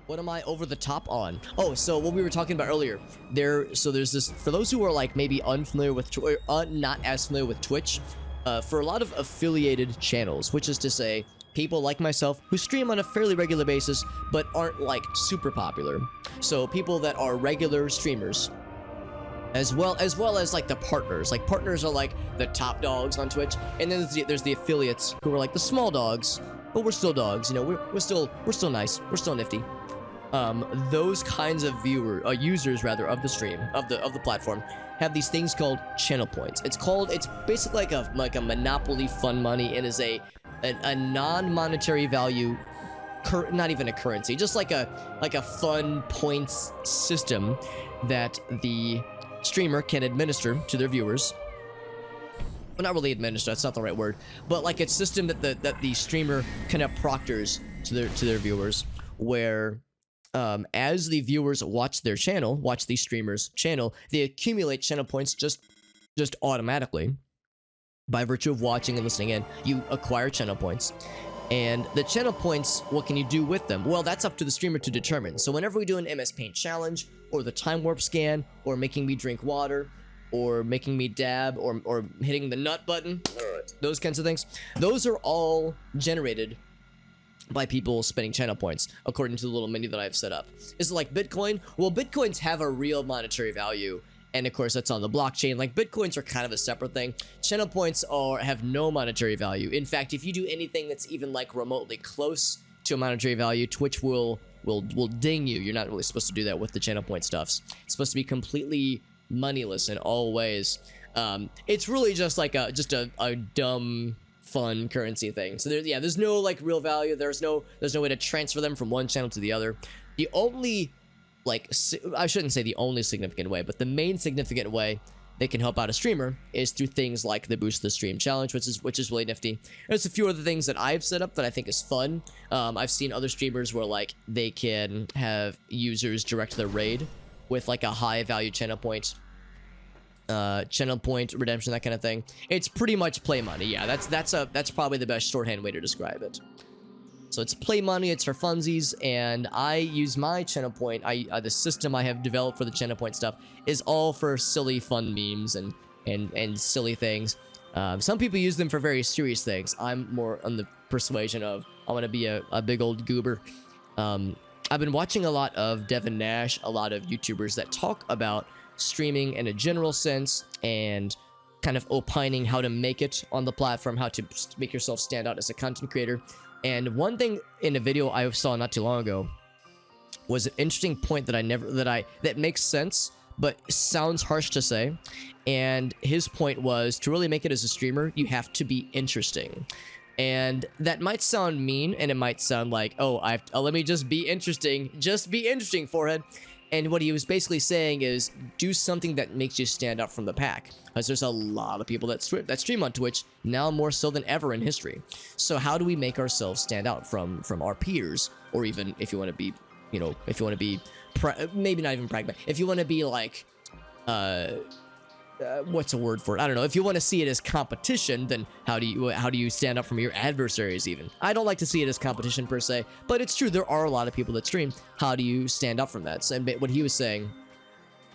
What am I over the top on? Oh, so what we were talking about earlier, there's this, for those who are like maybe unfamiliar with not as familiar with Twitch, for a lot of affiliated channels, which is to say people like myself who stream on a fairly regular basis but aren't like super popular. So people that are regular streamers, as well as like the partners. Like partners are like the top dogs on Twitch, and then there's the affiliates who are like the small dogs, but we're still dogs. You know, we're still nice. We're still nifty. Those kinds of users rather of the stream of the platform have these things called channel points. It's basically like a monopoly fun money, and is a non-monetary value, not even a currency, just like a fun points system that the streamer can administer to their viewers. Well, not really administer, that's not the right word, but like a system that the streamer kind of proctors to their viewers, where as the viewers watch the streamer's channel, they accumulate channel points just automatically. By virtue of watching and listening in, you acquire channel points. And the channel points, what can you do with them? Well, that's up to the streamer to determine. So whenever we do an MS Paint challenge, or the time warp scan, or making me drink water, or making me dab, or hitting the nut button, those kinds of things, those are all generated by people spending channel points, according to the little menu that I've set up. Is it like Bitcoin? Well, Bitcoins have a real monetary value, and of course that's on the blockchain. Like Bitcoins are kind of a separate thing. Channel points have no monetary value. In fact, if you do anything that's even like remotely close to a monetary value, Twitch will ding you. You're not really supposed to do that with the channel point stuffs. It's supposed to be completely moneyless in all ways. It's really just like a dumb fun currency thing. So there's no like real value. There's no way to transfer them from one channel to the other. The only, like, I shouldn't say the only significant way, but the main significant way they can help out a streamer is through things like the Boost the Stream challenge, which is really nifty. There's a few other things that I've set up that I think is fun. I've seen other streamers where like they can have users direct their raid with like a high value channel point redemption, that kind of thing. It's pretty much play money. Yeah, that's probably the best shorthand way to describe it. So it's play money, it's for funsies, and I use my channel point, the system I have developed for the channel point stuff is all for silly fun memes and silly things. Some people use them for very serious things. I'm more on the persuasion of I want to be a big old goober. I've been watching a lot of Devin Nash, a lot of YouTubers that talk about streaming in a general sense and kind of opining how to make it on the platform, how to make yourself stand out as a content creator. And one thing in a video I saw not too long ago was an interesting point that makes sense, but sounds harsh to say. And his point was, to really make it as a streamer, you have to be interesting. And that might sound mean, and it might sound like, let me just be interesting. Just be interesting, forehead. And what he was basically saying is, do something that makes you stand out from the pack. Because there's a lot of people that stream on Twitch, now more so than ever in history. So how do we make ourselves stand out from our peers? Or even, if you want to be, maybe not even pragmatic. If you want to be like, what's a word for it? I don't know. If you want to see it as competition, then how do you stand up from your adversaries even? I don't like to see it as competition per se, but it's true. There are a lot of people that stream. How do you stand up from that? So what he was saying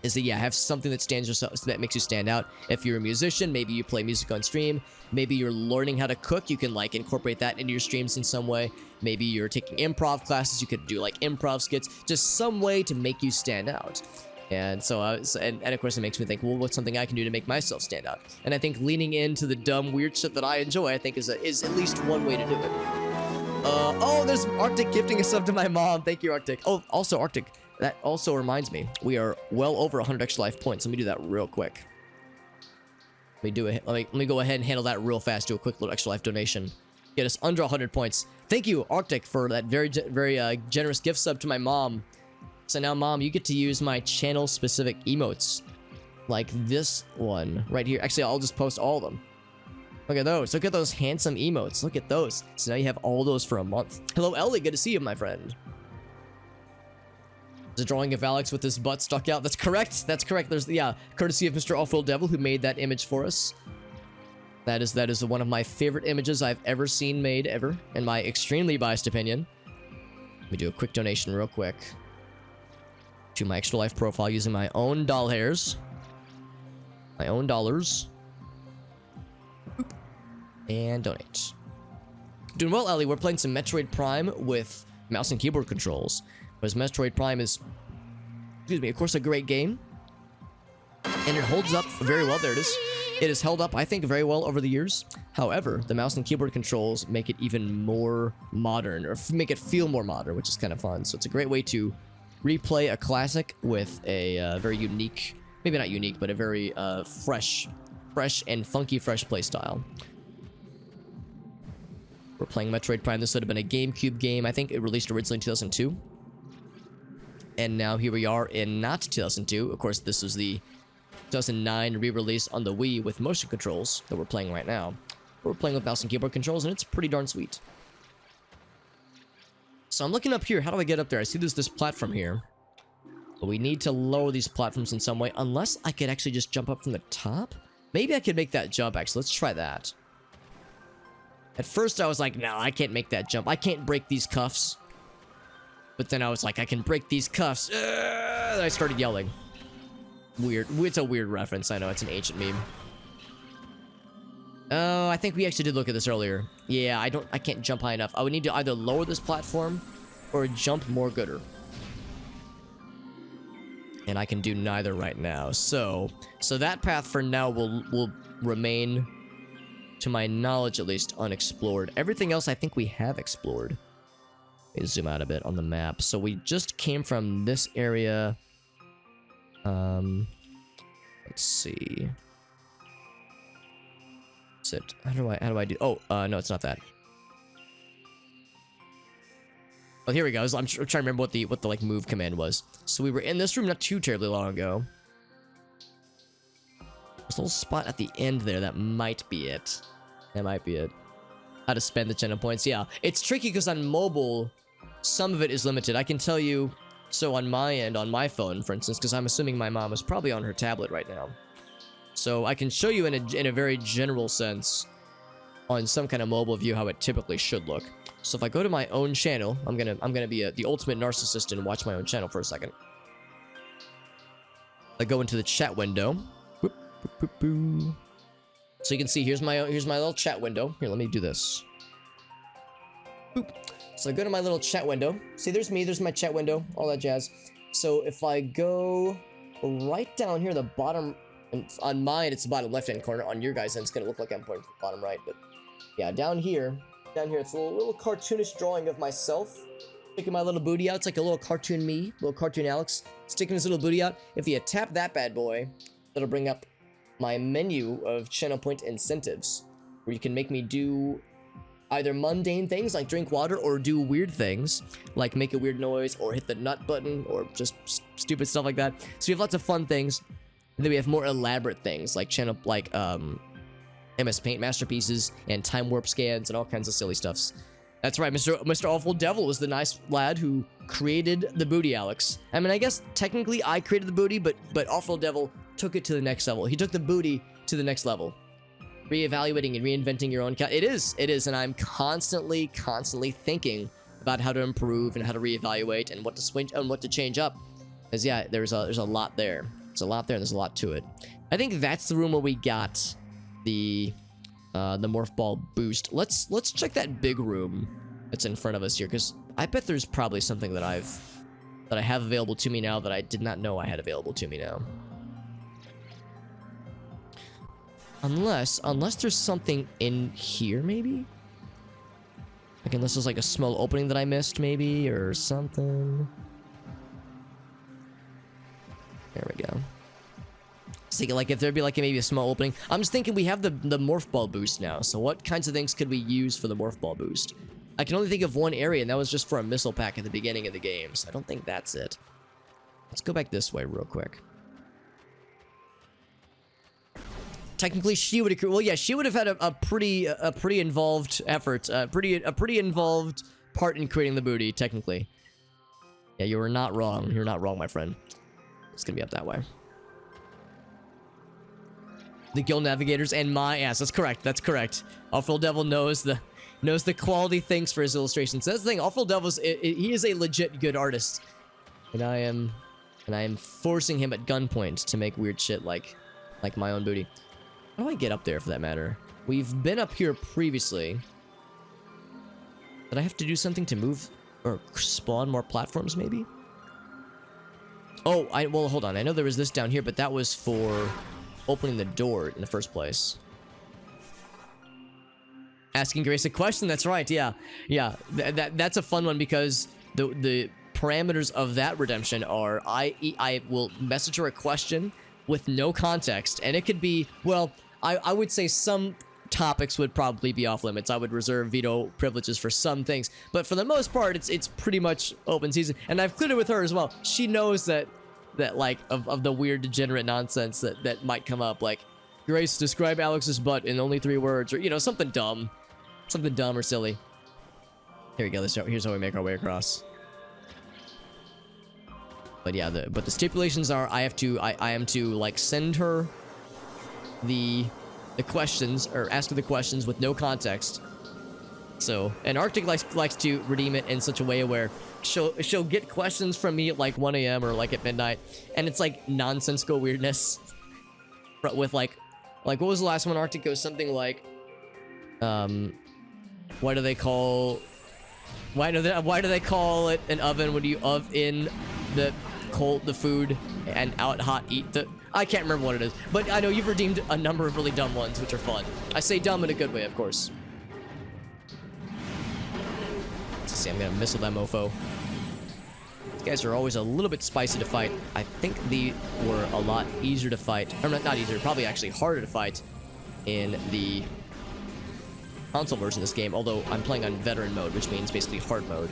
is that, yeah, have something that makes you stand out. If you're a musician, maybe you play music on stream. Maybe you're learning how to cook. You can like incorporate that into your streams in some way. Maybe you're taking improv classes. You could do like improv skits. Just some way to make you stand out. And so, and of course, it makes me think, well, what's something I can do to make myself stand out? And I think leaning into the dumb, weird shit that I enjoy, I think is at least one way to do it. Oh, there's Arctic gifting a sub to my mom. Thank you, Arctic. Oh, also, Arctic, that also reminds me, we are well over 100 extra life points. Let me do that real quick. Let me go ahead and handle that real fast. Do a quick little extra life donation. Get us under 100 points. Thank you, Arctic, for that very generous gift sub to my mom. So now, Mom, you get to use my channel-specific emotes. Like this one right here. Actually, I'll just post all of them. Look at those. Look at those handsome emotes. Look at those. So now you have all those for a month. Hello, Ellie. Good to see you, my friend. There's a drawing of Alex with his butt stuck out. That's correct. That's correct. There's, yeah, courtesy of Mr. Awful Devil, who made that image for us. That is one of my favorite images I've ever seen made, ever, in my extremely biased opinion. me do a quick donation real quick to my Extra Life profile using my own doll hairs. My own dollars. Boop. And donate. Doing well, Ellie. We're playing some Metroid Prime with mouse and keyboard controls. Whereas Metroid Prime is, excuse me, of course, a great game. And it holds up very well. There it is. It has held up, I think, very well over the years. However, the mouse and keyboard controls make it even more modern, or make it feel more modern, which is kind of fun. So it's a great way to replay a classic with a very unique, maybe not unique, but a very fresh and funky fresh play style. We're playing Metroid Prime. This would have been a GameCube game. I think it released originally in 2002. And now here we are in not 2002. Of course, this was the 2009 re-release on the Wii with motion controls that we're playing right now. We're playing with mouse and keyboard controls, and it's pretty darn sweet. So I'm looking up here. How do I get up there? I see there's this platform here. But we need to lower these platforms in some way, unless I could actually just jump up from the top. Maybe I could make that jump, actually. Let's try that. At first, I was like, no, I can't make that jump. I can't break these cuffs. But then I was like, I can break these cuffs. I started yelling. Weird. It's a weird reference. I know, it's an ancient meme. Oh, I think we actually did look at this earlier. Yeah, I can't jump high enough. I would need to either lower this platform or jump more gooder. And I can do neither right now. So that path for now will remain, to my knowledge at least, unexplored. Everything else I think we have explored. Let me zoom out a bit on the map. So we just came from this area. Let's see. Is it? How do I do? Oh, no, it's not that. Oh, here we go. I'm trying to remember what the like move command was. So we were in this room not too terribly long ago. There's a little spot at the end there. That might be it. That might be it. How to spend the channel points. Yeah, it's tricky because on mobile, some of it is limited. I can tell you. So on my end, on my phone, for instance, because I'm assuming my mom is probably on her tablet right now. So I can show you in a very general sense on some kind of mobile view how it typically should look. So if I go to my own channel, I'm gonna be the ultimate narcissist and watch my own channel for a second. I go into the chat window. Boop, boop, boop, boop. So you can see here's my little chat window. Here, let me do this. Boop. So I go to my little chat window. See, there's me, there's my chat window, all that jazz. So if I go right down here, the bottom, on mine, it's the bottom left-hand corner. On your guys' end, it's gonna look like I'm pointing to the bottom right. But yeah, down here, it's a little cartoonish drawing of myself. Sticking my little booty out. It's like a little cartoon me, little cartoon Alex, sticking his little booty out. If you tap that bad boy, that'll bring up my menu of channel point incentives, where you can make me do either mundane things like drink water, or do weird things like make a weird noise or hit the nut button, or just stupid stuff like that. So we have lots of fun things, and then we have more elaborate things like channel MS Paint masterpieces and time warp scans and all kinds of silly stuffs. That's right, Mr. Awful Devil was the nice lad who created the booty, Alex. I mean, I guess technically I created the booty, but Awful Devil took it to the next level. He took the booty to the next level. Reevaluating and reinventing your own it is, and I'm constantly thinking about how to improve and how to reevaluate and what to switch and what to change up. Because yeah, there's a lot there. There's a lot there, and there's a lot to it. I think that's the room where we got the morph ball boost. Let's check that big room that's in front of us here, because I bet there's probably something that I have available to me now that I did not know I had available to me now. Unless there's something in here, maybe? Like, unless there's like a small opening that I missed, maybe, or something. There we go. So, like, if there'd be like maybe a small opening. I'm just thinking we have the morph ball boost now. So what kinds of things could we use for the morph ball boost? I can only think of one area, and that was just for a missile pack at the beginning of the game. So I don't think that's it. Let's go back this way real quick. Technically, she would have. Well, yeah, she would have had a pretty involved effort, a pretty involved part in creating the booty. Technically, yeah, you were not wrong. You're not wrong, my friend. It's gonna be up that way. The guild navigators and my ass. That's correct. That's correct. Awful Devil knows knows the quality things for his illustrations. That's the thing. Awful Devils, he is a legit good artist, and I am forcing him at gunpoint to make weird shit like my own booty. How do I get up there, for that matter? We've been up here previously. Did I have to do something to move or spawn more platforms, maybe? Oh, well, hold on. I know there was this down here, but that was for opening the door in the first place. Asking Grace a question, that's right, yeah. Yeah, that's a fun one because the parameters of that redemption are I will message her a question with no context, and it could be, well, I would say some topics would probably be off limits. I would reserve veto privileges for some things, but for the most part, it's pretty much open season. And I've cleared it with her as well. She knows that like of the weird degenerate nonsense that might come up, like, Grace, describe Alex's butt in only 3 words, or, you know, something dumb or silly. Here we go. Here's how we make our way across. But yeah, the stipulations are I am to like send her the questions, or ask her the questions with no context. So, and Arctic likes to redeem it in such a way where she'll get questions from me at like 1 a.m. or like at midnight, and it's like nonsensical weirdness. With like what was the last one? Arctic goes something like, why do they call it an oven when you oven the food and out hot eat the... I can't remember what it is, but I know you've redeemed a number of really dumb ones, which are fun. I say dumb in a good way, of course. Let's see, I'm gonna missile that mofo. These guys are always a little bit spicy to fight. I think they were a lot easier to fight. Or not easier, probably actually harder to fight in the console version of this game, although I'm playing on veteran mode, which means basically hard mode.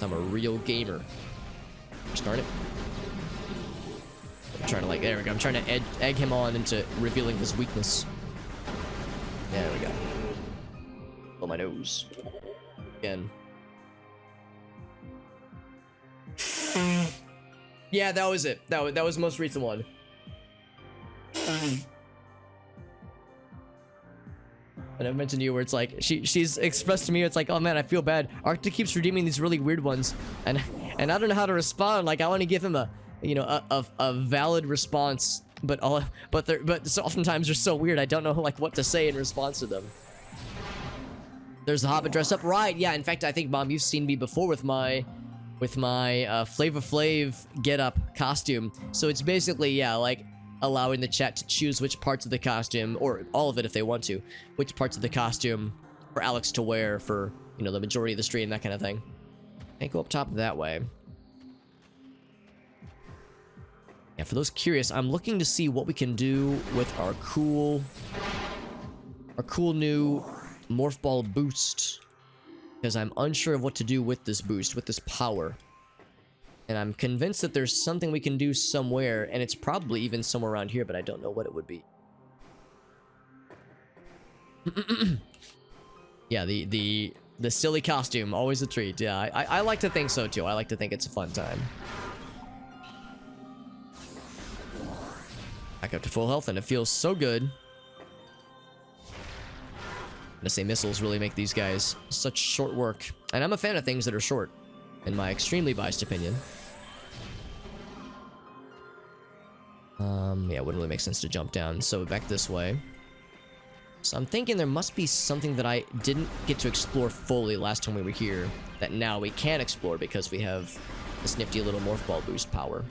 I'm a real gamer. Start it. I'm trying to, like, there we go. I'm trying to egg him on into revealing his weakness. There we go. Oh, my nose. Again. Yeah, that was it. That was the most recent one. And I've mentioned to you where it's like, she's expressed to me, it's like, oh man, I feel bad. Arctic keeps redeeming these really weird ones, and I don't know how to respond. Like, I want to give him a valid response, but so oftentimes they're so weird, I don't know like what to say in response to them. There's the Hobbit dress up, right? Yeah, in fact, I think, Mom, you've seen me before with my Flavor Flav get up costume. So it's basically, yeah, like allowing the chat to choose which parts of the costume, or all of it if they want to, which parts of the costume for Alex to wear for, you know, the majority of the stream, that kind of thing. Can't go up top that way. Yeah, for those curious, I'm looking to see what we can do with our cool new Morph Ball boost, because I'm unsure of what to do with this boost, with this power. And I'm convinced that there's something we can do somewhere, and it's probably even somewhere around here, but I don't know what it would be. Yeah, the silly costume, always a treat. Yeah, I like to think so too. I like to think it's a fun time. Back up to full health, and it feels so good. I'm gonna say missiles really make these guys such short work. And I'm a fan of things that are short, in my extremely biased opinion. Yeah, it wouldn't really make sense to jump down, so back this way. So I'm thinking there must be something that I didn't get to explore fully last time we were here, that now we can explore because we have this nifty little Morph Ball boost power.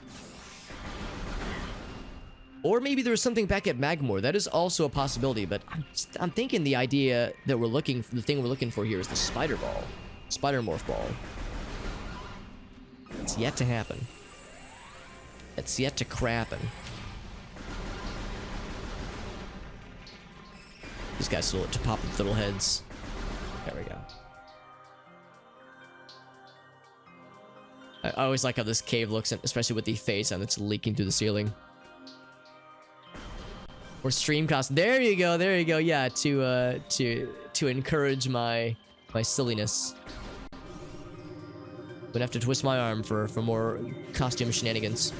Or maybe there's something back at Magmoor. That is also a possibility, but I'm thinking the idea that the thing we're looking for here is the Spider Ball. Spider Morph Ball. It's yet to happen. It's yet to crappen. These guys still to pop with little heads. There we go. I always like how this cave looks, especially with the face and it's leaking through the ceiling. Or stream cost. There you go. There you go. Yeah, to encourage my silliness. Gonna have to twist my arm for more costume shenanigans.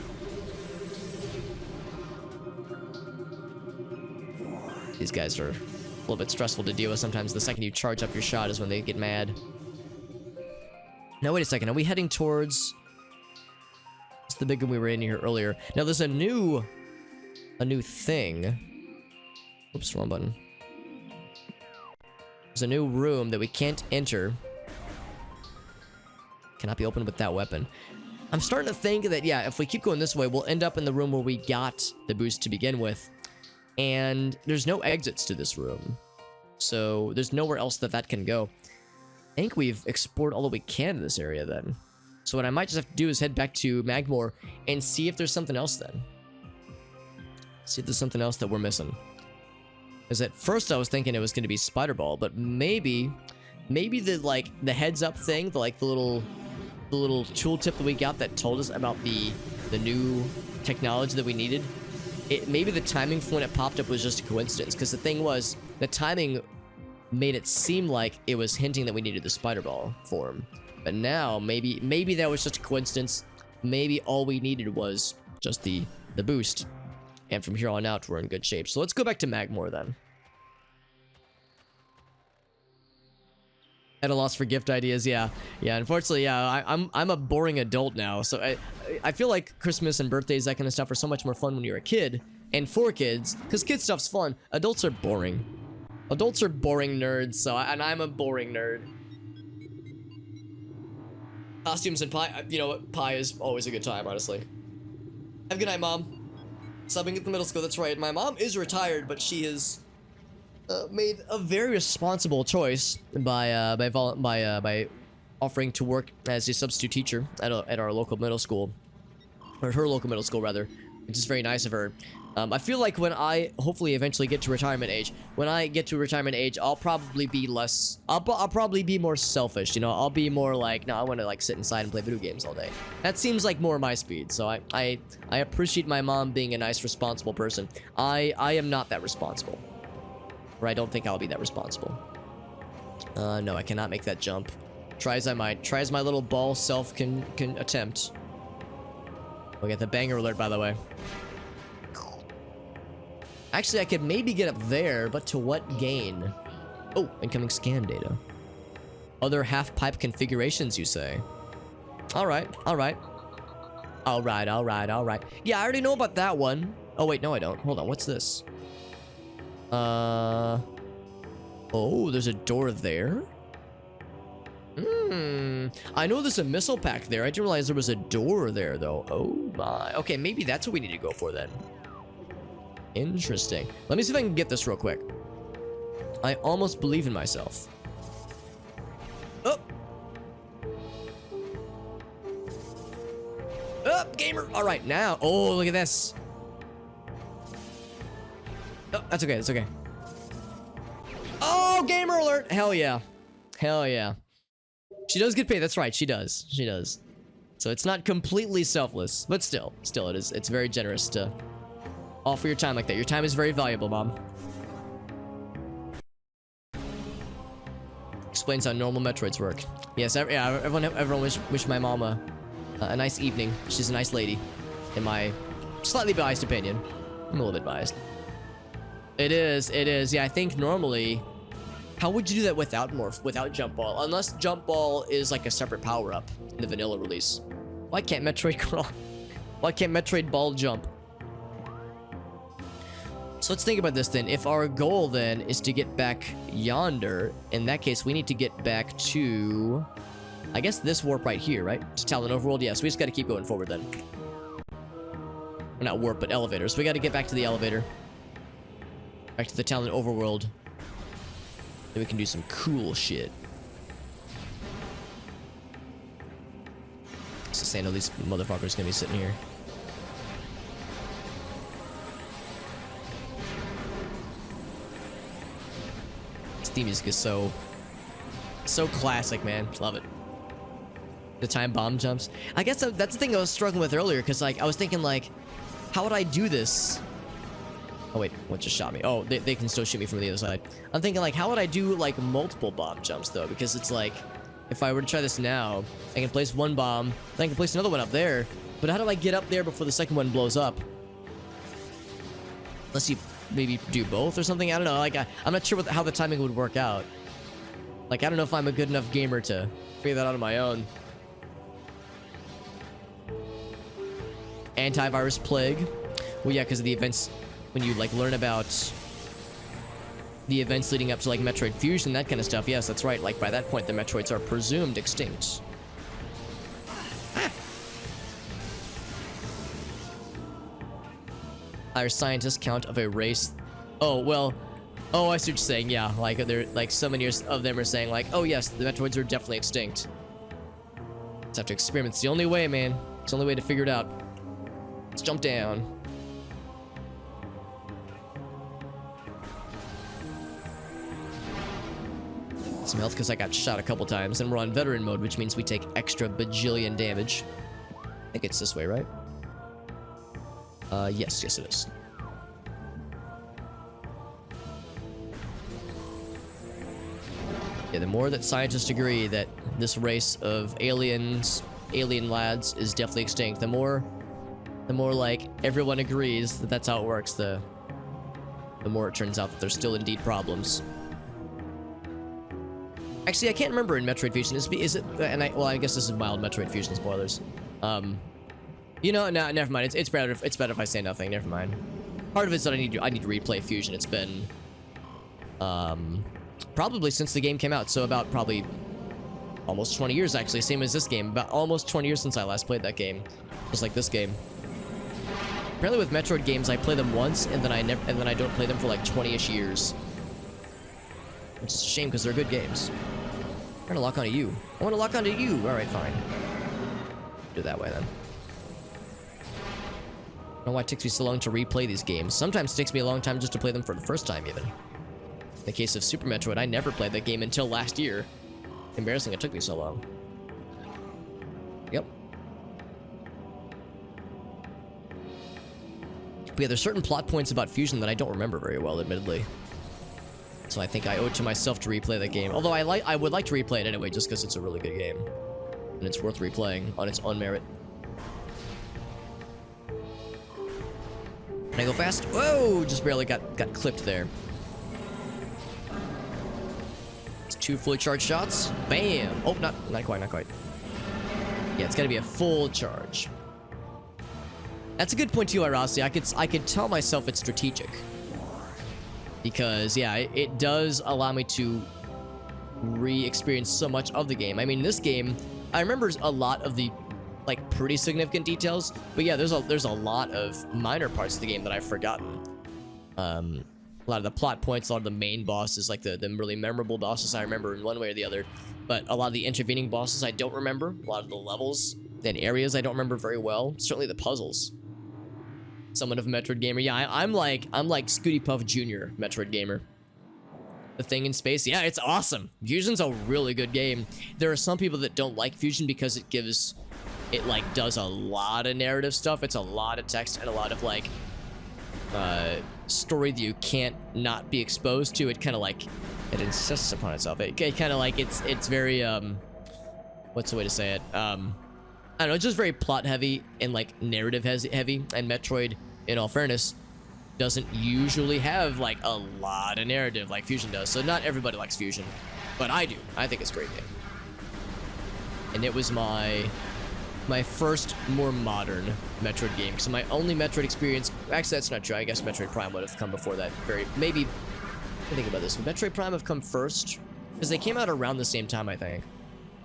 These guys are little bit stressful to deal with sometimes. The second you charge up your shot is when they get mad. Now, wait a second. Are we heading towards... It's the big room we were in here earlier. Now, there's a new thing. Oops, wrong button. There's a new room that we can't enter. Cannot be opened with that weapon. I'm starting to think that, yeah, if we keep going this way, we'll end up in the room where we got the boost to begin with. And there's no exits to this room. So there's nowhere else that can go. I think we've explored all that we can in this area then. So what I might just have to do is head back to Magmoor and see if there's something else then. See if there's something else that we're missing. Because at first I was thinking it was going to be Spider Ball, but maybe the heads up thing, the little tooltip that we got that told us about the new technology that we needed. Maybe the timing for when it popped up was just a coincidence, because the thing was, the timing made it seem like it was hinting that we needed the Spider Ball form. But now, maybe that was just a coincidence. Maybe all we needed was just the boost. And from here on out, we're in good shape. So let's go back to Magmoor then. At a loss for gift ideas, yeah. Unfortunately, yeah. I'm a boring adult now, so I feel like Christmas and birthdays, that kind of stuff, are so much more fun when you're a kid, and for kids, because kid stuff's fun. Adults are boring. Adults are boring nerds, and I'm a boring nerd. Costumes and pie, you know what? Pie is always a good time, honestly. Have a good night, Mom. Subbing at the middle school. That's right. My mom is retired, but she is. Made a very responsible choice by offering to work as a substitute teacher at our local middle school, or her local middle school rather, which is very nice of her. I feel like when I hopefully eventually get to retirement age, I'll probably be less. I'll probably be more selfish. You know, I'll be more like, no, I want to like sit inside and play video games all day. That seems like more my speed. So I appreciate my mom being a nice, responsible person. I am not that responsible. Or I don't think I'll be that responsible. No, I cannot make that jump. Try as I might. Try as my little ball self can attempt. We'll get the banger alert, by the way. Actually, I could maybe get up there, but to what gain? Oh, incoming scan data. Other half-pipe configurations, you say? Alright. Yeah, I already know about that one. Oh, wait, no, I don't. Hold on, what's this? Oh, there's a door there? I know there's a missile pack there. I didn't realize there was a door there, though. Oh, my. Okay, maybe that's what we need to go for, then. Interesting. Let me see if I can get this real quick. I almost believe in myself. Oh! Up, gamer! Alright, now. Oh, look at this. Oh, that's okay. Oh, gamer alert! Hell yeah. She does get paid, that's right, she does. So it's not completely selfless, but still it is. It's very generous to offer your time like that. Your time is very valuable, Mom. Explains how normal Metroids work. Yes, yeah, everyone wish my mom a nice evening. She's a nice lady, in my slightly biased opinion. I'm a little bit biased. It is. Yeah, I think normally, how would you do that without Jump Ball? Unless Jump Ball is like a separate power-up in the vanilla release. Why can't Metroid crawl? Why can't Metroid Ball jump? So let's think about this then. If our goal then is to get back yonder, in that case, we need to get back to, I guess, this warp right here, right? To Talon Overworld. Yes, we just got to keep going forward then. Well, not warp, but elevator. So we got to get back to the elevator. Back to the Talon Overworld. Then we can do some cool shit. So saying all these motherfuckers gonna be sitting here. This theme music is so classic, man. Love it. The time bomb jumps. I guess that's the thing I was struggling with earlier, because like I was thinking like, how would I do this? Oh wait, what just shot me? Oh, they can still shoot me from the other side. I'm thinking like, how would I do like multiple bomb jumps though? Because it's like, if I were to try this now, I can place one bomb, then I can place another one up there. But how do I get up there before the second one blows up? Unless you maybe do both or something. I don't know. Like I'm not sure how the timing would work out. Like I don't know if I'm a good enough gamer to figure that out on my own. Antivirus plague. Well, yeah, because of the events when you like learn about the events leading up to like Metroid Fusion, that kind of stuff. Yes, that's right. Like by that point, the Metroids are presumed extinct. Higher scientist count of a race. Oh well. Oh, I see what you're saying. Yeah, like they're like so many of them are saying like, oh yes, the Metroids are definitely extinct. Just have to experiment. It's the only way, man. It's the only way to figure it out. Let's jump down. Some health because I got shot a couple times, and we're on veteran mode, which means we take extra bajillion damage. I think it's this way, right? Yes, it is. Yeah, the more that scientists agree that this race of alien lads is definitely extinct, the more like everyone agrees that that's how it works, the more it turns out that there's still indeed problems. Actually, I can't remember in Metroid Fusion. Is it? And I guess this is mild Metroid Fusion spoilers. You know, no, never mind. It's better if I say nothing. Never mind. Part of it's that I need to replay Fusion. It's been probably since the game came out, so about probably almost 20 years actually. Same as this game. About almost 20 years since I last played that game. Just like this game. Apparently with Metroid games, I play them once and then I don't play them for like 20-ish years. Which is a shame because they're good games. I'm gonna lock onto you. I want to lock onto you. All right, fine. Do it that way then. I don't know why it takes me so long to replay these games. Sometimes it takes me a long time just to play them for the first time, even. In the case of Super Metroid, I never played that game until last year. Embarrassing it took me so long. Yep. But yeah, there's certain plot points about Fusion that I don't remember very well, admittedly. So I think I owe it to myself to replay that game. Although I would like to replay it anyway, just because it's a really good game. And it's worth replaying on its own merit. Can I go fast? Whoa! Just barely got clipped there. It's 2 fully charged shots. Bam! Oh, not quite, not quite. Yeah, it's gotta be a full charge. That's a good point too, Irasi. I could tell myself it's strategic. Because, yeah, it does allow me to re-experience so much of the game. I mean, this game, I remember a lot of the, like, pretty significant details. But yeah, there's a lot of minor parts of the game that I've forgotten. A lot of the plot points, a lot of the main bosses, like the really memorable bosses I remember in one way or the other. But a lot of the intervening bosses I don't remember. A lot of the levels and areas I don't remember very well. Certainly the puzzles. Somewhat of a Metroid gamer. Yeah, I'm like Scooty Puff Jr. Metroid gamer. The thing in space, yeah, it's awesome. Fusion's a really good game. There are some people that don't like Fusion because it like does a lot of narrative stuff. It's a lot of text and a lot of like story that you can't not be exposed to. It kind of like it insists upon itself. It kind of like it's very what's the way to say it? I don't know. It's just very plot heavy and like narrative heavy. And Metroid, in all fairness, doesn't usually have like a lot of narrative like Fusion does. So not everybody likes Fusion, but I do. I think it's a great game. And it was my first more modern Metroid game. So my only Metroid experience, actually that's not true. I guess Metroid Prime would have come before that. Maybe, think about this. Would Metroid Prime have come first? Because they came out around the same time, I think.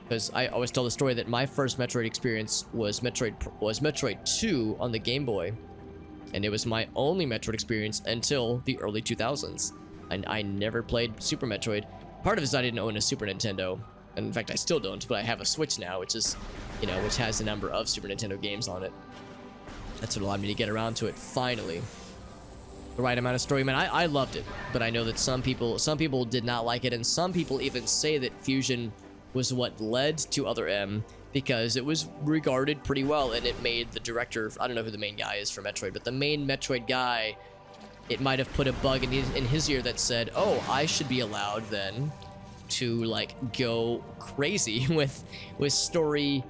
Because I always tell the story that my first Metroid experience was Metroid 2 on the Game Boy. And it was my only Metroid experience until the early 2000s. And I never played Super Metroid. Part of it is I didn't own a Super Nintendo. And in fact, I still don't, but I have a Switch now, which is, you know, which has a number of Super Nintendo games on it. That's what allowed me to get around to it, finally. The right amount of story. Man, I loved it. But I know that some people did not like it, and some people even say that Fusion was what led to Other M, because it was regarded pretty well, and it made the director, I don't know who the main guy is for Metroid, but the main Metroid guy, it might have put a bug in his ear that said, oh, I should be allowed then to like go crazy with story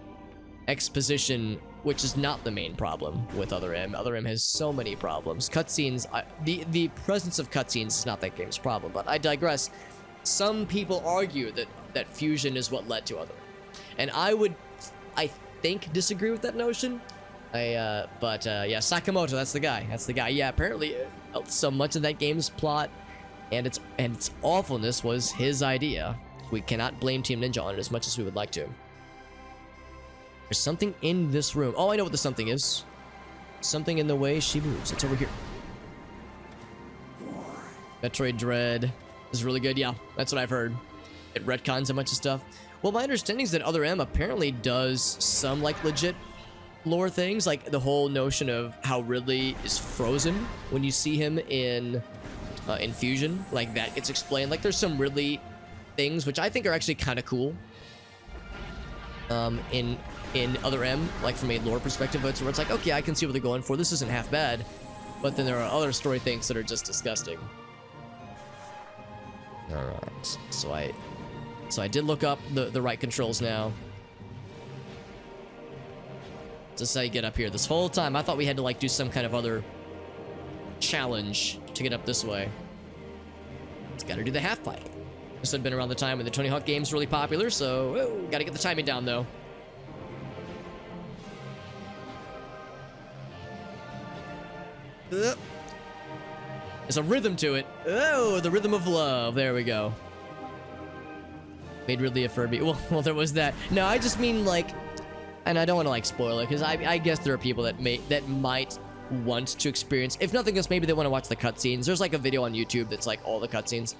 exposition which is not the main problem with Other M. Other M has so many problems. Cutscenes, the presence of cutscenes is not that game's problem, but I digress. Some people argue that fusion is what led to Other M. And I think, disagree with that notion. Yeah, Sakamoto, that's the guy. That's the guy. Yeah, apparently so much of that game's plot and its awfulness was his idea. We cannot blame Team Ninja on it as much as we would like to. There's something in this room. Oh, I know what the something is. Something in the way she moves. It's over here. Metroid Dread is really good. Yeah, that's what I've heard. It retcons a bunch of stuff. Well, my understanding is that Other M apparently does some, like, legit lore things. Like, the whole notion of how Ridley is frozen when you see him in Fusion. Like, that gets explained. Like, there's some Ridley things, which I think are actually kind of cool. In Other M, like from a lore perspective, where it's like, okay, I can see what they're going for. This isn't half bad. But then there are other story things that are just disgusting. Alright. So I did look up the right controls now. Just how you get up here. This whole time, I thought we had to, like, do some kind of other challenge to get up this way. It's gotta do the half pipe. This had been around the time when the Tony Hawk game's really popular, so gotta get the timing down, though. There's a rhythm to it. Oh, the rhythm of love. There we go. Made Ridley a Furby. Well, there was that. No, I just mean, like, and I don't want to, like, spoil it, because I guess there are people that might want to experience. If nothing else, maybe they want to watch the cutscenes. There's, like, a video on YouTube that's, like, all the cutscenes.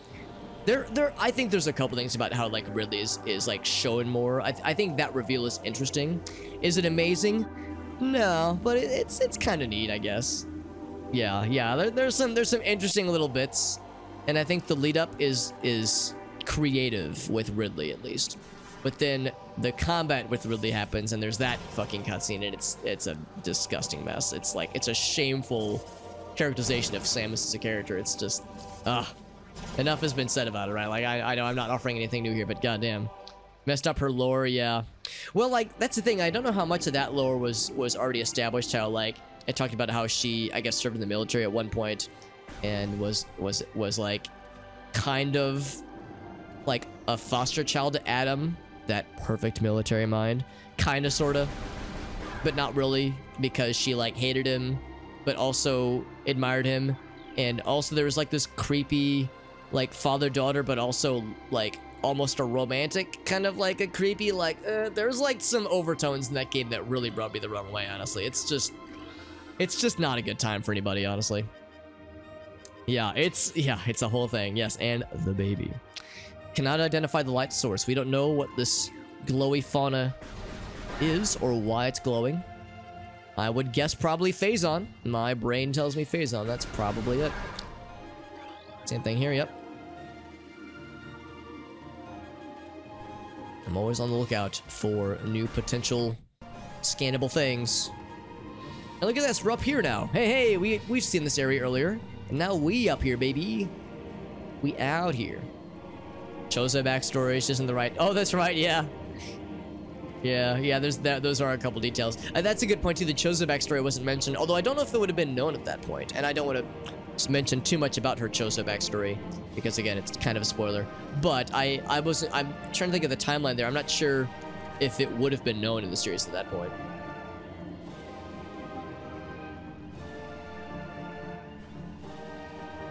I think there's a couple things about how, like, Ridley is like, showing more. I think that reveal is interesting. Is it amazing? No, but it's kind of neat, I guess. Yeah. There's some interesting little bits, and I think the lead up is creative with Ridley, at least. But then the combat with Ridley happens, and there's that fucking cutscene, and it's a disgusting mess. It's like, it's a shameful characterization of Samus as a character. It's just, enough has been said about it, right? Like, I know I'm not offering anything new here, but goddamn, messed up her lore. Yeah. Well, like, that's the thing. I don't know how much of that lore was already established. How, like, it talked about how she, I guess, served in the military at one point, and was like, kind of like a foster child to Adam, that perfect military mind, kind of, sort of, but not really, because she, like, hated him, but also admired him, and also there was, like, this creepy, like, father-daughter, but also, like, almost a romantic, kind of like a creepy, like, there's, like, some overtones in that game that really rubbed me the wrong way, honestly. It's just not a good time for anybody, honestly. Yeah, it's a whole thing. Yes, and the baby cannot identify the light source. We don't know what this glowy fauna is or why it's glowing. I would guess probably Phazon. My brain tells me Phazon. That's probably it. Same thing here, yep. I'm always on the lookout for new potential scannable things. And look at this, we're up here now. Hey, we've seen this area earlier. And now we up here, baby. We out here. Chozo backstory is just in the right. Oh, that's right, yeah. Yeah, those are a couple details. That's a good point too. The Chozo backstory wasn't mentioned, although I don't know if it would have been known at that point. And I don't want to mention too much about her Chozo backstory, because again, it's kind of a spoiler. But I'm trying to think of the timeline there. I'm not sure if it would have been known in the series at that point.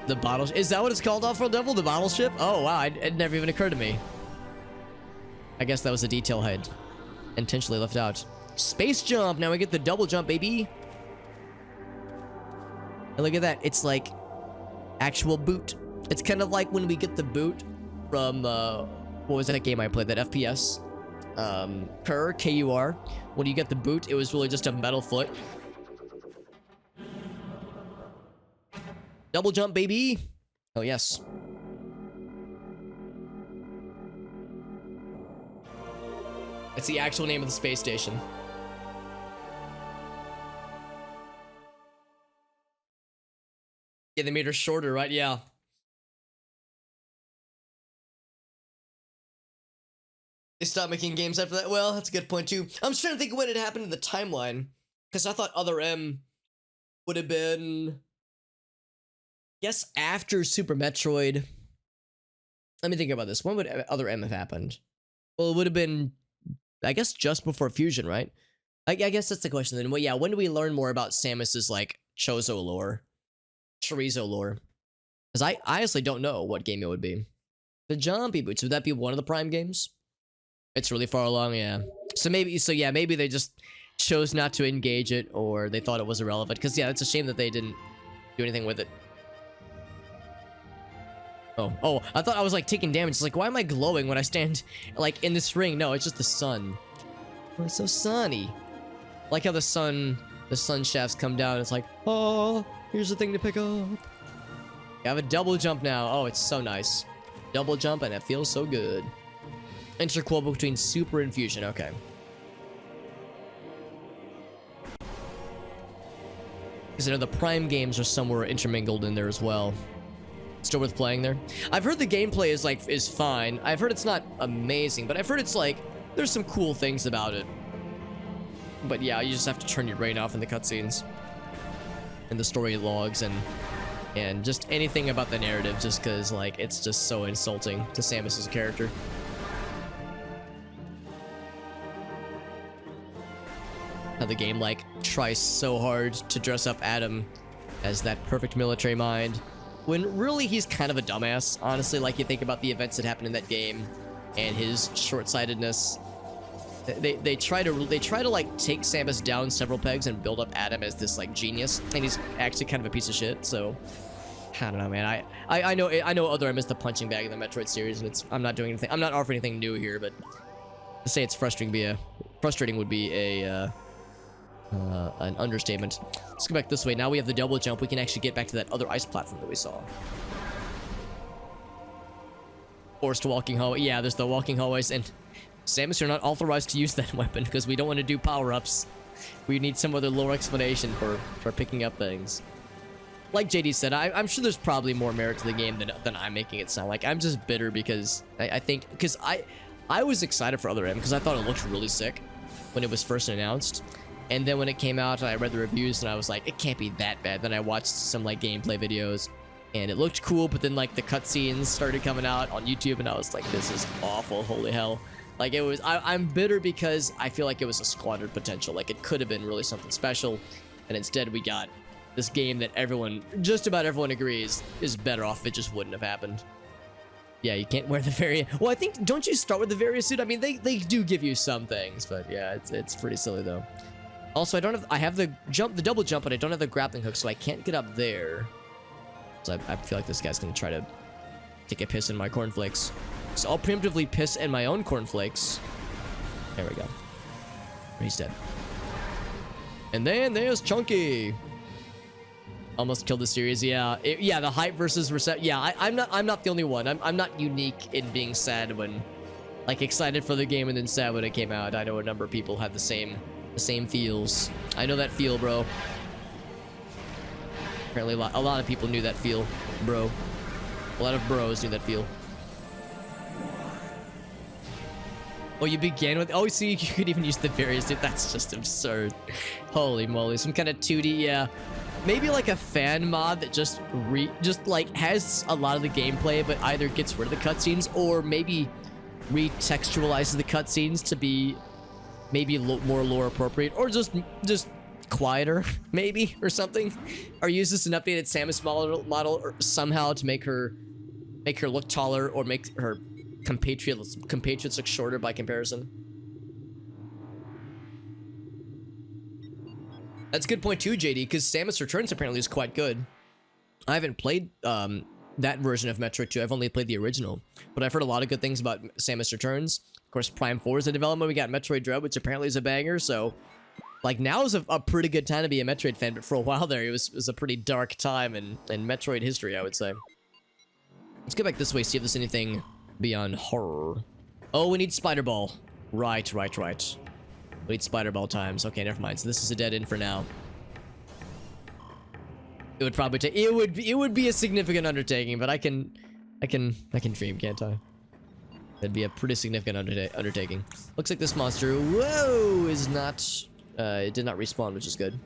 The bottle, is that what it's called, Off-World Devil? The bottle ship? Oh wow, it never even occurred to me. I guess that was a detail I had intentionally left out. Space jump, now we get the double jump, baby. And look at that, it's like actual boot. It's kind of like when we get the boot from, what was that game I played, that FPS? Kur. When you get the boot, it was really just a metal foot. Double jump, baby. Oh, yes. It's the actual name of the space station. Yeah, they made her shorter, right? Yeah. They stopped making games after that. Well, that's a good point, too. I'm just trying to think of when it happened in the timeline. Because I thought Other M would have been, yes, after Super Metroid. Let me think about this. When would Other M have happened? Well, it would have been, I guess, just before Fusion, right? I guess that's the question then. Well, yeah, when do we learn more about Samus's, like, Chozo lore? Chorizo lore? Because I honestly don't know what game it would be. The Jumpy Boots, would that be one of the Prime games? It's really far along, yeah. So yeah, maybe they just chose not to engage it, or they thought it was irrelevant. Because, yeah, it's a shame that they didn't do anything with it. Oh, I thought I was, like, taking damage. It's like, why am I glowing when I stand, like, in this ring? No, it's just the sun. Oh, it's so sunny. Like how the sun shafts come down. It's like, oh, here's the thing to pick up. I have a double jump now. Oh, it's so nice. Double jump, and it feels so good. Interquote between Super and Fusion. Okay. Because I know the Prime games are somewhere intermingled in there as well. Still worth playing there. I've heard the gameplay is fine. I've heard it's not amazing, but I've heard it's like there's some cool things about it. But yeah, you just have to turn your brain off in the cutscenes and the story logs and just anything about the narrative, just because like it's just so insulting to Samus as a character. How the game like tries so hard to dress up Adam as that perfect military mind, when really he's kind of a dumbass. Honestly, like you think about the events that happened in that game and his short-sightedness. They try to like take Samus down several pegs and build up Adam as this like genius, and he's actually kind of a piece of shit. So I don't know, man. I know Other M is the punching bag of the Metroid series, and I'm not doing anything. I'm not offering anything new here, but to say it's frustrating would be an understatement. Let's go back this way. Now we have the double jump. We can actually get back to that other ice platform that we saw. Forced walking hallway. Yeah, there's the walking hallways, and Samus, you're not authorized to use that weapon because we don't want to do power-ups. We need some other lore explanation for picking up things. Like JD said, I'm sure there's probably more merit to the game than I'm making it sound like. I'm just bitter because I think... Because I was excited for Other M because I thought it looked really sick when it was first announced. And then when it came out, I read the reviews and I was like, it can't be that bad. Then I watched some like gameplay videos and it looked cool, but then like the cutscenes started coming out on YouTube and I was like, this is awful, holy hell. Like it was, I'm bitter because I feel like it was a squandered potential. Like it could have been really something special, and instead we got this game that just about everyone agrees is better off if it just wouldn't have happened. Yeah, you can't wear the variant. Well, I think, don't you start with the variant suit? I mean, they do give you some things, but yeah, it's pretty silly though. Also, I have the double jump, but I don't have the grappling hook, so I can't get up there. So I feel like this guy's gonna try to take a piss in my cornflakes. So I'll preemptively piss in my own cornflakes. There we go. He's dead. And then there's Chunky. Almost killed the series. Yeah, yeah. The hype versus reception. Yeah, I'm not the only one. I'm not unique in being sad when, like, excited for the game and then sad when it came out. I know a number of people had the same feels. I know that feel, bro. Apparently, a lot of people knew that feel, bro. A lot of bros knew that feel. Oh, you began with... Oh, see, you could even use the various... That's just absurd. Holy moly. Some kind of 2D, yeah. Maybe like a fan mod that just like has a lot of the gameplay, but either gets rid of the cutscenes or maybe retextualizes the cutscenes to be maybe more lore appropriate, or just quieter, maybe, or something. Or uses an updated Samus model or somehow to make her look taller, or make her compatriots look shorter by comparison. That's a good point too, JD, because Samus Returns apparently is quite good. I haven't played that version of Metroid 2. I've only played the original, but I've heard a lot of good things about Samus Returns. Of course, Prime 4 is in development. We got Metroid Dread, which apparently is a banger. So, like, now is a pretty good time to be a Metroid fan, but for a while there, it was a pretty dark time in Metroid history, I would say. Let's go back this way, see if there's anything beyond horror. Oh, we need Spider Ball. Right. We need Spider Ball times. Okay, never mind. So this is a dead end for now. It would probably take... It would be a significant undertaking, but I can dream, can't I? That'd be a pretty significant undertaking. Looks like this monster, whoa, is not It did not respawn, which is good.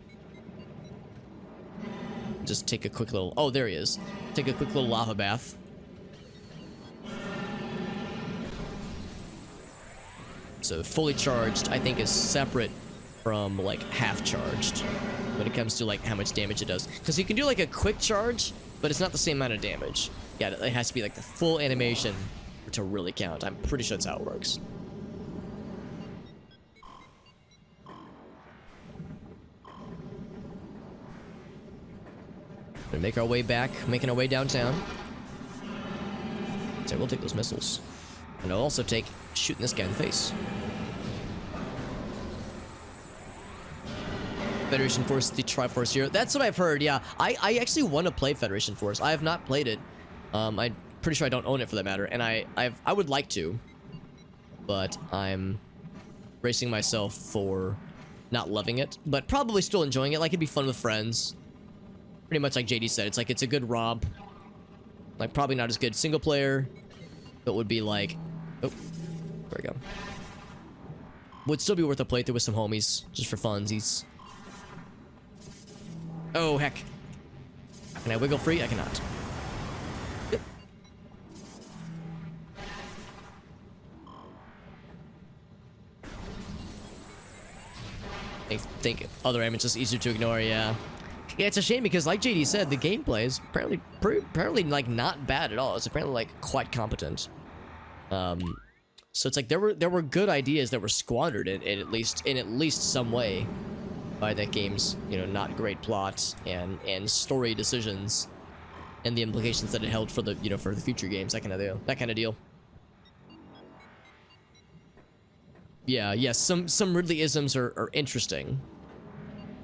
Just take a quick little... Oh, there he is. Take a quick little lava bath. So fully charged, I think, is separate from, like, half charged when it comes to, like, how much damage it does. Because you can do, like, a quick charge, but it's not the same amount of damage. Yeah, it has to be, like, the full animation to really count. I'm pretty sure that's how it works. Gonna make our way back, making our way downtown. So we'll take those missiles. And I'll also take shooting this guy in the face. Federation Force, the Triforce Hero. That's what I've heard, yeah. I actually want to play Federation Force. I have not played it. I'm pretty sure I don't own it for that matter. And I would like to. But I'm bracing myself for not loving it. But probably still enjoying it. Like, it'd be fun with friends. Pretty much like JD said. It's like, it's a good romp. Like, probably not as good single player. But would be like... Oh, there we go. Would still be worth a playthrough with some homies. Just for funsies. Oh, heck. Can I wiggle free? I cannot. Yep. I think other aim is just easier to ignore, yeah. Yeah, it's a shame because, like JD said, the gameplay is apparently like, not bad at all. It's apparently, like, quite competent. So it's like there were good ideas that were squandered in at least some way by that game's, you know, not great plot and story decisions and the implications that it held for the, you know, for the future games, that kind of deal. Yeah, yes, some Ridley-isms are interesting.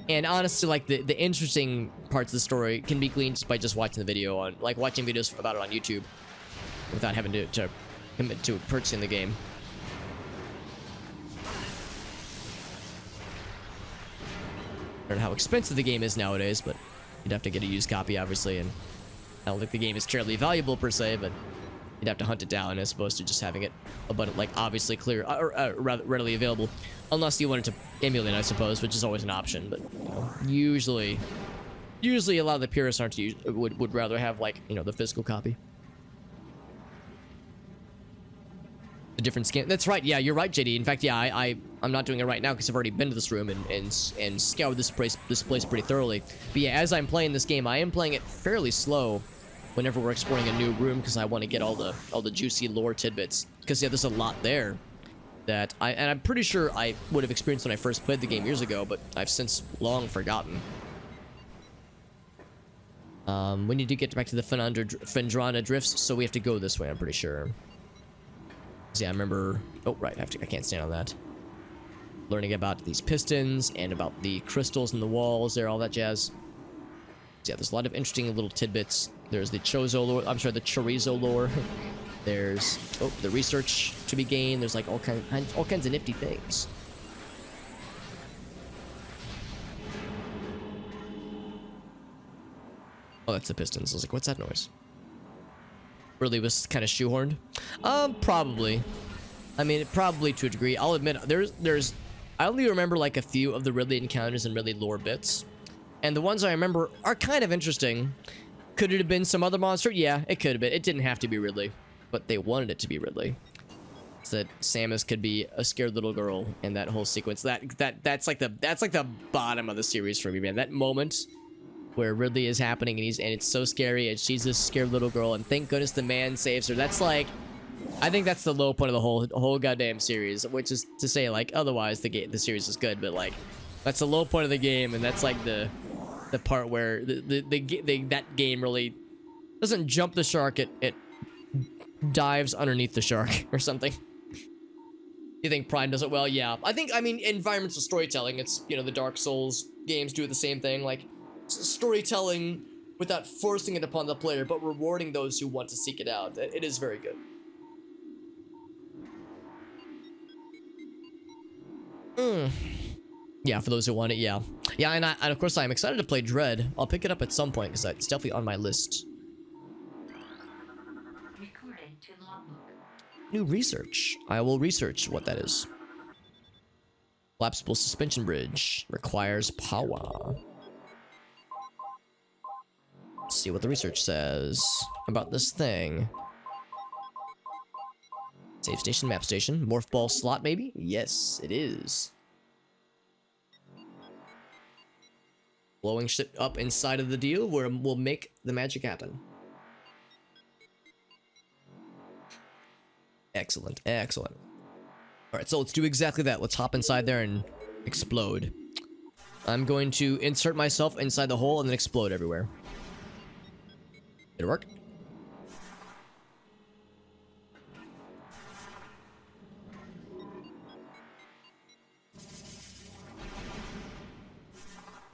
And honestly, like, the interesting parts of the story can be gleaned just by just watching the video on, like, watching videos about it on YouTube without having to commit to purchasing the game. I don't know how expensive the game is nowadays, but you'd have to get a used copy, obviously, and I don't think the game is terribly valuable per se, but you'd have to hunt it down as opposed to just having it abundant, like, obviously clear, rather readily available, unless you wanted to emulate, I suppose, which is always an option. But, you know, usually a lot of the purists would rather have, like, you know, the physical copy. A different skin. That's right. Yeah, you're right, JD. In fact, yeah, I'm not doing it right now because I've already been to this room and scoured this place pretty thoroughly. But yeah, as I'm playing this game, I am playing it fairly slow whenever we're exploring a new room because I want to get all the juicy lore tidbits. Because yeah, there's a lot there that I'm pretty sure I would have experienced when I first played the game years ago, but I've since long forgotten. We need to get back to the Phendrana drifts, so we have to go this way, I'm pretty sure. Yeah, I remember... Oh, right, I can't stand on that. Learning about these pistons and about the crystals in the walls there, all that jazz. So yeah, there's a lot of interesting little tidbits. There's the Chozo lore, I'm sorry, the Chorizo lore. There's, oh, the research to be gained. There's like all kinds of nifty things. Oh, that's the pistons. I was like, what's that noise? Really was kind of shoehorned. Probably. I mean, probably to a degree. I'll admit, I only remember like a few of the Ridley encounters and Ridley lore bits. And the ones I remember are kind of interesting. Could it have been some other monster? Yeah, it could have been. It didn't have to be Ridley, but they wanted it to be Ridley. So that Samus could be a scared little girl in that whole sequence. That's like the bottom of the series for me, man. That moment where Ridley is happening and it's so scary and she's this scared little girl and thank goodness the man saves her. That's like, I think that's the low point of the whole goddamn series, which is to say, like, otherwise the series is good, but like that's the low point of the game, and that's like the part where that game really doesn't jump the shark, it dives underneath the shark or something. You think Prime does it well? Yeah, I mean environmental storytelling, it's, you know, the Dark Souls games do the same thing, like storytelling without forcing it upon the player, but rewarding those who want to seek it out. It is very good. Yeah, for those who want it, yeah. Yeah, and of course I'm excited to play Dread. I'll pick it up at some point because it's definitely on my list. New research. I will research what that is. Collapsible suspension bridge. Requires power. Let's see what the research says about this thing. Save station, map station. Morph ball slot, maybe? Yes, it is. Blowing shit up inside of the deal where we'll make the magic happen. Excellent, excellent. Alright, so let's do exactly that. Let's hop inside there and explode. I'm going to insert myself inside the hole and then explode everywhere. Did it work?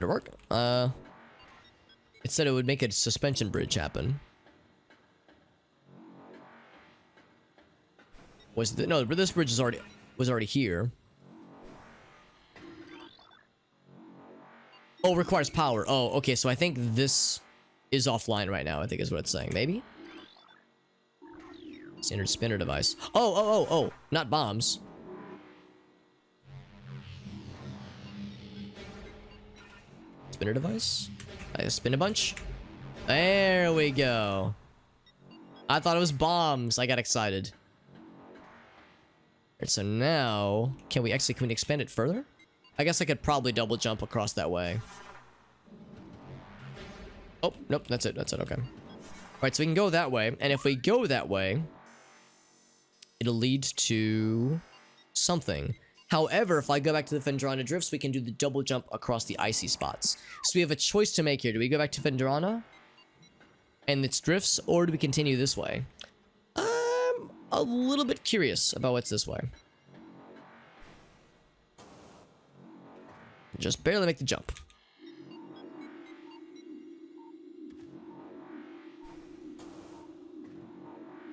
Did it work? It said it would make a suspension bridge happen. No, but this bridge was already here. Oh, requires power. Oh, okay, so I think this is offline right now, I think is what it's saying. Maybe? Standard spinner device. Oh, not bombs. Spinner device? I spin a bunch? There we go. I thought it was bombs. I got excited. Alright, so now, can we expand it further? I guess I could probably double jump across that way. Oh, nope, that's it, okay. Alright, so we can go that way, and if we go that way, it'll lead to something. However, if I go back to the Phendrana drifts, we can do the double jump across the icy spots. So we have a choice to make here. Do we go back to Phendrana and its drifts, or do we continue this way? I'm a little bit curious about what's this way. Just barely make the jump.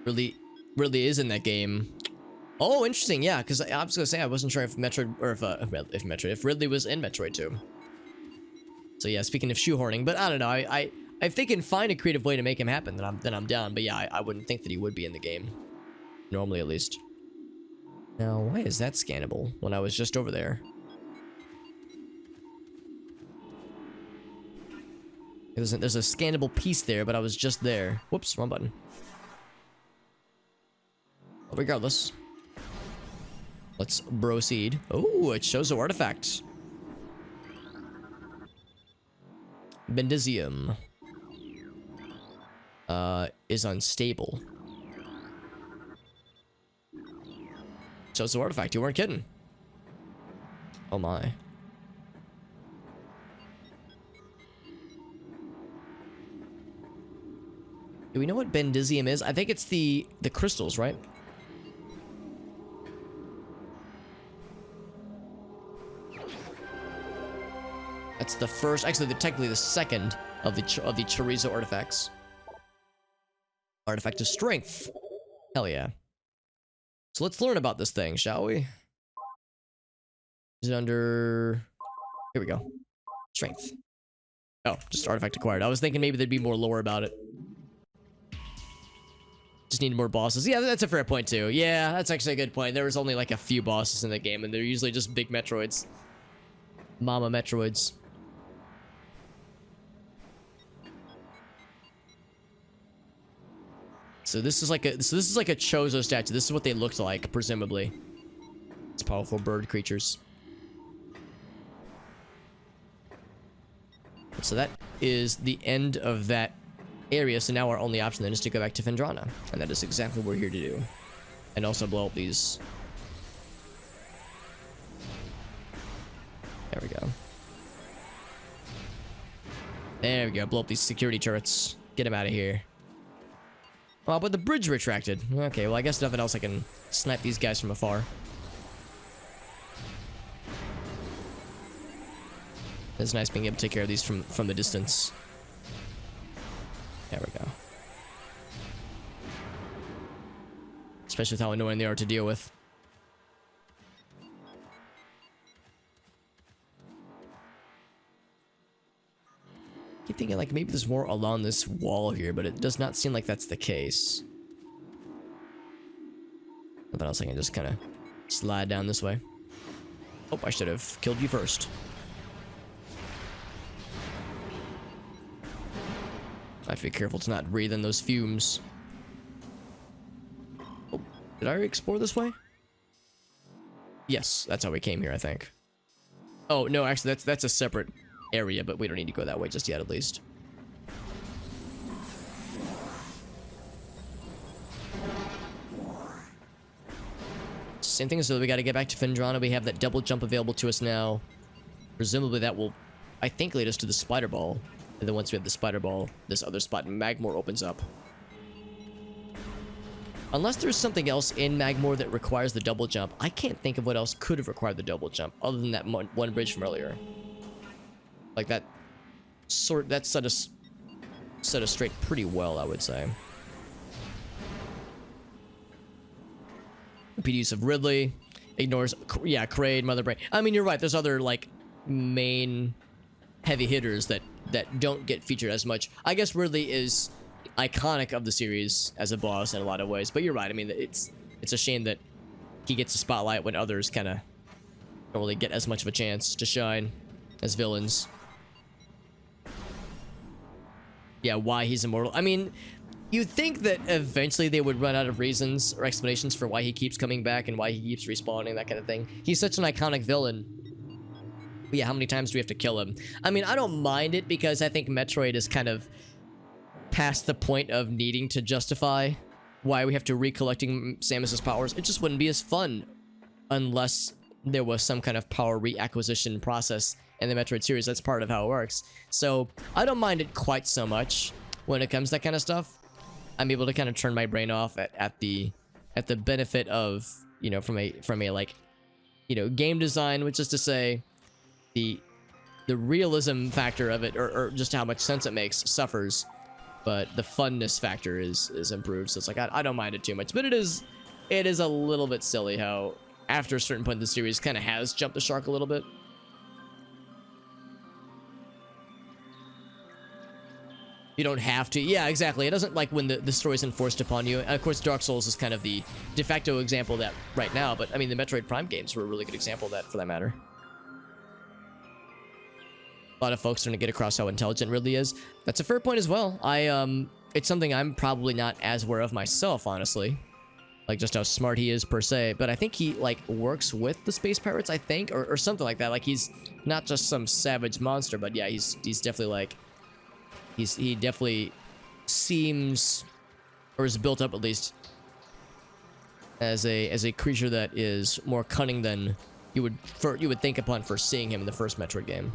Really is in that game. Oh, interesting, yeah, because I was gonna say I wasn't sure if Metroid, or if Ridley was in Metroid 2. So yeah, speaking of shoehorning, but I don't know, if they can find a creative way to make him happen, then I'm down. But yeah, I wouldn't think that he would be in the game. Normally, at least. Now, why is that scannable when I was just over there? There's a scannable piece there, but I was just there. Whoops, wrong button. But regardless, let's proceed. Oh, it shows an artifact. Bendizium. Is unstable. Shows the artifact. You weren't kidding. Oh my. Do we know what Bendizium is? I think it's the crystals, right? That's the first, actually, technically the second of the chorizo artifacts. Artifact of strength. Hell yeah. So let's learn about this thing, shall we? Is it under... Here we go. Strength. Oh, just artifact acquired. I was thinking maybe there'd be more lore about it. Just need more bosses. Yeah, that's a fair point too. Yeah, that's actually a good point. There was only like a few bosses in the game, and they're usually just big Metroids. Mama Metroids. So this is like a Chozo statue. This is what they looked like, presumably. It's powerful bird creatures. So that is the end of that area. So now our only option then is to go back to Phendrana, and that is exactly what we're here to do. And also blow up these. There we go. There we go. Blow up these security turrets. Get them out of here. Oh, but the bridge retracted. Okay, well, I guess nothing else I can snipe these guys from afar. It's nice being able to take care of these from the distance. There we go. Especially with how annoying they are to deal with. Keep thinking like maybe there's more along this wall here, but it does not seem like that's the case. Nothing else I can just kind of slide down this way. Oh, I should have killed you first. I have to be careful to not breathe in those fumes. Oh, did I explore this way? Yes, that's how we came here, I think. Oh, no, actually, that's a separate area, but we don't need to go that way just yet, at least. Same thing, so we got to get back to Phendrana. We have that double jump available to us now. Presumably that will, I think, lead us to the spider ball. And then once we have the spider ball, this other spot in Magmoor opens up. Unless there's something else in Magmoor that requires the double jump, I can't think of what else could have required the double jump other than that one bridge from earlier. Like that set us straight pretty well, I would say. Repeated use of Ridley ignores, yeah, Kraid, Mother Brain. I mean, you're right. There's other like main heavy hitters that don't get featured as much. I guess Ridley is iconic of the series as a boss in a lot of ways, but you're right. I mean, it's a shame that he gets a spotlight when others kind of don't really get as much of a chance to shine as villains. Yeah, why he's immortal. I mean, you'd think that eventually they would run out of reasons or explanations for why he keeps coming back and why he keeps respawning, that kind of thing. He's such an iconic villain. But yeah, how many times do we have to kill him? I mean, I don't mind it because I think Metroid is kind of past the point of needing to justify why we have to recollecting Samus's powers. It just wouldn't be as fun unless there was some kind of power reacquisition process in the Metroid series. That's part of how it works. So I don't mind it quite so much when it comes to that kind of stuff. I'm able to kind of turn my brain off at the benefit of, you know, from a like, you know, game design, which is to say the realism factor of it, or just how much sense it makes, suffers, but the funness factor is improved. So it's like I don't mind it too much, but it is a little bit silly how after a certain point the series kind of has jumped the shark a little bit. You don't have to. Yeah, exactly. It doesn't, like, when the story isn't forced upon you. And of course, Dark Souls is kind of the de facto example of that right now. But, I mean, the Metroid Prime games were a really good example of that, for that matter. A lot of folks trying to get across how intelligent Ridley is. That's a fair point as well. It's something I'm probably not as aware of myself, honestly. Like, just how smart he is, per se. But I think he, like, works with the space pirates, I think. Or something like that. Like, he's not just some savage monster. But, yeah, he's definitely, like... He definitely seems, or is built up at least, as a creature that is more cunning than you would think upon first seeing him in the first Metroid game.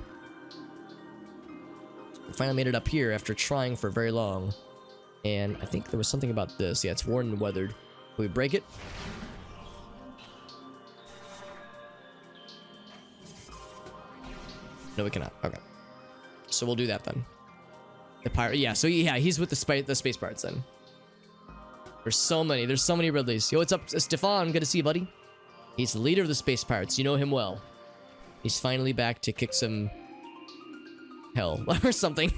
We finally made it up here after trying for very long, and I think there was something about this. Yeah, it's worn and weathered. Can we break it? No, we cannot. Okay, so we'll do that then. The pirate, yeah. So yeah, he's with the space pirates then. There's so many Ridleys. Yo, what's up, Stefan? Good to see you, buddy. He's the leader of the space pirates. You know him well. He's finally back to kick some hell or something.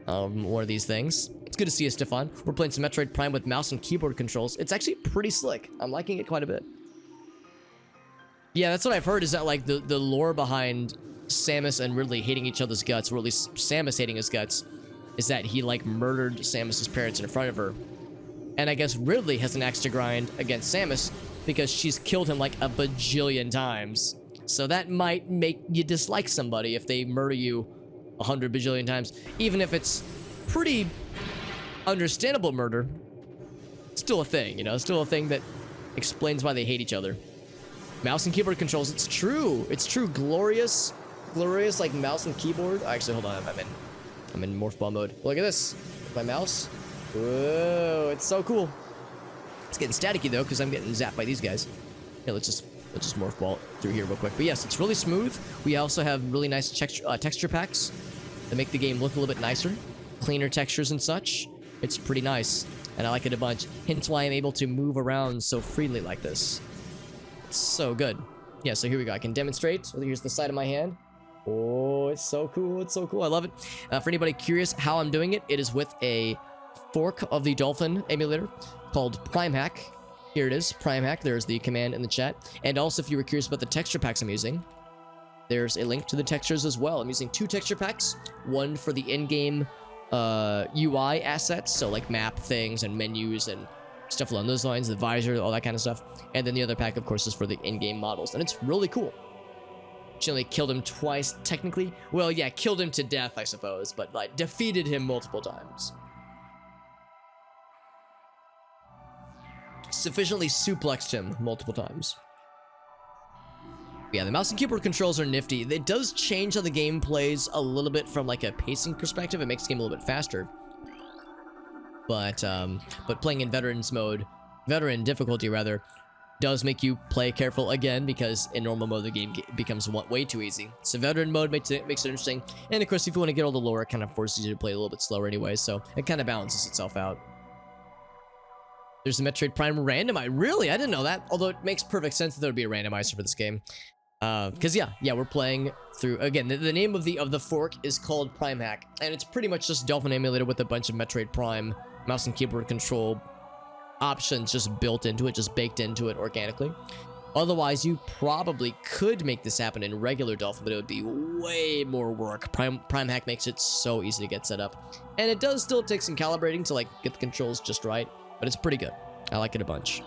One of these things. It's good to see you, Stefan. We're playing some Metroid Prime with mouse and keyboard controls. It's actually pretty slick. I'm liking it quite a bit. Yeah, that's what I've heard. Is that like the lore behind Samus and Ridley hating each other's guts, or at least Samus hating his guts, is that he like murdered Samus's parents in front of her. And I guess Ridley has an axe to grind against Samus because she's killed him like a bajillion times. So that might make you dislike somebody if they murder you 100 bajillion times. Even if it's pretty understandable murder, it's still a thing, you know, still a thing that explains why they hate each other. Mouse and keyboard controls, it's true. It's true. Glorious like mouse and keyboard. Actually, hold on, I'm in morph ball mode. Look at this. My mouse. Whoa, it's so cool. It's getting staticky though, because I'm getting zapped by these guys. Yeah, let's just morph ball through here real quick. But yes, it's really smooth. We also have really nice texture packs that make the game look a little bit nicer. Cleaner textures and such. It's pretty nice, and I like it a bunch. Hence why I'm able to move around so freely like this. It's so good. Yeah, so here we go. I can demonstrate. Here's the side of my hand. Oh, it's so cool. It's so cool. I love it. For anybody curious how I'm doing it, it is with a fork of the Dolphin emulator called PrimeHack. Here it is, PrimeHack. There's the command in the chat. And also, if you were curious about the texture packs I'm using, there's a link to the textures as well. I'm using 2 texture packs. One for the in-game UI assets, so like map things and menus and stuff along those lines, the visor, all that kind of stuff. And then the other pack, of course, is for the in-game models. And it's really cool. She only killed him twice, technically. Well, yeah, killed him to death, I suppose, but like defeated him multiple times. Sufficiently suplexed him multiple times. Yeah, the mouse and keyboard controls are nifty. It does change how the game plays a little bit from like a pacing perspective. It makes the game a little bit faster. But playing in veteran difficulty rather, does make you play careful again, because in normal mode the game becomes way too easy. So veteran mode makes it interesting, and of course if you want to get all the lore, it kind of forces you to play a little bit slower anyway, so it kind of balances itself out. There's a Metroid Prime randomizer. Really? I didn't know that. Although it makes perfect sense that there would be a randomizer for this game. Because yeah, we're playing through, again, the name of the fork is called PrimeHack, and it's pretty much just Dolphin Emulator with a bunch of Metroid Prime mouse and keyboard control options just built into it, just baked into it organically. Otherwise, you probably could make this happen in regular Dolphin, but it would be way more work. PrimeHack makes it so easy to get set up. And it does still take some calibrating to like get the controls just right, but it's pretty good. I like it a bunch.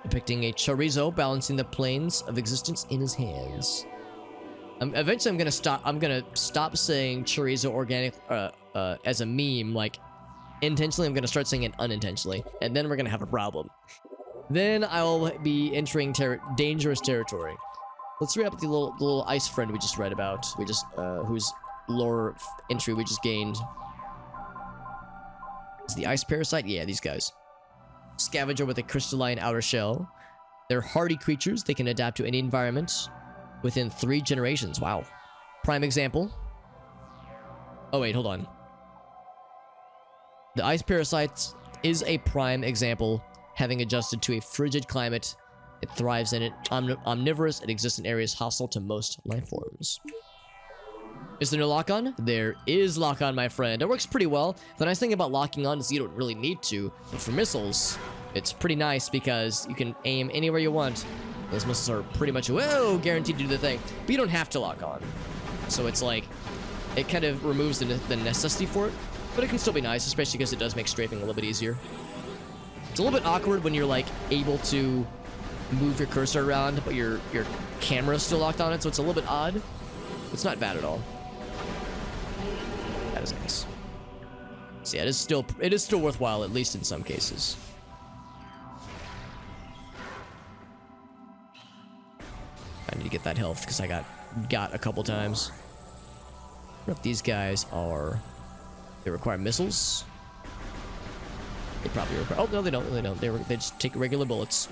Depicting a chorizo balancing the planes of existence in his hands. Eventually I'm gonna stop saying chorizo organic as a meme, like intentionally. I'm gonna start saying it unintentionally, and then we're gonna have a problem. Then I'll be entering dangerous territory. Let's read up the little ice friend we just read about. Whose lore entry we just gained. Is the ice parasite? Yeah, these guys. Scavenger with a crystalline outer shell. They're hardy creatures. They can adapt to any environment within 3 generations. Wow. Prime example. Oh wait, hold on. The ice parasite is a prime example. Having adjusted to a frigid climate, it thrives in it. Omnivorous, it exists in areas hostile to most life forms. Is there no lock-on? There is lock-on, my friend. It works pretty well. The nice thing about locking on is you don't really need to. But for missiles, it's pretty nice because you can aim anywhere you want. Those missiles are pretty much, whoa, guaranteed to do the thing. But you don't have to lock on. So it's like, it kind of removes the necessity for it. But it can still be nice, especially because it does make strafing a little bit easier. It's a little bit awkward when you're like able to move your cursor around, but your camera's still locked on it, so it's a little bit odd. It's not bad at all. That is nice. So yeah, it is still worthwhile, at least in some cases. I need to get that health because I got a couple times. I wonder if these guys are. They require missiles. They probably require. Oh no, they don't. They don't. They just take regular bullets.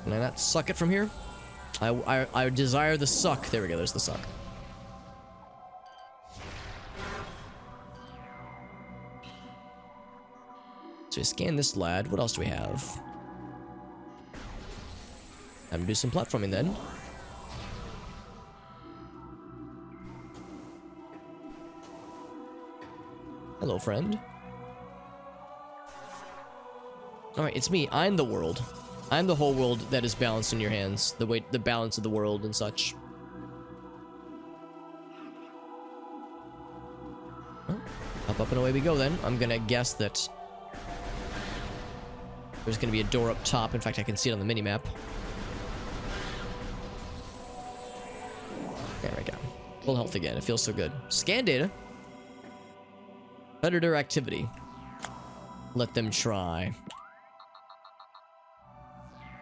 Can I not suck it from here? I desire the suck. There we go. There's the suck. So we scan this lad. What else do we have? I'm gonna do some platforming then. Hello, friend. Alright, it's me. I'm the world. I'm the whole world that is balanced in your hands. The balance of the world and such. Well, up and away we go then. I'm gonna guess that there's gonna be a door up top. In fact, I can see it on the minimap. There we go. Full health again. It feels so good. Scan data. Predator activity. Let them try.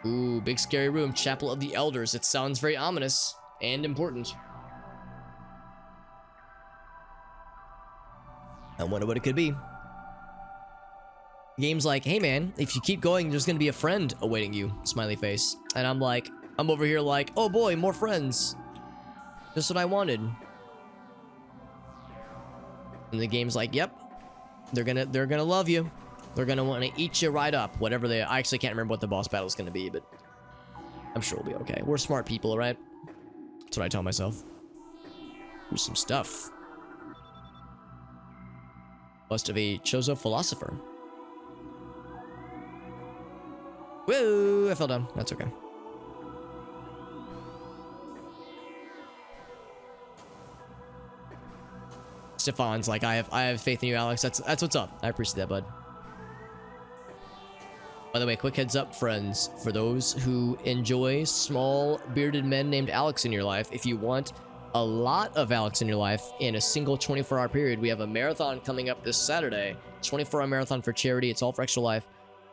Ooh, big scary room. Chapel of the Elders. It sounds very ominous and important. I wonder what it could be. Game's like, hey man, if you keep going, there's gonna be a friend awaiting you. Smiley face. And I'm like, I'm over here like, oh boy, more friends. Just what I wanted. And the game's like, yep. They're gonna love you. They're gonna want to eat you right up. Whatever they. I actually can't remember what the boss battle is gonna be, but I'm sure we'll be okay. We're smart people, right? That's what I tell myself. Here's some stuff. Must have a Chozo philosopher. Whoa, I fell down. That's okay. Stefan's like, I have faith in you, Alex. That's what's up. I appreciate that, bud. By the way, quick heads up, friends, for those who enjoy small bearded men named Alex in your life, if you want a lot of Alex in your life in a single 24-hour period, we have a marathon coming up this Saturday. 24-hour marathon for charity. It's all for Extra Life.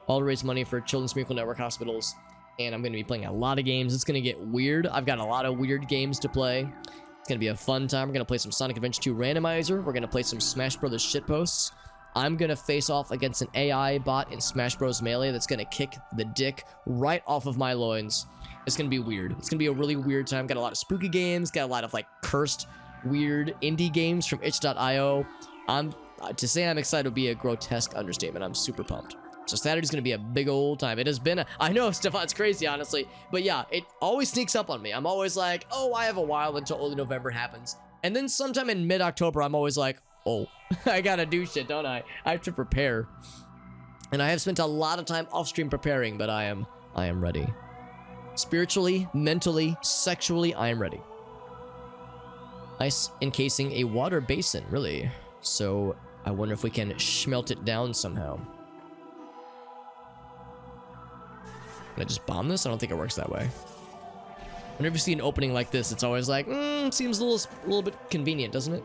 All to raise money for Children's Miracle Network hospitals. And I'm going to be playing a lot of games. It's going to get weird. I've got a lot of weird games to play. It's going to be a fun time. We're going to play some Sonic Adventure 2 Randomizer. We're going to play some Smash Brothers shitposts. I'm going to face off against an AI bot in Smash Bros. Melee that's going to kick the dick right off of my loins. It's going to be weird. It's going to be a really weird time. Got a lot of spooky games. Got a lot of, like, cursed, weird indie games from itch.io. To say I'm excited would be a grotesque understatement. I'm super pumped. So Saturday's going to be a big old time. It has been I know, Stefan, it's crazy, honestly. But yeah, it always sneaks up on me. I'm always like, oh, I have a while until early November happens. And then sometime in mid-October, I'm always like, oh, I gotta do shit, don't I? I have to prepare. And I have spent a lot of time off-stream preparing, but I am ready. Spiritually, mentally, sexually, I am ready. Ice encasing a water basin, really. So I wonder if we can smelt it down somehow. Can I just bomb this? I don't think it works that way. Whenever you see an opening like this, it's always like, seems a little bit convenient, doesn't it?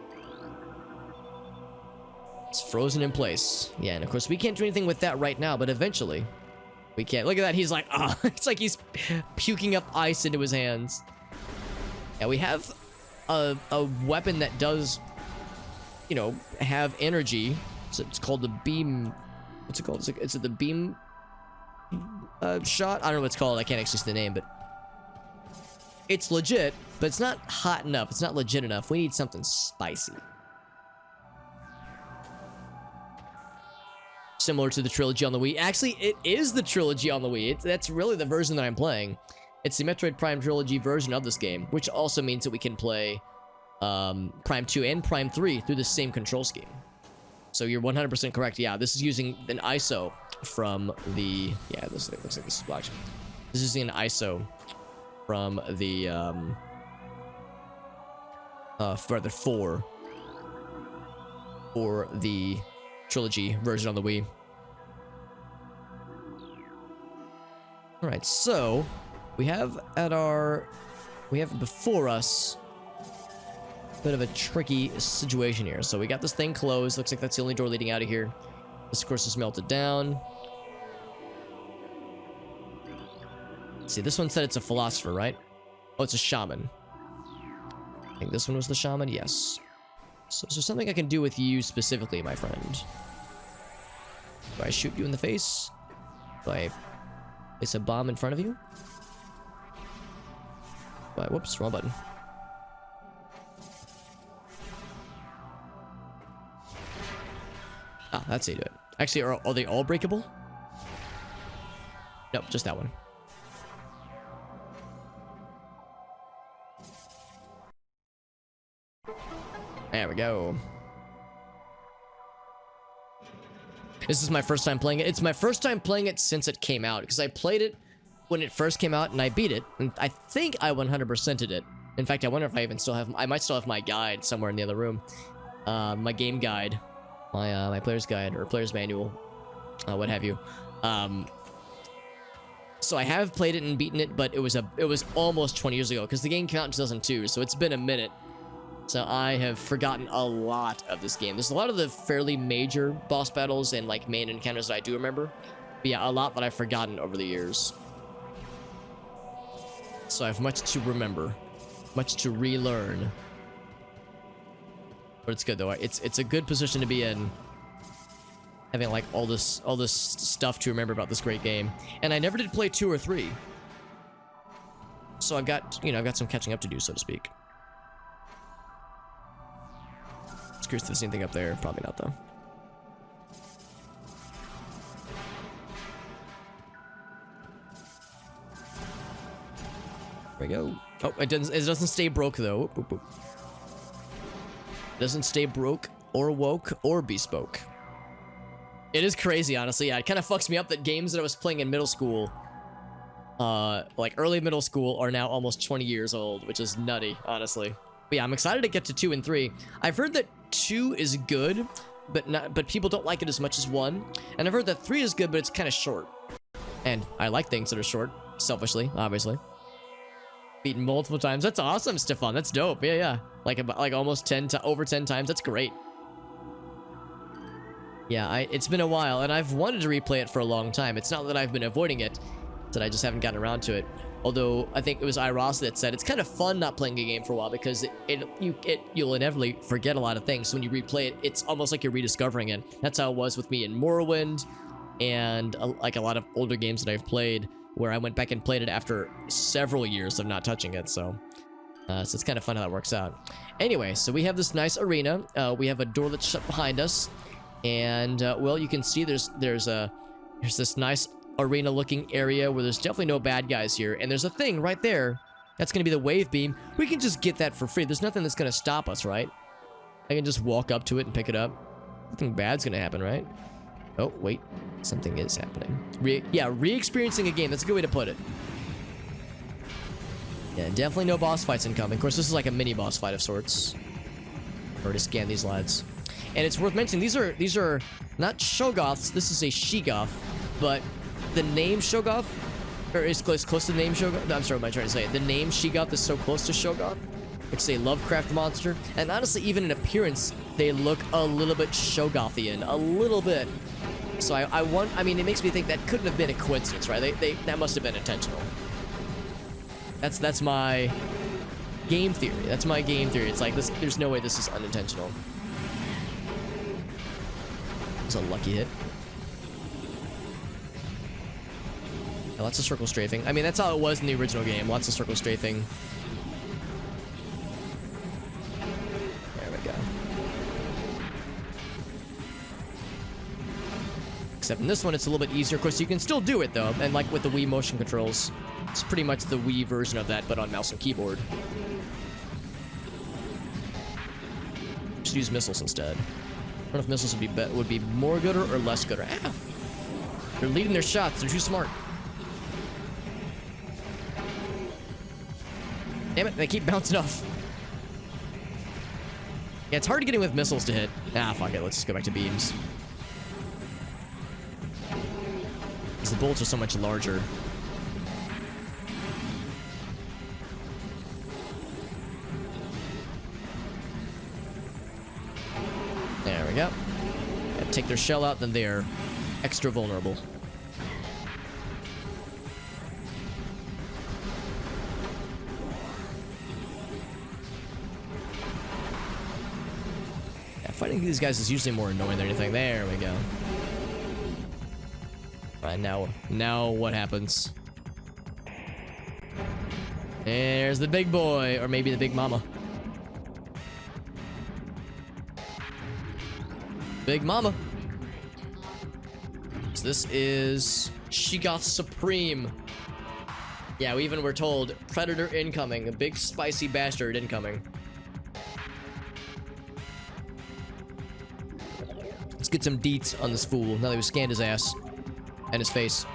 It's frozen in place. Yeah, and of course we can't do anything with that right now, but eventually we can. Look at that. He's like, ah, it's like he's puking up ice into his hands. Yeah, we have a weapon that does, you know, have energy. So it's called the beam. What's it called? Is it the beam shot? I don't know what it's called. I can't actually see the name, but it's legit, but it's not hot enough. It's not legit enough. We need something spicy. Similar to the trilogy on the Wii. Actually, it is the trilogy on the Wii. That's really the version that I'm playing. It's the Metroid Prime trilogy version of this game, which also means that we can play Prime 2 and Prime 3 through the same control scheme. So you're 100% correct. Yeah, this is using an ISO from the... Yeah, this looks like this is blockchain. This is using an ISO from the... for the trilogy version on the Wii. Alright, so we have before us a bit of a tricky situation here. So we got this thing closed. Looks like that's the only door leading out of here. This, of course, is melted down. Let's see, this one said it's a philosopher, right? Oh, it's a shaman. I think this one was the shaman. Yes. So is there something I can do with you specifically, my friend? Do I shoot you in the face? Do I place a bomb in front of you? Whoops, wrong button. Ah, that's how you do it. Actually, are they all breakable? Nope, just that one. There we go. This is my first time playing it. It's my first time playing it since it came out, because I played it when it first came out and I beat it, and I think I 100%ed it. In fact, I wonder if I even still have... I might still have my guide somewhere in the other room. My game guide. My player's guide, or player's manual. What have you. So I have played it and beaten it, but it was almost 20 years ago, because the game came out in 2002, so it's been a minute. So I have forgotten a lot of this game. There's a lot of the fairly major boss battles and like main encounters that I do remember. But yeah, a lot that I've forgotten over the years. So I have much to remember. Much to relearn. But it's good though. It's a good position to be in. Having like all this stuff to remember about this great game. And I never did play 2 or 3. So I've got some catching up to do, so to speak. Curious if there's anything up there. Probably not, though. There we go. Oh, it doesn't stay broke, though. Oop, oop, oop. It doesn't stay broke, or woke, or bespoke. It is crazy, honestly. Yeah, it kind of fucks me up that games that I was playing in middle school, like early middle school, are now almost 20 years old, which is nutty, honestly. But yeah, I'm excited to get to 2 and 3. I've heard that 2 is good, but people don't like it as much as 1. And I've heard that 3 is good, but it's kind of short. And I like things that are short, selfishly, obviously. Beaten multiple times. That's awesome, Stefan. That's dope. Yeah, yeah. Like almost over 10 times. That's great. Yeah, it's been a while, and I've wanted to replay it for a long time. It's not that I've been avoiding it, it's that I just haven't gotten around to it. Although, I think it was Iros that said it's kind of fun not playing a game for a while because you'll inevitably forget a lot of things. So when you replay it, it's almost like you're rediscovering it. That's how it was with me in Morrowind, and like a lot of older games that I've played, where I went back and played it after several years of not touching it. So it's kind of fun how that works out. Anyway, so we have this nice arena. We have a door that's shut behind us, and well, you can see there's this nice arena-looking area where there's definitely no bad guys here, and there's a thing right there. That's gonna be the wave beam. We can just get that for free. There's nothing that's gonna stop us, right? I can just walk up to it and pick it up. Nothing bad's gonna happen, right? Oh, wait. Something is happening. Re-experiencing a game. That's a good way to put it. Yeah, definitely no boss fights incoming. Of course, this is like a mini boss fight of sorts. Or to scan these lads. And it's worth mentioning, these are not Shoggoths. This is a Sheegoth, but the name Shoggoth, or is close to the name Shoggoth. No, I'm sorry, what am I trying to say? The name Sheegoth is so close to Shoggoth. It's a Lovecraft monster, and honestly, even in appearance, they look a little bit Shoggothian, a little bit. So I mean, it makes me think that couldn't have been a coincidence, right? That must have been intentional. That's my game theory. That's my game theory. It's like this. There's no way this is unintentional. It's a lucky hit. Yeah, lots of circle strafing. I mean, that's how it was in the original game. Lots of circle strafing. There we go. Except in this one, it's a little bit easier. Of course, you can still do it, though. And like with the Wii motion controls, it's pretty much the Wii version of that, but on mouse and keyboard. Just use missiles instead. I don't know if missiles would be more good or less good. Ah! They're leading their shots. They're too smart. Damn it, they keep bouncing off. Yeah, it's hard getting with missiles to hit. Ah, fuck it. Let's just go back to beams. Because the bolts are so much larger. There we go. Gotta take their shell out, then they're extra vulnerable. Yeah, fighting these guys is usually more annoying than anything. There we go. Alright, now what happens? There's the big boy, or maybe the big mama. Big mama. So this is Sheegoth Supreme. Yeah, we even were told predator incoming, a big spicy bastard incoming. Let's get some deets on this fool now that we've scanned his ass and his face.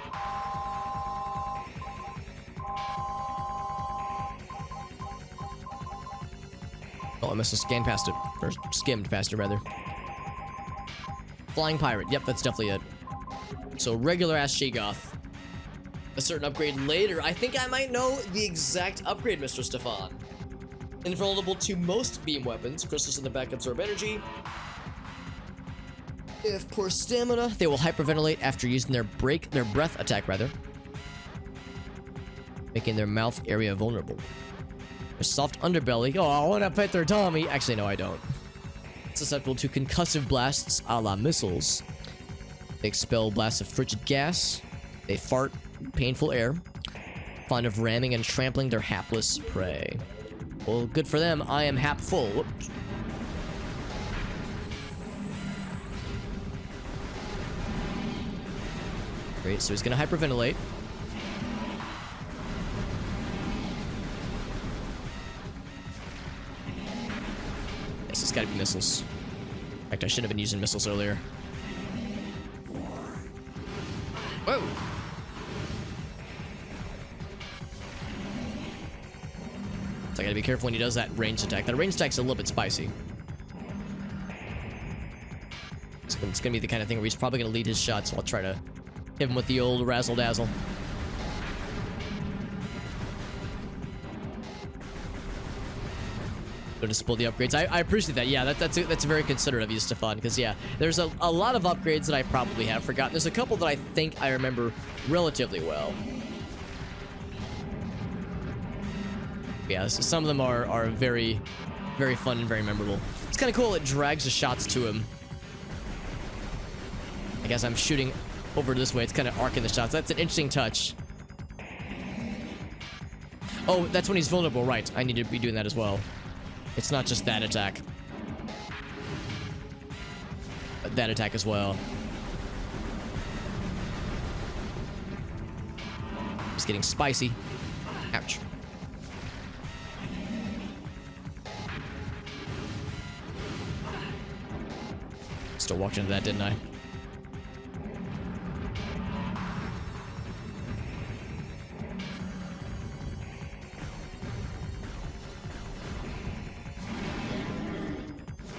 Oh, I must have scanned past it, or skimmed past it rather. Flying pirate. Yep, that's definitely it. So regular ass Sheegoth. A certain upgrade later. I think I might know the exact upgrade, Mr. Stefan. Invulnerable to most beam weapons. Crystals in the back absorb energy. If poor stamina, they will hyperventilate after using their breath attack rather, making their mouth area vulnerable. Their soft underbelly. Oh, I want to pet their tummy. Actually, no, I don't. Susceptible to concussive blasts a la missiles. They expel blasts of frigid gas. They fart painful air. Fond of ramming and trampling their hapless prey. Well, good for them. I am hap full. Whoops. Great, so he's gonna hyperventilate. Yes, it's gotta be missiles. In fact, I should have been using missiles earlier. Whoa. So I gotta be careful when he does that ranged attack. That ranged attack's a little bit spicy. It's gonna be the kind of thing where he's probably gonna lead his shots, so I'll try to hit him with the old razzle-dazzle. Just pull the upgrades. I appreciate that. Yeah, that's very considerate of you, Stefan, because yeah, there's a lot of upgrades that I probably have forgotten. There's a couple that I think I remember relatively well. Yeah, some of them are very, very fun and very memorable. It's kind of cool. It drags the shots to him. I guess I'm shooting over this way. It's kind of arcing the shots. That's an interesting touch. Oh, that's when he's vulnerable, right? I need to be doing that as well. It's not just that attack. But that attack as well. It's getting spicy. Ouch. Still walked into that, didn't I?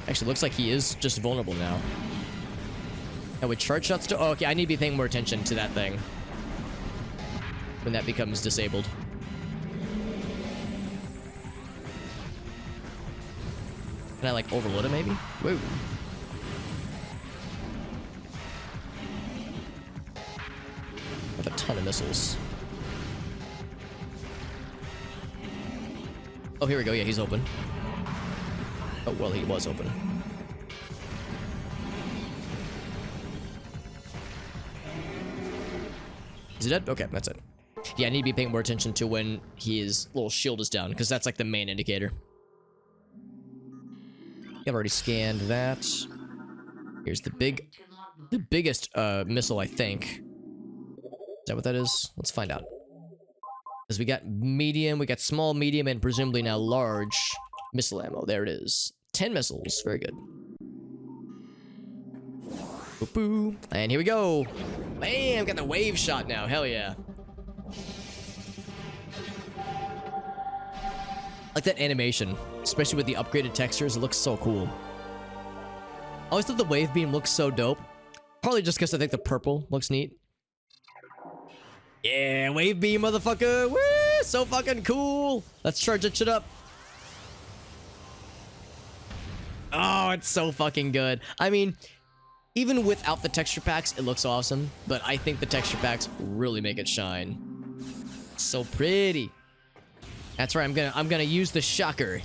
Actually, looks like he is just vulnerable now. And with charge shots to... Oh, okay, I need to be paying more attention to that thing when that becomes disabled. Can I, like, overload it, maybe? Whoa. With a ton of missiles. Oh, here we go. Yeah, he's open. Oh, well, he was open. Is he dead? Okay, that's it. Yeah, I need to be paying more attention to when his little shield is down, because that's like the main indicator. I've already scanned that. Here's the biggest missile, I think. Is that what that is? Let's find out. Because we got medium, we got small, medium, and presumably now large missile ammo. There it is. 10 missiles. Very good. Boop, boop. And here we go. Bam! Got the wave shot now. Hell yeah. I like that animation, especially with the upgraded textures. It looks so cool. I always thought the wave beam looks so dope. Probably just because I think the purple looks neat. Yeah, wave beam, motherfucker. Woo! So fucking cool. Let's charge that shit up. Oh, it's so fucking good. I mean, even without the texture packs, it looks awesome. But I think the texture packs really make it shine. It's so pretty. That's right. I'm gonna use the shocker.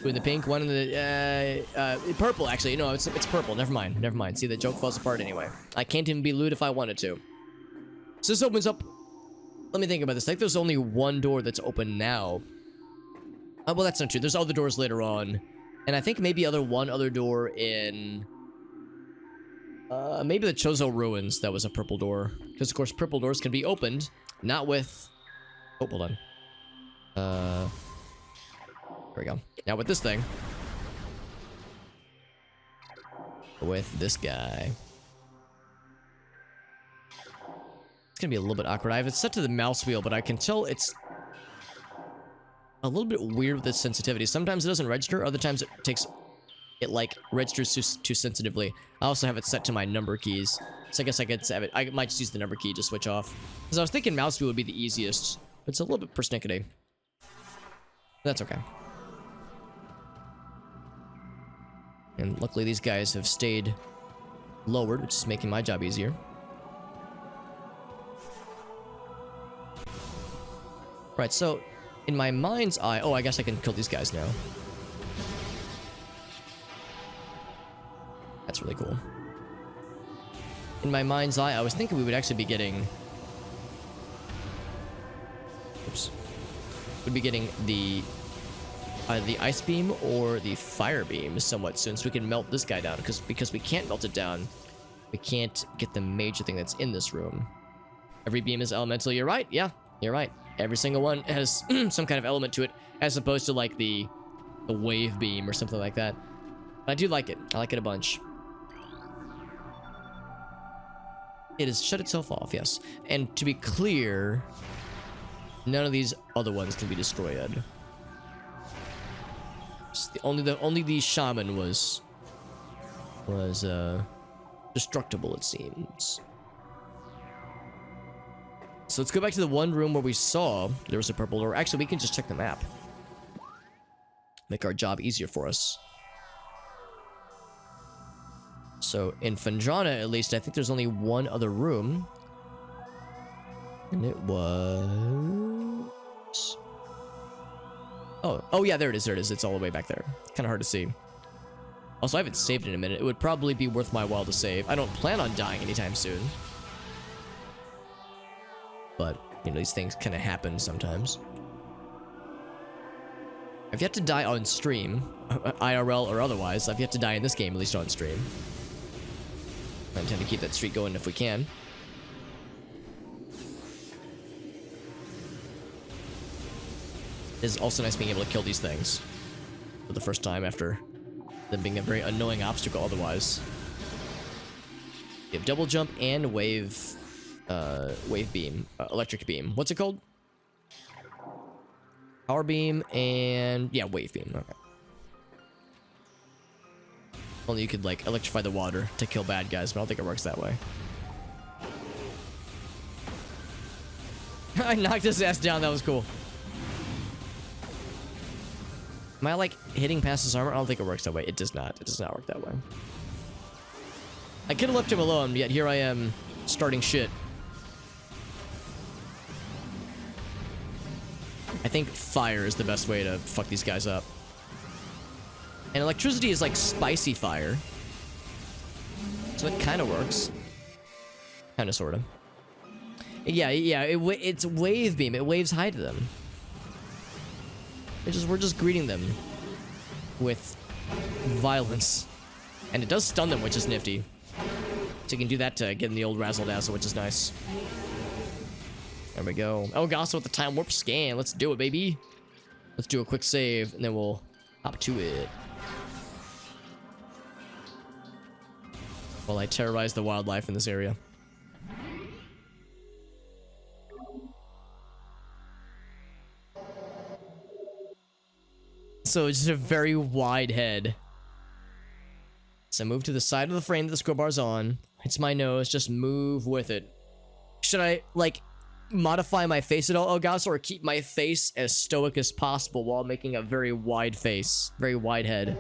With the pink one and the purple. Actually, no, it's purple. Never mind. Never mind. See, the joke falls apart anyway. I can't even be lewd if I wanted to. So this opens up. Let me think about this. I think there's only one door that's open now. Well, that's not true. There's other doors later on. And I think maybe one other door in... maybe the Chozo Ruins, that was a purple door. Because, of course, purple doors can be opened. Not with... Oh, hold on. There we go. Now with this thing. With this guy. It's gonna be a little bit awkward. I have it set to the mouse wheel, but I can tell it's... a little bit weird with its sensitivity. Sometimes it doesn't register, other times it like registers too sensitively. I also have it set to my number keys. So I guess I could have it. I might just use the number key to switch off. Because I was thinking mouse wheel would be the easiest. But it's a little bit persnickety. That's okay. And luckily these guys have stayed lowered, which is making my job easier. Right, so in my mind's eye... Oh, I guess I can kill these guys now. That's really cool. In my mind's eye, I was thinking we would actually be getting... Oops. We'd be getting the ice beam or the fire beam somewhat soon, so we can melt this guy down. Because we can't melt it down, we can't get the major thing that's in this room. Every beam is elemental. You're right. Yeah, you're right. Every single one has some kind of element to it, as opposed to like the wave beam or something like that. But I do like it. I like it a bunch. It has shut itself off, yes. And to be clear, none of these other ones can be destroyed. Only the shaman was destructible, it seems. So let's go back to the one room where we saw there was a purple door. Actually, we can just check the map. Make our job easier for us. So in Phendrana, at least, I think there's only one other room. And it was... Oh yeah, there it is, It's all the way back there. Kind of hard to see. Also, I haven't saved in a minute. It would probably be worth my while to save. I don't plan on dying anytime soon. But, you know, these things kind of happen sometimes. I've yet to die on stream, IRL or otherwise. I've yet to die in this game, at least on stream. I intend to keep that streak going if we can. It is also nice being able to kill these things for the first time after them being a very annoying obstacle otherwise. You have double jump and wave beam, electric beam. What's it called? Power beam and yeah, wave beam. Okay. Only you could like electrify the water to kill bad guys, but I don't think it works that way. I knocked his ass down. That was cool. Am I like hitting past his armor? I don't think it works that way. It does not. It does not work that way. I could have left him alone, yet here I am starting shit. I think fire is the best way to fuck these guys up. And electricity is like spicy fire. So it kind of works. Kind of, sort of. Yeah, it's wave beam. It waves high to them. We're just greeting them with violence. And it does stun them, which is nifty. So you can do that to get in the old razzle-dazzle, which is nice. There we go. Oh, also with the time warp scan. Let's do it, baby. Let's do a quick save, and then we'll hop to it. While I terrorize the wildlife in this area. So it's just a very wide head. So move to the side of the frame that the scroll bar's on. Hits my nose, just move with it. Should I, like, modify my face at all, Elgato, or keep my face as stoic as possible while making a very wide face? Very wide head.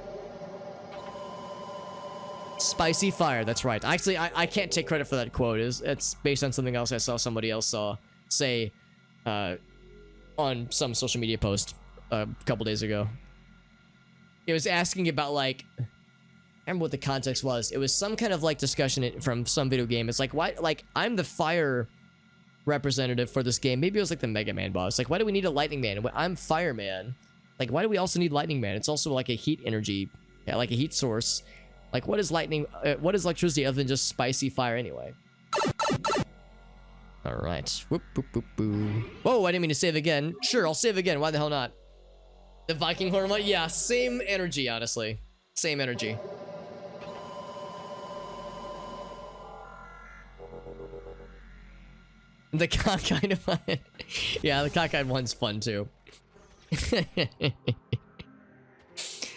Spicy fire, that's right. Actually, I can't take credit for that quote. It's based on something else I saw somebody else say on some social media post a couple days ago. It was asking about, like, I remember what the context was. It was some kind of, like, discussion from some video game. It's like, why, like, I'm the fire representative for this game. Maybe it was, like, the Mega Man boss. Like, why do we need a Lightning Man? I'm Fireman. Like, why do we also need Lightning Man? It's also, like, a heat energy, yeah, like a heat source. Like, what is lightning, what is electricity other than just spicy fire anyway? Alright. Whoop, whoop, whoop, whoop. Whoa, I didn't mean to save again. Sure, I'll save again. Why the hell not? The Viking horn, yeah, same energy, honestly. Same energy. The cockeyed one. Yeah, the cockeyed one's fun too.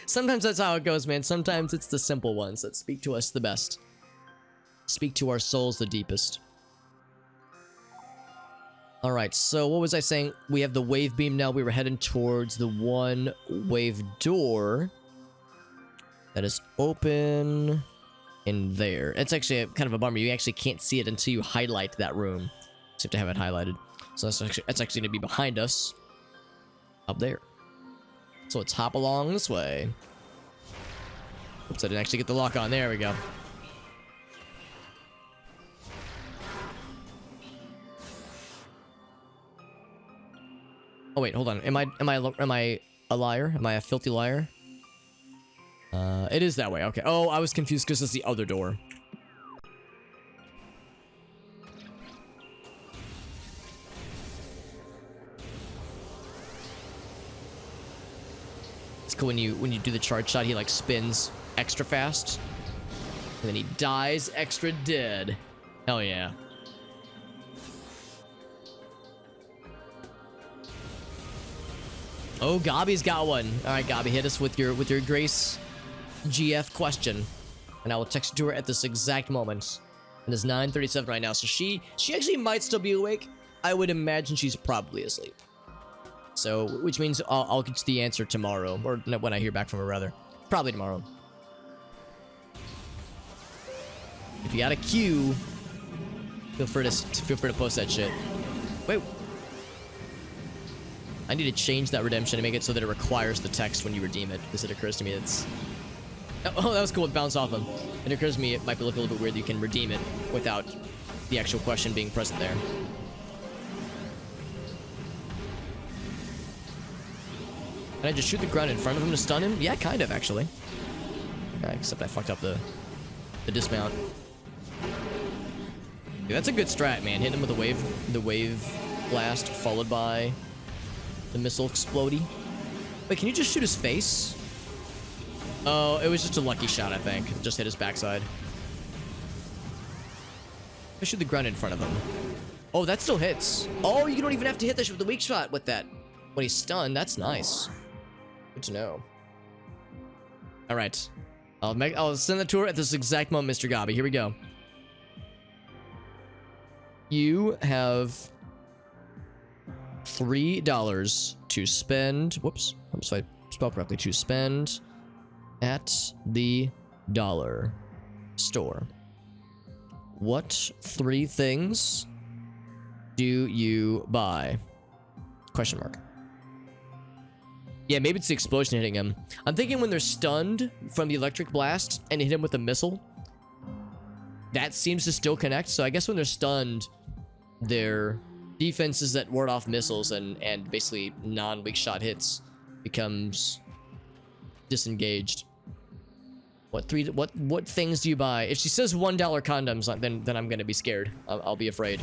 Sometimes that's how it goes, man. Sometimes it's the simple ones that speak to us the best. Speak to our souls the deepest. Alright, so what was I saying? We have the wave beam now. We were heading towards the one wave door that is open in there. It's actually kind of a bummer. You actually can't see it until you highlight that room. So you have to have it highlighted. So that's actually going to be behind us. Up there. So let's hop along this way. Oops, I didn't actually get the lock on. There we go. Oh wait, hold on. Am I a liar? Am I a filthy liar? It is that way. Okay. Oh, I was confused because it's the other door. It's cool when you do the charge shot, he like spins extra fast. And then he dies extra dead. Hell yeah. Oh, Gabi's got one. All right, Gabi, hit us with your Grace GF question, and I will text it to her at this exact moment. And it's 9:37 right now, so she actually might still be awake. I would imagine she's probably asleep. So, which means I'll get to the answer tomorrow, or when I hear back from her, rather. Probably tomorrow. If you got a queue, feel free to post that shit. Wait. I need to change that redemption to make it so that it requires the text when you redeem it, because it occurs to me it's... Oh, that was cool. It bounced off him. It occurs to me it might look a little bit weird that you can redeem it without the actual question being present there. Can I just shoot the ground in front of him to stun him? Yeah, kind of, actually. Except I fucked up the dismount. Yeah, that's a good strat, man. Hit him with the wave blast, followed by the missile explodey. Wait, can you just shoot his face? Oh, it was just a lucky shot, I think. Just hit his backside. I shoot the ground in front of him. Oh, that still hits. Oh, you don't even have to hit the weak shot with that. When he's stunned, that's nice. Good to know. All right. I'll send the tour at this exact moment, Mr. Gabi. Here we go. You have $3 to spend. Whoops. If I spell correctly, to spend at the dollar store. What 3 things do you buy? Question mark. Yeah, maybe it's the explosion hitting him. I'm thinking when they're stunned from the electric blast and hit him with a missile, that seems to still connect. So I guess when they're stunned, their defenses that ward off missiles and basically non-weak shot hits becomes disengaged. What things do you buy? If she says $1 condoms, then I'm gonna be scared. I'll be afraid.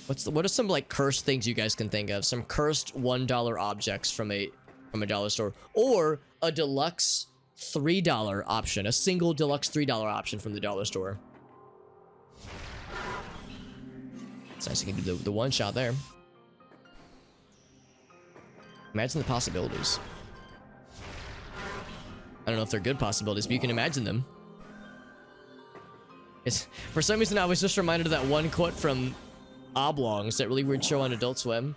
What are some like cursed things you guys can think of? Some cursed $1 objects from a dollar store, or a deluxe $3 option, a single deluxe $3 option from the dollar store. It's nice you can do the one shot there. Imagine the possibilities. I don't know if they're good possibilities, but you can imagine them. For some reason, I was just reminded of that one quote from Oblongs, that really weird show on Adult Swim.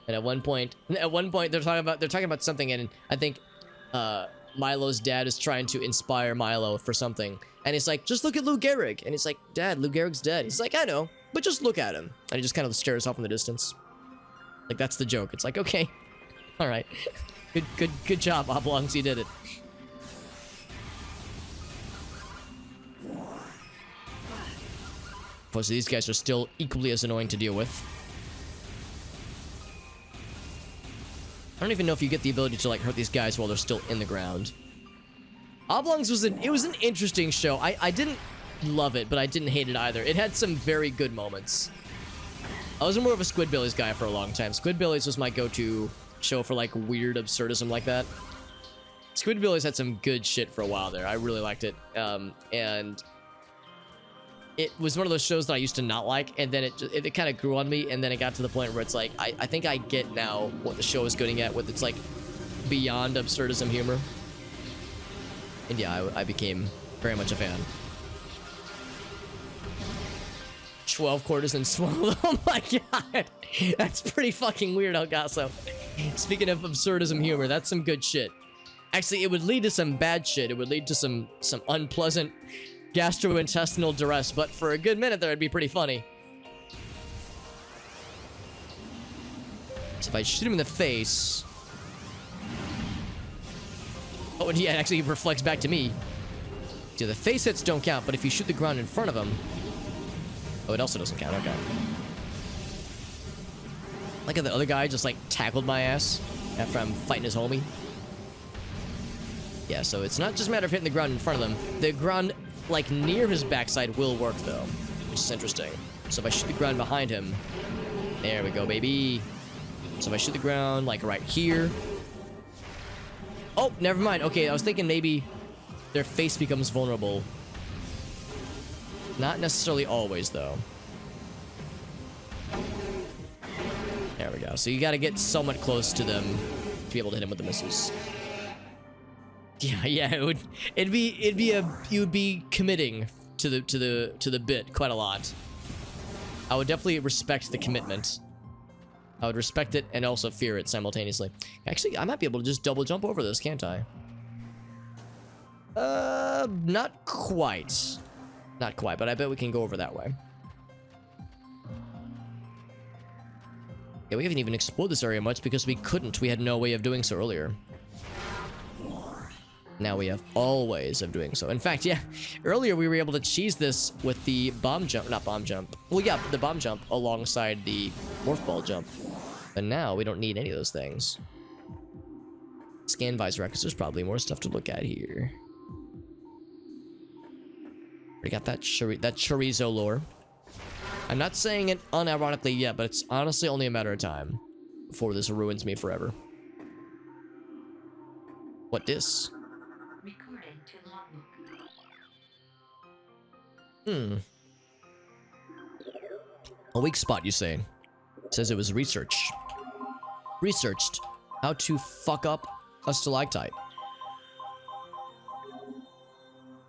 And at one point they're talking about something, and I think Milo's dad is trying to inspire Milo for something, and he's like, just look at Lou Gehrig, and he's like, Dad, Lou Gehrig's dead. He's like, I know, but just look at him. And he just kind of stares off in the distance. Like, that's the joke. It's like, okay, all right, good job, Oblongs, you did it. Plus, these guys are still equally as annoying to deal with. I don't even know if you get the ability to like hurt these guys while they're still in the ground. Oblongs was an interesting show. I didn't love it, but I didn't hate it either. It had some very good moments. I was more of a Squidbillies guy for a long time. Squidbillies was my go-to show for like weird absurdism like that. Squidbillies had some good shit for a while there. I really liked it. And it was one of those shows that I used to not like, and then it kind of grew on me, and then it got to the point where it's like, I think I get now what the show is getting at with its like beyond absurdism humor. And yeah, I became very much a fan. 12 quarters and swallow. Oh my god, that's pretty fucking weird, Elgaso. Speaking of absurdism humor, that's some good shit. Actually, it would lead to some bad shit. It would lead to some unpleasant gastrointestinal duress, but for a good minute there, it'd be pretty funny. So if I shoot him in the face... Oh, and yeah, actually, he reflects back to me. So the face hits don't count, but if you shoot the ground in front of him... Oh, it also doesn't count, okay. Like how the other guy just, like, tackled my ass after I'm fighting his homie. Yeah, so it's not just a matter of hitting the ground in front of them. The ground... like near his backside will work though, which is interesting. So if I shoot the ground behind him, there we go, baby. So if I shoot the ground like right here. Oh, never mind. Okay, I was thinking maybe their face becomes vulnerable. Not necessarily always though. There we go. So you gotta get somewhat close to them to be able to hit him with the missiles. Yeah, you would be committing to the bit quite a lot. I would definitely respect the commitment. I would respect it and also fear it simultaneously. Actually, I might be able to just double jump over this, can't I? Not quite. Not quite, but I bet we can go over that way. Yeah, we haven't even explored this area much because we couldn't. We had no way of doing so earlier. Now we have all ways of doing so. In fact, yeah, earlier we were able to cheese this with the bomb jump, not bomb jump. Well, yeah, the bomb jump alongside the morph ball jump. But now we don't need any of those things. Scan Visor, because there's probably more stuff to look at here. We got that chorizo lore. I'm not saying it unironically yet, but it's honestly only a matter of time before this ruins me forever. What this? Recording to logbook. A weak spot, you say? It says it was researched how to fuck up a stalactite.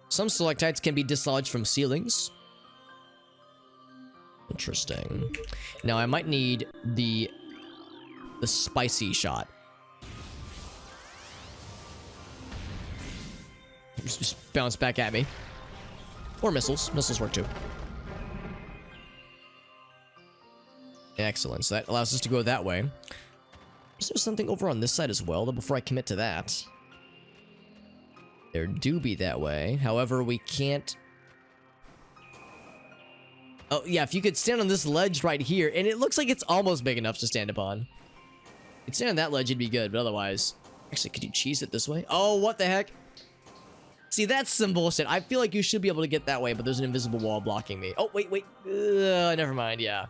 Some stalactites can be dislodged from ceilings. Interesting. Now I might need the spicy shot. Just bounce back at me. Or missiles. Missiles work too. Excellent. So that allows us to go that way. Is there something over on this side as well, though, before I commit to that? There do be that way. However, we can't... Oh, yeah, if you could stand on this ledge right here, and it looks like it's almost big enough to stand upon. If you could stand on that ledge, it'd be good, but otherwise... Actually, could you cheese it this way? Oh, what the heck? See, that's some bullshit. I feel like you should be able to get that way, but there's an invisible wall blocking me. Oh, wait. Never mind, yeah.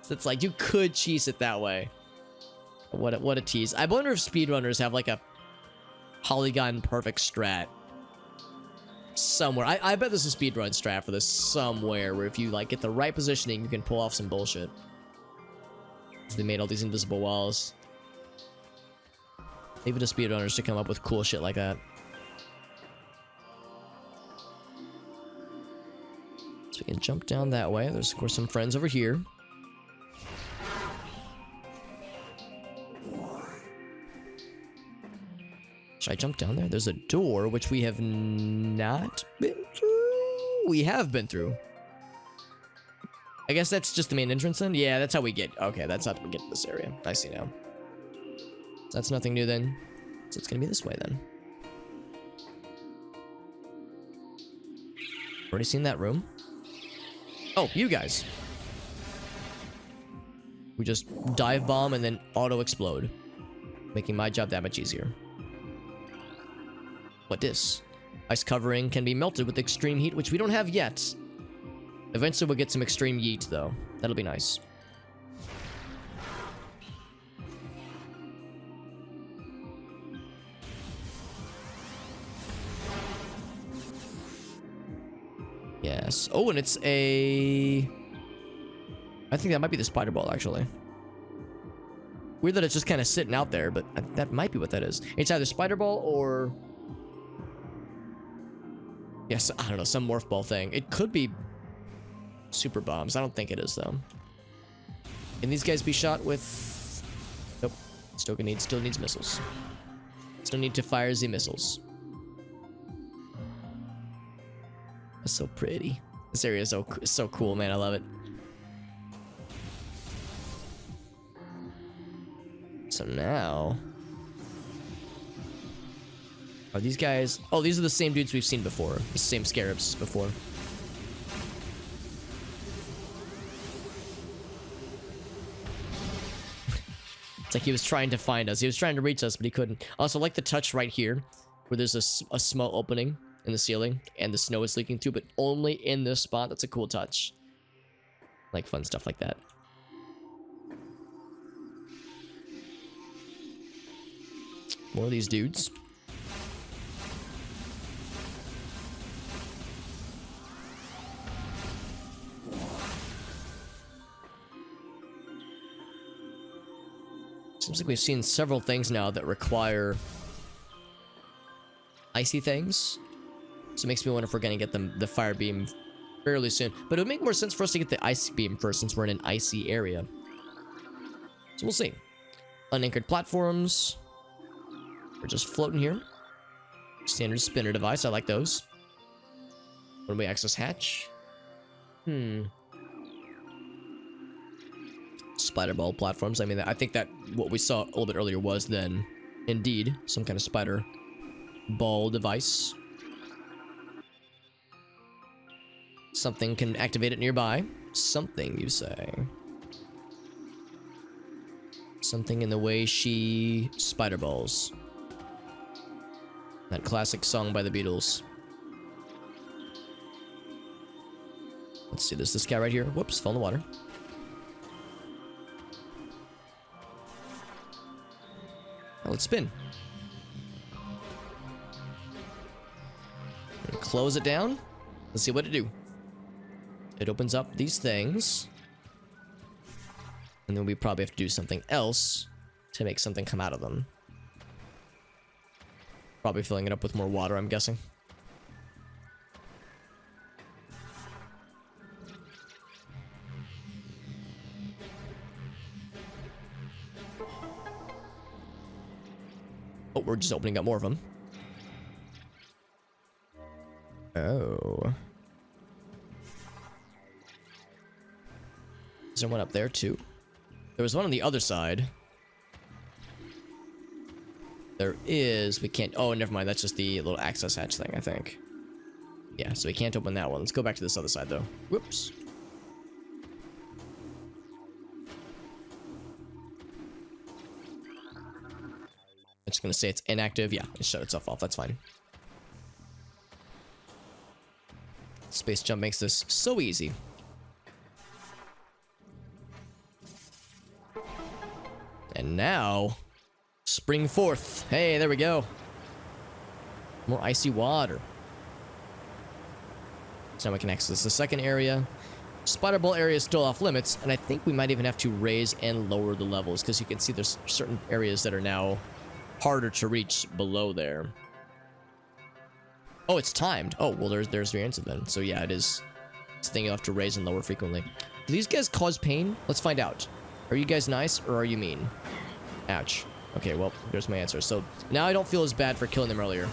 So it's like, you could cheese it that way. What a tease. I wonder if speedrunners have, like, a polygon perfect strat. Somewhere. I bet there's a speedrun strat for this somewhere, where if you, like, get the right positioning, you can pull off some bullshit. They made all these invisible walls. Leave it to speedrunners to come up with cool shit like that. So we can jump down that way. There's, of course, some friends over here. Should I jump down there? There's a door, which we have not been through. We have been through. I guess that's just the main entrance then? Yeah, that's how we get... Okay, that's how we get to this area. I see now. So that's nothing new then. So it's gonna be this way then. Already seen that room. Oh, you guys. We just dive bomb and then auto explode, making my job that much easier. What this? Ice covering can be melted with extreme heat, which we don't have yet. Eventually we'll get some extreme yeet though. That'll be nice. Yes. Oh, and it's a... I think that might be the spider ball, actually. Weird that it's just kind of sitting out there, but that might be what that is. It's either spider ball or... Yes, I don't know, some morph ball thing. It could be super bombs. I don't think it is, though. Can these guys be shot with... Nope. Still needs missiles. Still need to fire the missiles. That's so pretty. This area is so cool, man. I love it. So now... Are these guys... Oh, these are the same dudes we've seen before. The same scarabs before. It's like he was trying to find us. He was trying to reach us, but he couldn't. Also, like the touch right here, where there's a small opening in the ceiling, and the snow is leaking through, but only in this spot. That's a cool touch. Like fun stuff like that. More of these dudes. Seems like we've seen several things now that require icy things. So it makes me wonder if we're gonna get the fire beam fairly soon. But it would make more sense for us to get the ice beam first since we're in an icy area. So we'll see. Unanchored platforms. We're just floating here. Standard spinner device. I like those. When we access hatch. Spider ball platforms. I mean, I think that what we saw a little bit earlier was then indeed some kind of spider ball device. Something can activate it nearby. Something, you say. Something in the way she spider balls. That classic song by the Beatles. Let's see, there's this guy right here. Whoops, fell in the water. Now let's spin. Close it down. Let's see what it do. It opens up these things. And then we probably have to do something else to make something come out of them. Probably filling it up with more water, I'm guessing. Oh, we're just opening up more of them. Oh. Is there one up there too? There was one on the other side. There is. We can't. Oh, never mind. That's just the little access hatch thing, I think. Yeah, so we can't open that one. Let's go back to this other side, though. Whoops. I'm just going to say it's inactive. Yeah, it shut itself off. That's fine. Space jump makes this so easy. And now... spring forth. Hey, there we go. More icy water. So now we can access the second area. Spider ball area is still off limits, and I think we might even have to raise and lower the levels, because you can see there's certain areas that are now harder to reach below there. Oh, it's timed. Oh, well, there's your answer then. So yeah, it is. It's a thing you'll have to raise and lower frequently. Do these guys cause pain? Let's find out. Are you guys nice, or are you mean? Ouch. Okay, well, there's my answer. So now I don't feel as bad for killing them earlier.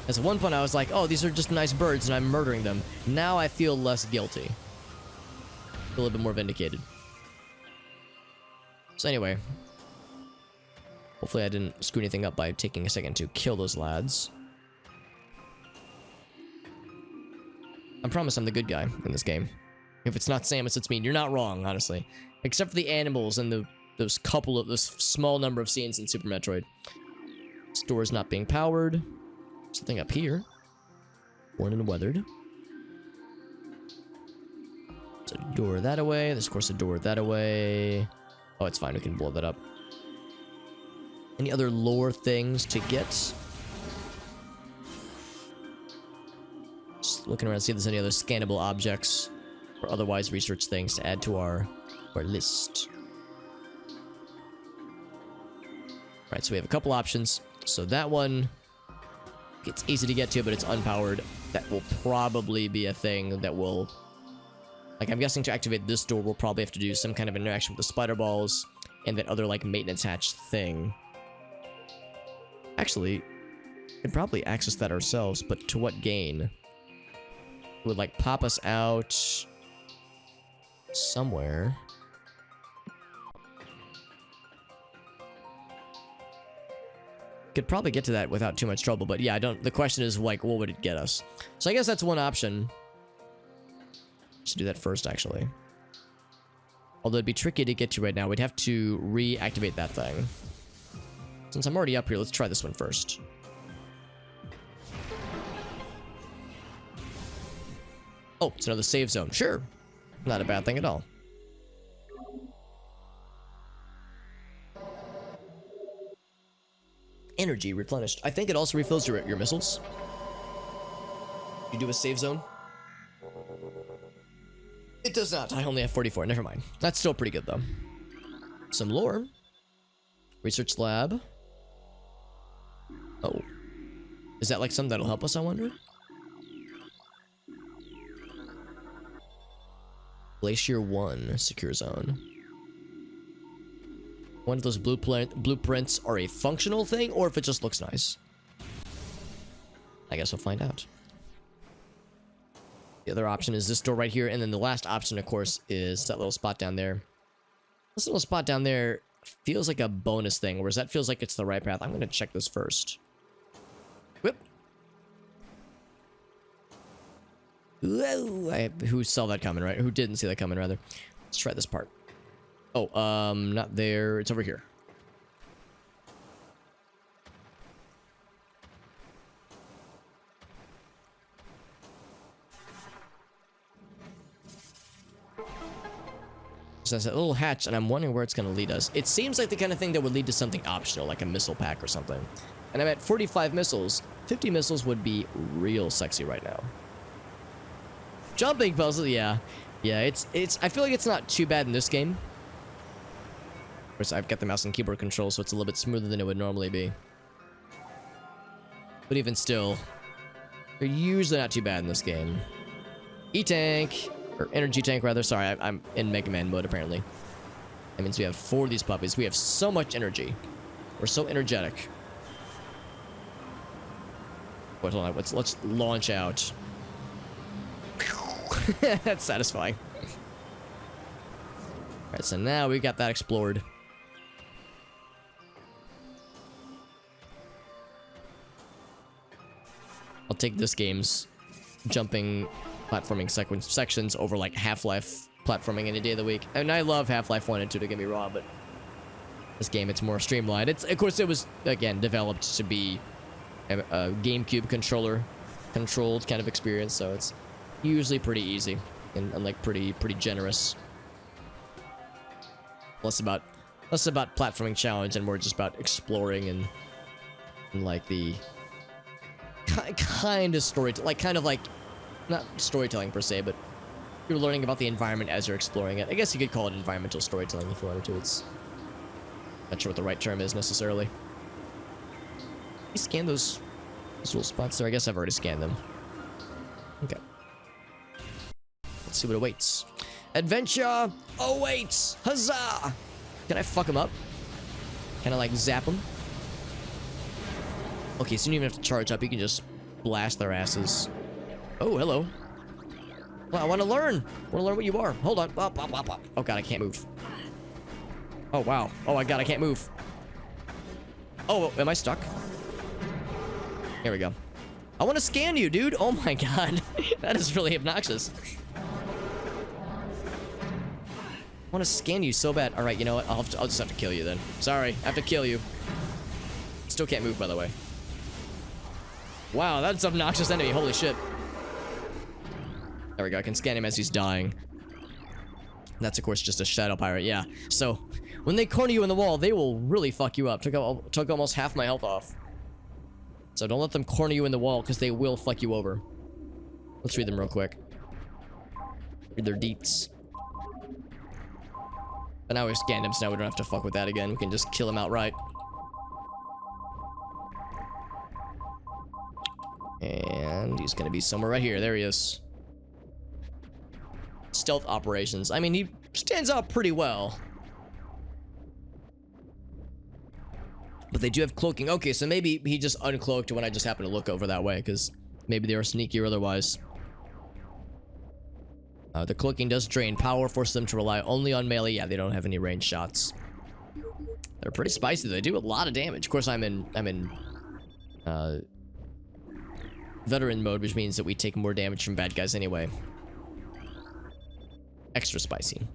As at one point I was like, oh, these are just nice birds and I'm murdering them. Now I feel less guilty. Feel a little bit more vindicated. So anyway. Hopefully I didn't screw anything up by taking a second to kill those lads. I promise I'm the good guy in this game. If it's not Samus, it's me. You're not wrong, honestly. Except for the animals and those small number of scenes in Super Metroid. This door is not being powered. Something up here. Worn and weathered. There's a door that away. There's, of course, a door that away. Oh, it's fine. We can blow that up. Any other lore things to get? Just looking around to see if there's any other scannable objects or otherwise research things to add to our list. Right, so we have a couple options. So that one, it's easy to get to, but it's unpowered. That will probably be a thing that will... like, I'm guessing to activate this door, we'll probably have to do some kind of interaction with the spider balls and that other, like, maintenance hatch thing. Actually, we could probably access that ourselves, but to what gain? It would, like, pop us out somewhere. Could probably get to that without too much trouble, but yeah, I don't... the question is, like, what would it get us? So I guess that's one option. Let's do that first, actually. Although it'd be tricky to get to right now. We'd have to reactivate that thing. Since I'm already up here, let's try this one first. Oh, it's another save zone. Sure. Not a bad thing at all. Energy replenished. I think it also refills your missiles. You do a save zone. It does not. I only have 44. Never mind. That's still pretty good, though. Some lore. Research lab. Oh. Is that like something that'll help us, I wonder? Glacier 1. Secure zone. One of those blueprints are a functional thing, or if it just looks nice. I guess we'll find out. The other option is this door right here, and then the last option, of course, is that little spot down there. This little spot down there feels like a bonus thing, whereas that feels like it's the right path. I'm gonna check this first. Whip. Whoa, who saw that coming, right? Who didn't see that coming, rather. Let's try this part. Oh, not there. It's over here. So that's that little hatch, and I'm wondering where it's going to lead us. It seems like the kind of thing that would lead to something optional, like a missile pack or something. And I'm at 45 missiles. 50 missiles would be real sexy right now. Jumping puzzle, yeah. Yeah, it's I feel like it's not too bad in this game. Of course, I've got the mouse and keyboard control, so it's a little bit smoother than it would normally be. But even still, they're usually not too bad in this game. E-tank. Or energy tank, rather. Sorry, I'm in Mega Man mode, apparently. That means we have 4 of these puppies. We have so much energy. We're so energetic. Wait, hold on. Let's launch out. That's satisfying. Alright, so now we got that explored. I'll take this game's jumping platforming sections over like Half-Life platforming any day of the week. And I love Half-Life 1 and 2, don't get me wrong, but this game, it's more streamlined. Of course, it was, again, developed to be a GameCube controller controlled kind of experience, so it's usually pretty easy and like pretty generous. Less about platforming challenge and more just about exploring and like the kind of story, like kind of like not storytelling per se, but you're learning about the environment as you're exploring it. I guess you could call it environmental storytelling if you wanted to. It's not sure what the right term is necessarily. You scan those little spots there. I guess I've already scanned them. Okay. Let's see what awaits. Adventure awaits! Huzzah! Can I fuck him up? Can I like zap him? Okay, so you don't even have to charge up. You can just blast their asses. Oh, hello. Well, I want to learn. I want to learn what you are. Hold on. Oh, God, I can't move. Oh, wow. Oh, my God, I can't move. Oh, am I stuck? Here we go. I want to scan you, dude. Oh, my God. That is really obnoxious. I want to scan you so bad. All right, you know what? I'll just have to kill you then. Sorry, I have to kill you. Still can't move, by the way. Wow, that's an obnoxious enemy. Holy shit. There we go. I can scan him as he's dying. That's, of course, just a shadow pirate. Yeah. So, when they corner you in the wall, they will really fuck you up. Took almost half my health off. So don't let them corner you in the wall, because they will fuck you over. Let's read them real quick. Read their deets. But now we've scanned him, so now we don't have to fuck with that again. We can just kill him outright. And he's gonna be somewhere right here. There he is. Stealth operations. I mean, he stands out pretty well. But they do have cloaking. Okay, so maybe he just uncloaked when I just happened to look over that way, because maybe they were sneaky or otherwise. The cloaking does drain power, force them to rely only on melee. Yeah, they don't have any range shots. They're pretty spicy. They do a lot of damage. Of course, I'm in veteran mode, which means that we take more damage from bad guys anyway. Extra spicy.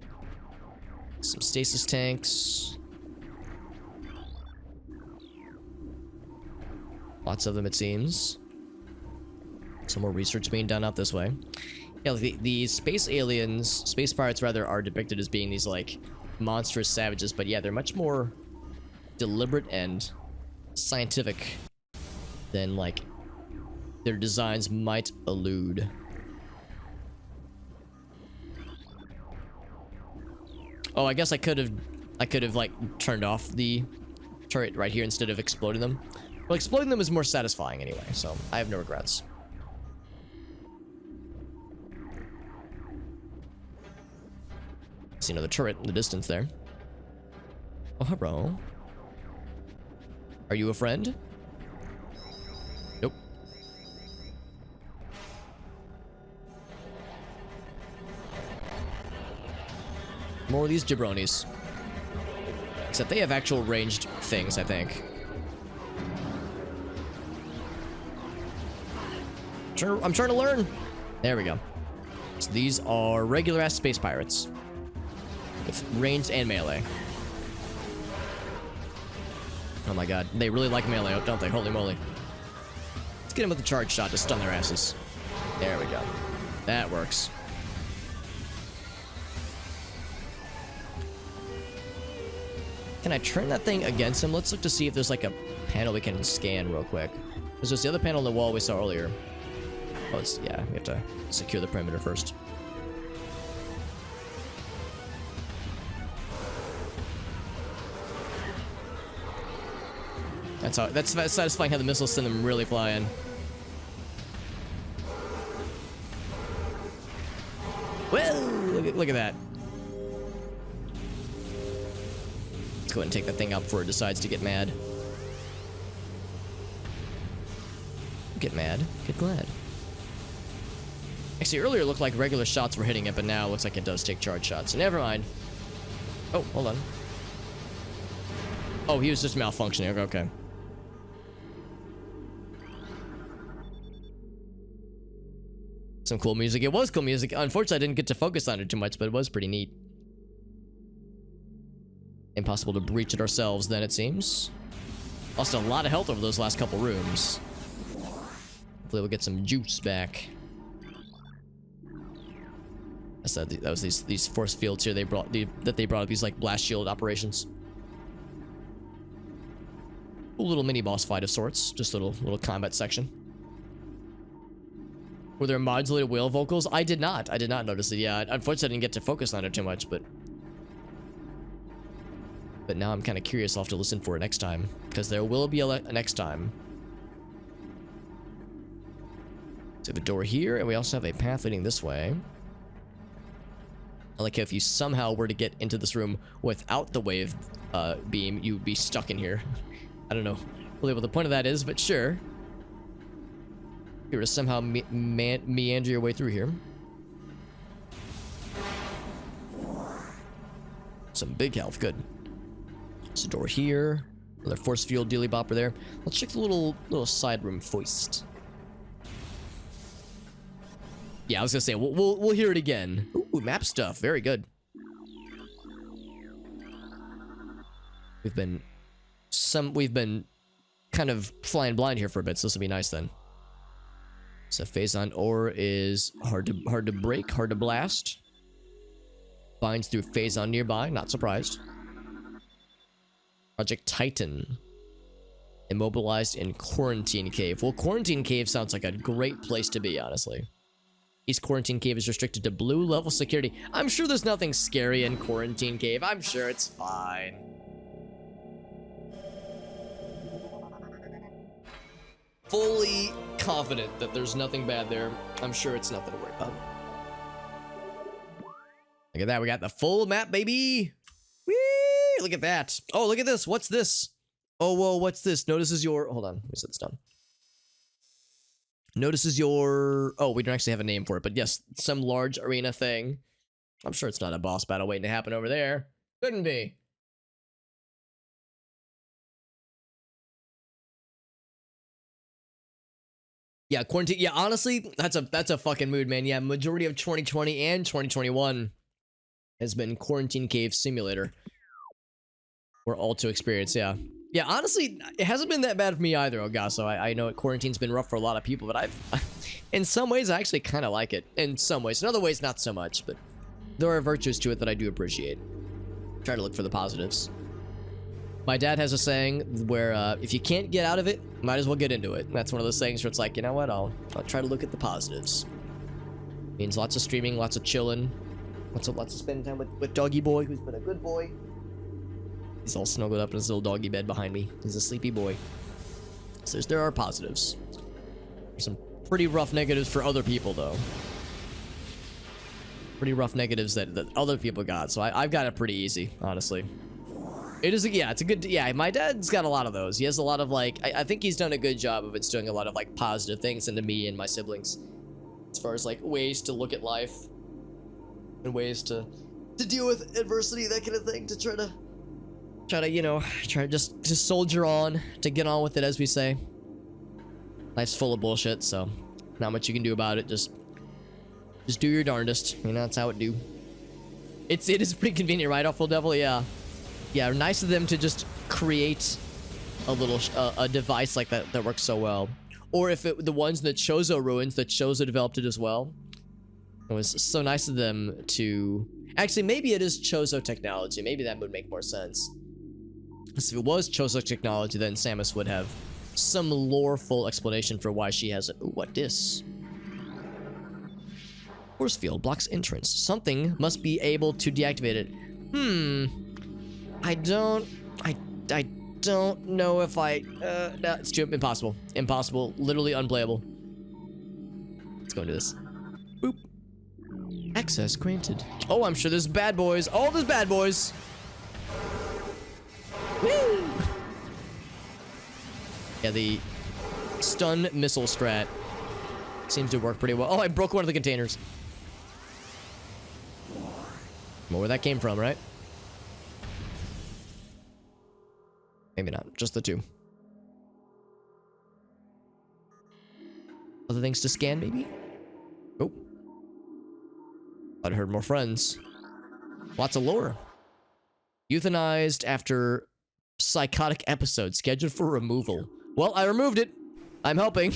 Some stasis tanks. Lots of them, it seems. Some more research being done out this way. Yeah, the space aliens, space pirates rather, are depicted as being these like monstrous savages, but yeah, they're much more deliberate and scientific than like their designs might allude. Oh, I guess I could have like turned off the turret right here instead of exploding them. Well, exploding them is more satisfying anyway, so I have no regrets. See another turret in the distance there. Oh, hello. Are you a friend? Nope. More of these jabronis. Except they have actual ranged things, I think. I'm trying to learn. There we go. So these are regular ass space pirates. With ranged and melee. Oh my god. They really like melee, don't they? Holy moly. Let's get them with a charge shot to stun their asses. There we go. That works. Can I turn that thing against him? Let's look to see if there's like a panel we can scan real quick. There's just the other panel on the wall we saw earlier. Oh, it's, yeah, we have to secure the perimeter first. That's satisfying how the missiles send them really flying. Well, look at that. Let's go ahead and take that thing out before it decides to get mad. Get mad, get glad. Actually, earlier it looked like regular shots were hitting it, but now it looks like it does take charge shots. Never mind. Oh, hold on. Oh, he was just malfunctioning. Okay. Some cool music. It was cool music. Unfortunately, I didn't get to focus on it too much, but it was pretty neat. Impossible to breach it ourselves, then, it seems. Lost a lot of health over those last couple rooms. Hopefully we'll get some juice back. I said that was these force fields here they brought up, these like blast shield operations. A little mini boss fight of sorts, just a little combat section. Were there modulated whale vocals? I did not notice it. Yeah, unfortunately I didn't get to focus on it too much, but now I'm kind of curious. I'll have to listen for it next time, because there will be a next time. So the door here, and we also have a path leading this way. I like how if you somehow were to get into this room without the wave beam, you'd be stuck in here. I don't know really what the point of that is, but sure. You were to somehow meander your way through here. Some big health, good. There's a door here. Another force field dealy bopper there. Let's check the little side room foist. Yeah, I was gonna say we'll hear it again. Ooh, map stuff, very good. We've been kind of flying blind here for a bit, so this will be nice then. So Phazon ore is hard to break, hard to blast. Binds through Phazon nearby, not surprised. Project Titan. Immobilized in Quarantine Cave. Well, Quarantine Cave sounds like a great place to be, honestly. East Quarantine Cave is restricted to blue level security. I'm sure there's nothing scary in Quarantine Cave. I'm sure it's fine. Fully confident that there's nothing bad there. I'm sure it's nothing to worry about. Look at that. We got the full map, baby. Whee! Look at that. Oh, look at this. What's this? Oh, whoa. What's this? Notices your... Hold on. Let me set this down. Notices your... Oh, we don't actually have a name for it, but yes, some large arena thing. I'm sure it's not a boss battle waiting to happen over there. Couldn't be. Yeah, quarantine. Yeah, honestly, that's a fucking mood, man. Yeah, majority of 2020 and 2021 has been Quarantine Cave Simulator. We're all to experience, yeah. Yeah, honestly, it hasn't been that bad for me either, Ogasso. I know quarantine's been rough for a lot of people, but in some ways, I actually kind of like it. In some ways. In other ways, not so much, but there are virtues to it that I do appreciate. Try to look for the positives. My dad has a saying where if you can't get out of it, might as well get into it. And that's one of those things where it's like, you know what, I'll try to look at the positives. Means lots of streaming, lots of chilling, Lots of spending time with Doggy Boy, who's been a good boy. He's all snuggled up in his little doggy bed behind me. He's a sleepy boy. So there are positives. There's some pretty rough negatives for other people, though. Pretty rough negatives that other people got. So I've got it pretty easy, honestly. It is, yeah, it's a good, yeah, my dad's got a lot of those. He has a lot of, like, I think he's done a good job of instilling a lot of, like, positive things into me and my siblings. As far as, like, ways to look at life. And ways to deal with adversity, that kind of thing. To try to, you know, try to just soldier on. To get on with it, as we say. Life's full of bullshit, so not much you can do about it. Just do your darndest. You know, that's how it do. It is pretty convenient, right, Awful Devil? Yeah. Yeah, nice of them to just create a little a device like that works so well. Or if the ones in the Chozo ruins, the Chozo developed it as well. It was so nice of them to... Actually, maybe it is Chozo technology. Maybe that would make more sense. Because if it was Chozo technology, then Samus would have some loreful explanation for why she has it. Ooh, what this? Force field blocks entrance. Something must be able to deactivate it. I don't know if no, it's too impossible. Impossible. Literally unplayable. Let's go into this. Boop. Access granted. Oh, I'm sure there's bad boys. Oh, there's bad boys. Woo! Yeah, the stun missile strat seems to work pretty well. Oh, I broke one of the containers. Well, where that came from, right? Maybe not. Just the two. Other things to scan, maybe? Oh. I'd heard more friends. Lots of lore. Euthanized after psychotic episode scheduled for removal. Well, I removed it. I'm helping.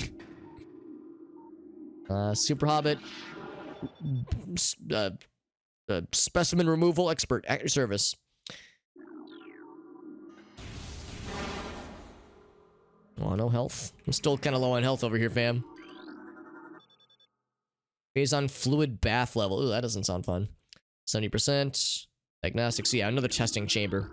Super Hobbit. Specimen removal expert at your service. Oh, no health. I'm still kind of low on health over here, fam. Phase on fluid bath level. Ooh, that doesn't sound fun. 70%. Diagnostics. Yeah, another testing chamber.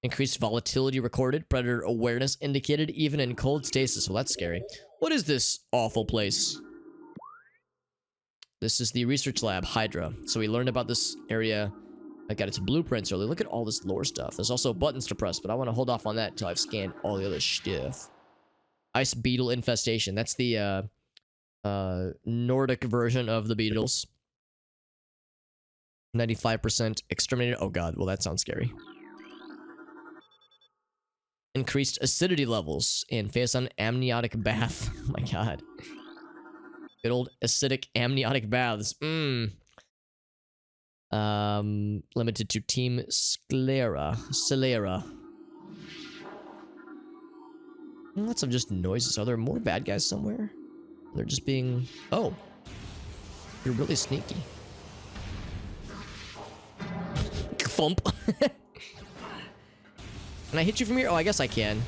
Increased volatility recorded. Predator awareness indicated even in cold stasis. Well, that's scary. What is this awful place? This is the research lab, Hydra. So we learned about this area. I got its blueprints earlier. Look at all this lore stuff. There's also buttons to press, but I want to hold off on that until I've scanned all the other stuff. Ice beetle infestation. That's the Nordic version of the beetles. 95% exterminated. Oh god, well that sounds scary. Increased acidity levels and phase on amniotic bath. Oh my god. Good old acidic amniotic baths. Limited to Team Sclera. Lots of just noises. Are there more bad guys somewhere? They're just being... Oh. You're really sneaky. Thump. Can I hit you from here? Oh, I guess I can.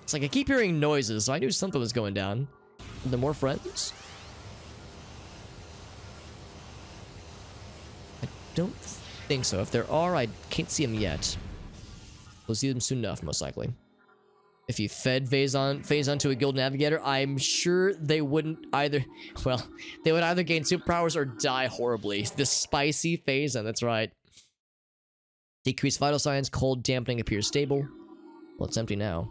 It's like I keep hearing noises, so I knew something was going down. Are there more friends? I don't think so. If there are, I can't see them yet. We'll see them soon enough, most likely. If you fed phase on to a guild navigator, I'm sure they wouldn't either... Well, they would either gain superpowers or die horribly. The spicy phase on, that's right. Decreased vital signs, cold dampening appears stable. Well, it's empty now.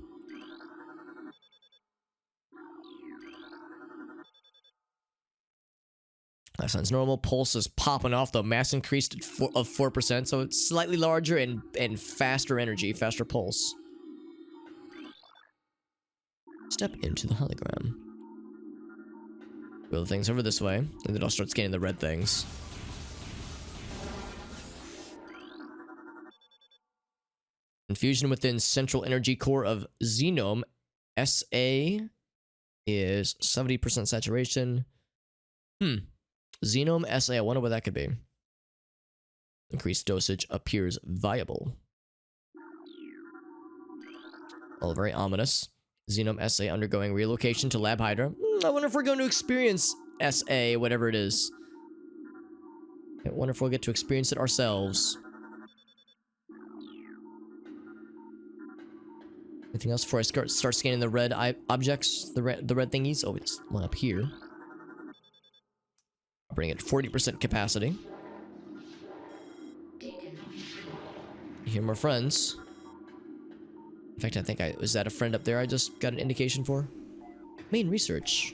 Life signs normal. Pulse is popping off, though. Mass increased of 4%, so it's slightly larger and faster energy, faster pulse. Step into the hologram. Wheel things over this way, and then I'll start scanning the red things. Infusion within central energy core of Xenome. SA is 70% saturation. Xenome SA, I wonder what that could be. Increased dosage appears viable. All very ominous. Xenome SA undergoing relocation to Lab Hydra. I wonder if we're going to experience SA, whatever it is. I wonder if we'll get to experience it ourselves. Anything else before I start scanning the red objects, the red thingies? Oh, it's one up here. I'll bring it 40% capacity. Here are more friends. In fact, I think was that a friend up there I just got an indication for? Main research.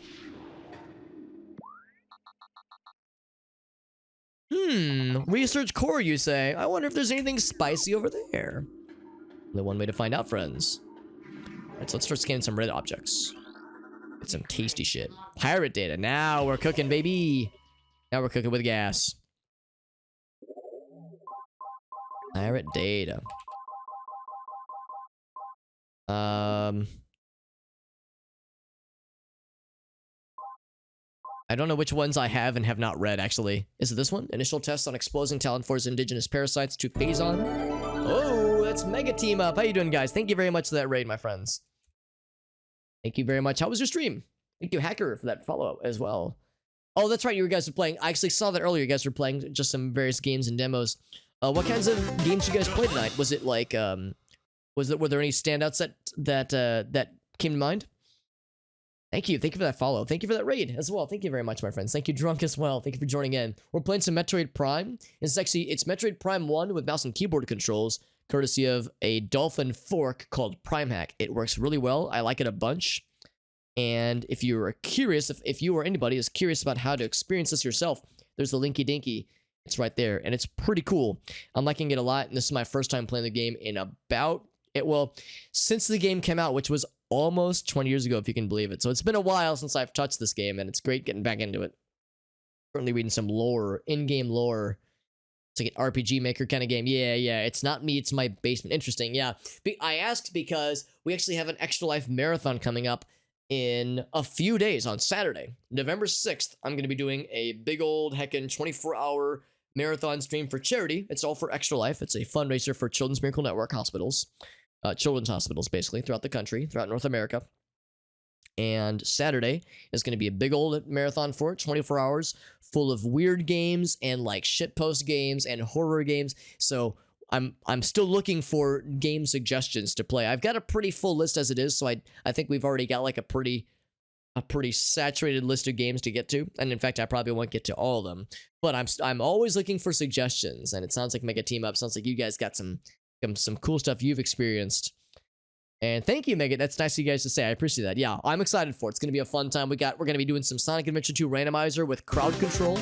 Research core, you say? I wonder if there's anything spicy over there. The one way to find out, friends. Alright, so let's start scanning some red objects. Get some tasty shit. Pirate data. Now we're cooking, baby. Now we're cooking with gas. Pirate data. I don't know which ones I have and have not read, actually. Is it this one? Initial tests on exposing Talon 4's indigenous parasites to Phazon. Oh, that's Mega Team Up. How you doing, guys? Thank you very much for that raid, my friends. Thank you very much. How was your stream? Thank you, Hacker, for that follow as well. Oh, that's right. You guys were playing. I actually saw that earlier. You guys were playing just some various games and demos. What kinds of games you guys played tonight? Was it like, were there any standouts that came to mind? Thank you for that follow. Thank you for that raid as well. Thank you very much, my friends. Thank you, Drunk, as well. Thank you for joining in. We're playing some Metroid Prime. It's Metroid Prime 1 with mouse and keyboard controls, courtesy of a dolphin fork called PrimeHack. It works really well. I like it a bunch. And if you are curious, if you or anybody is curious about how to experience this yourself, there's the linky dinky. It's right there, and it's pretty cool. I'm liking it a lot, and this is my first time playing the game in since the game came out, which was almost 20 years ago, if you can believe it. So it's been a while since I've touched this game, and it's great getting back into it. Currently reading some lore, in-game lore. It's like an RPG Maker kind of game. Yeah, it's not me, it's my basement. Interesting, yeah. I asked because we actually have an Extra Life Marathon coming up in a few days on Saturday, November 6th. I'm going to be doing a big old heckin' 24-hour marathon stream for charity. It's all for Extra Life. It's a fundraiser for Children's Miracle Network hospitals. Children's hospitals, basically, throughout the country, throughout North America. And Saturday is going to be a big old marathon for it, 24 hours, full of weird games and like shitpost games and horror games. So I'm still looking for game suggestions to play. I've got a pretty full list as it is, so I think we've already got like a pretty saturated list of games to get to. And in fact, I probably won't get to all of them. But I'm always looking for suggestions, and it sounds like Mega Team Up. Sounds like you guys got some cool stuff you've experienced. And thank you, Mega. That's nice of you guys to say. I appreciate that. Yeah, I'm excited for it. It's going to be a fun time. We're going to be doing some Sonic Adventure 2 randomizer with crowd control,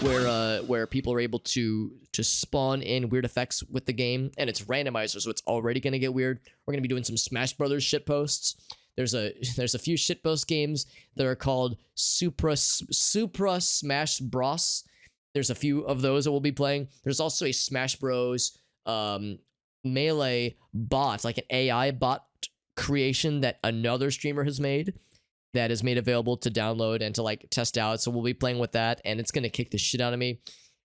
where people are able to spawn in weird effects with the game, and it's randomizer, so it's already going to get weird. We're going to be doing some Smash Brothers shitposts. There's a few shitpost games that are called Supra Smash Bros. There's a few of those that we'll be playing. There's also a Smash Bros. Melee bot, like an AI bot creation that another streamer has made, that is made available to download and to like test out. So we'll be playing with that, and it's gonna kick the shit out of me.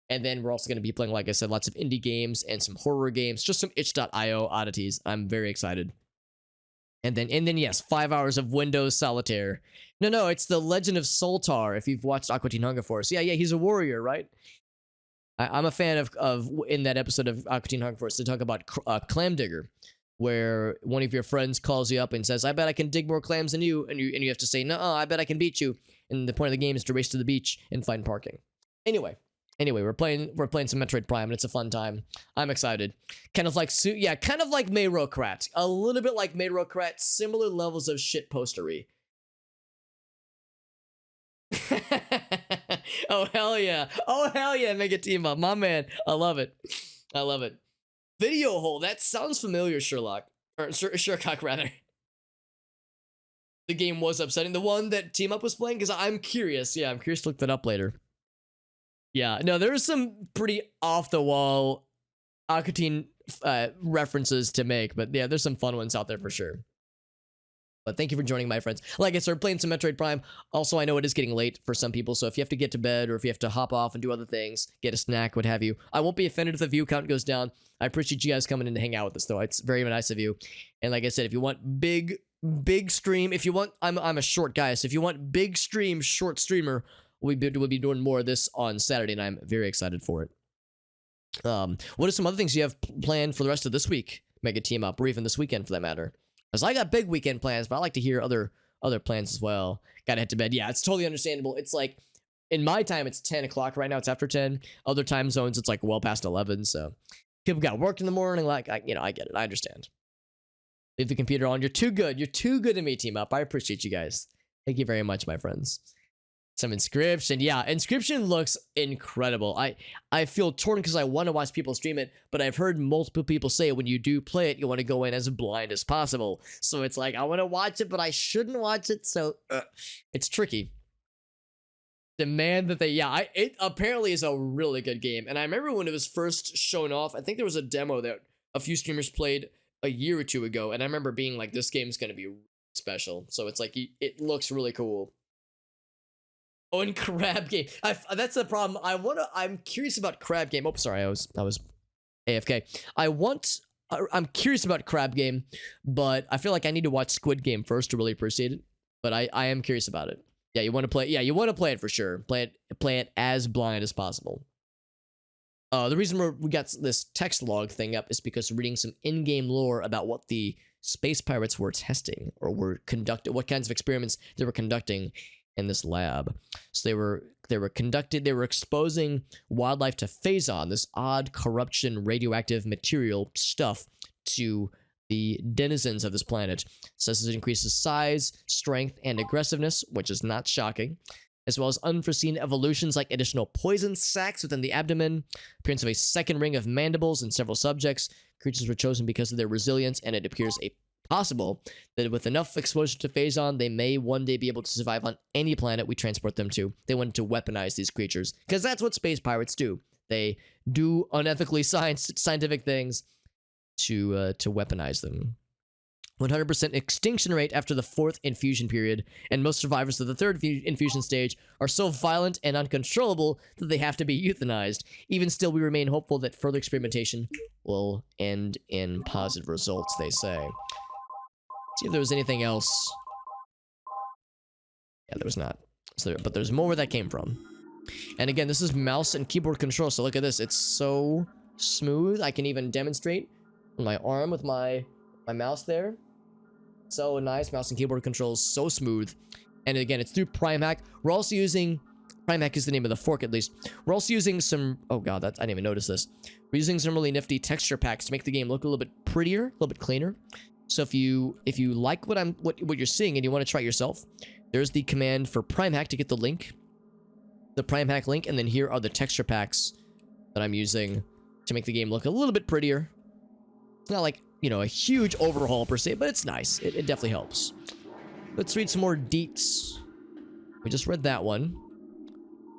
And then we're also gonna be playing, like I said, lots of indie games and some horror games, just some itch.io oddities. I'm very excited. And then yes, 5 hours of Windows Solitaire. No, it's the Legend of Soltar. If you've watched Aqua Teen Hunger Force, yeah, he's a warrior, right? I'm a fan of in that episode of Aqua Teen Hunger Force, they talk about Clam Digger, where one of your friends calls you up and says, "I bet I can dig more clams than you," and you have to say, "No, I bet I can beat you." And the point of the game is to race to the beach and find parking. Anyway, we're playing some Metroid Prime, and it's a fun time. I'm excited. Kind of like Mayrocrat, a little bit like Mayrocrat, similar levels of shit postery. Oh hell yeah, Mega Team Up, my man. I love it. Video hole, that sounds familiar, Sherlock. Or Shercock, rather. The game was upsetting. The one that Team Up was playing? Because I'm curious. Yeah, I'm curious to look that up later. Yeah, no, there's some pretty off-the-wall Aqua Teen references to make, but yeah, there's some fun ones out there for sure. But thank you for joining, my friends. Like I said, we're playing some Metroid Prime. Also, I know it is getting late for some people, so if you have to get to bed or if you have to hop off and do other things, get a snack, what have you, I won't be offended if the view count goes down. I appreciate you guys coming in to hang out with us, though. It's very nice of you. And like I said, if you want big stream, if you want, I'm a short guy, so if you want big stream, short streamer, we'll be doing more of this on Saturday, and I'm very excited for it. What are some other things you have planned for the rest of this week? Mega Team Up, or even this weekend for that matter? Because I got big weekend plans, but I like to hear other plans as well. Gotta head to bed. Yeah, it's totally understandable. It's like, in my time, it's 10 o'clock right now. It's after 10. Other time zones, it's like well past 11. So people got work in the morning. Like, I get it. I understand. Leave the computer on. You're too good. You're too good to me, Team Up. I appreciate you guys. Thank you very much, my friends. Some Inscription. Yeah, Inscription looks incredible. I feel torn because I want to watch people stream it, but I've heard multiple people say when you do play it, you want to go in as blind as possible. So it's like, I want to watch it, but I shouldn't watch it. So it's tricky. Demand that they, yeah, it apparently is a really good game. And I remember when it was first shown off, I think there was a demo that a few streamers played a year or two ago, and I remember being like, this game's going to be special. So it's like, it looks really cool. Oh, and Crab Game. That's the problem. I'm curious about Crab Game. Oh, sorry, I was AFK. I'm curious about Crab Game, but I feel like I need to watch Squid Game first to really appreciate it. But I am curious about it. Yeah, you want to play. Yeah, you want to play it for sure. Play it as blind as possible. The reason we got this text log thing up is because reading some in-game lore about what the space pirates were testing or were conducting, what kinds of experiments they were conducting in this lab. So they were exposing wildlife to Phazon, this odd corruption radioactive material stuff, to the denizens of this planet. It says it increases size, strength, and aggressiveness, which is not shocking, as well as unforeseen evolutions like additional poison sacs within the abdomen, appearance of a second ring of mandibles in several subjects. Creatures were chosen because of their resilience, and it appears possible that with enough exposure to Phazon, they may one day be able to survive on any planet we transport them to. They wanted to weaponize these creatures, because that's what space pirates do. They do unethically scientific things to weaponize them. 100% extinction rate after the 4th infusion period, and most survivors of the 3rd infusion stage are so violent and uncontrollable that they have to be euthanized. Even still, we remain hopeful that further experimentation will end in positive results, they say. See if there was anything else. Yeah, there was not. But there's more where that came from. And again, this is mouse and keyboard control, so look at this. It's so smooth. I can even demonstrate my arm with my mouse there. So nice. Mouse and keyboard controls, so smooth. And again, it's through PrimeHack. We're also using... PrimeHack is the name of the fork, at least. We're also using some... Oh god, I didn't even notice this. We're using some really nifty texture packs to make the game look a little bit prettier, a little bit cleaner. So if you like what you're seeing and you want to try it yourself, there's the command for PrimeHack to get the link, the PrimeHack link, and then here are the texture packs that I'm using to make the game look a little bit prettier. It's not like, you know, a huge overhaul per se, but it's nice. It definitely helps. Let's read some more deets. We just read that one.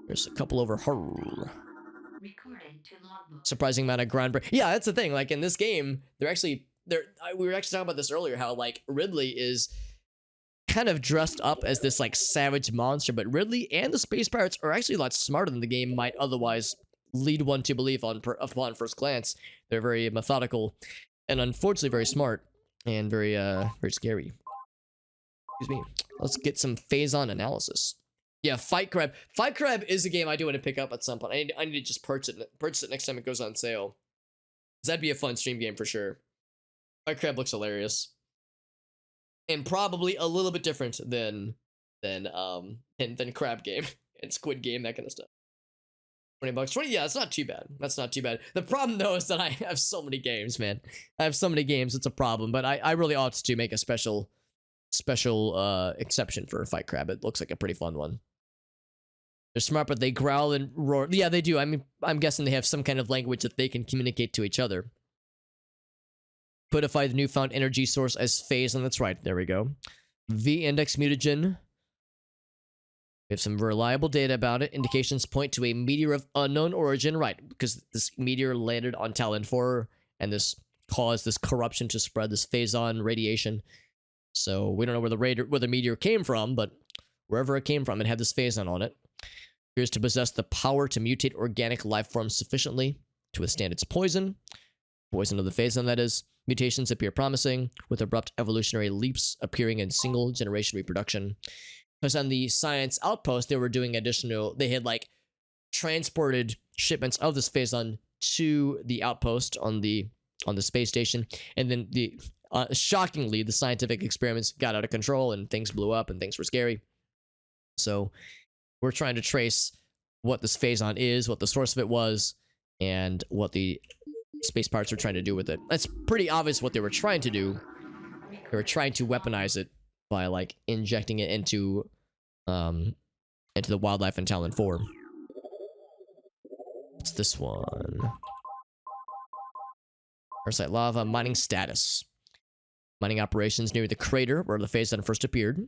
There's a couple over her. Recorded to logbook. Surprising amount of groundbreaking. Yeah, that's the thing. Like in this game, we were actually talking about this earlier, how like Ridley is kind of dressed up as this like savage monster, but Ridley and the space pirates are actually a lot smarter than the game might otherwise lead one to believe upon first glance. They're very methodical and unfortunately very smart and very scary. Excuse me. Let's get some Phazon analysis. Yeah, Fight Crab. Fight Crab is a game I do want to pick up at some point. I need to just purchase it next time it goes on sale. That'd be a fun stream game for sure. Fight Crab looks hilarious. And probably a little bit different than Crab Game and Squid Game, that kind of stuff. $20. 20, yeah, that's not too bad. That's not too bad. The problem though is that I have so many games, man. I have so many games, it's a problem. But I really ought to make a special exception for Fight Crab. It looks like a pretty fun one. They're smart, but they growl and roar. Yeah, they do. I mean, I'm guessing they have some kind of language that they can communicate to each other. Codify the newfound energy source as Phazon. That's right. There we go. V-index mutagen. We have some reliable data about it. Indications point to a meteor of unknown origin. Right, because this meteor landed on Talon 4, and this caused this corruption to spread, this Phazon radiation. So we don't know where the meteor came from, but wherever it came from, it had this Phazon on it. Appears to possess the power to mutate organic life forms sufficiently to withstand its poison. Poison of the Phazon, that is. Mutations appear promising, with abrupt evolutionary leaps appearing in single-generation reproduction. Because on the science outpost, they were doing additional. They had like transported shipments of this phazon to the outpost on the space station, and then shockingly, the scientific experiments got out of control and things blew up and things were scary. So we're trying to trace what this phazon is, what the source of it was, and what the space pirates were trying to do with it. That's pretty obvious what they were trying to do. They were trying to weaponize it by like injecting it into the wildlife in Talon 4. What's this one? Parasite lava mining status. Mining operations near the crater where the phazon first appeared.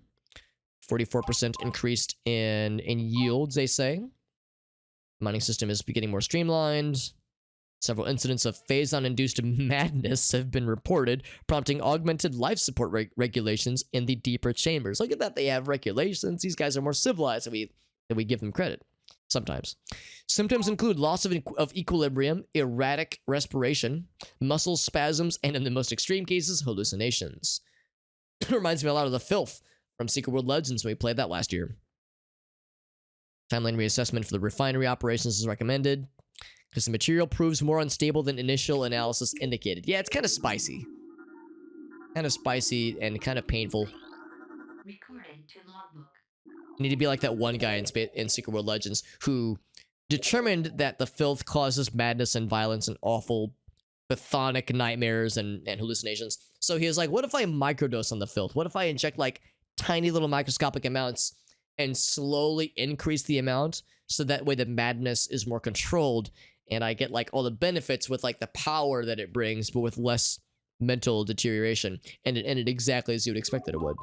44% increased in yields, they say. Mining system is getting more streamlined. Several incidents of phazon-induced madness have been reported, prompting augmented life support regulations in the deeper chambers. Look at that, they have regulations. These guys are more civilized than we give them credit. Sometimes. Symptoms include loss of equilibrium, erratic respiration, muscle spasms, and in the most extreme cases, hallucinations. Reminds me a lot of the filth from Secret World Legends when we played that last year. Timeline reassessment for the refinery operations is recommended because the material proves more unstable than initial analysis indicated. Yeah, it's kind of spicy. Kind of spicy and kind of painful. Recording to logbook. You need to be like that one guy in Secret World Legends who determined that the filth causes madness and violence and awful, pathonic nightmares and hallucinations. So he was like, what if I microdose on the filth? What if I inject like tiny little microscopic amounts and slowly increase the amount so that way the madness is more controlled and I get like all the benefits with like the power that it brings, but with less mental deterioration. And it ended exactly as you would expect that it would.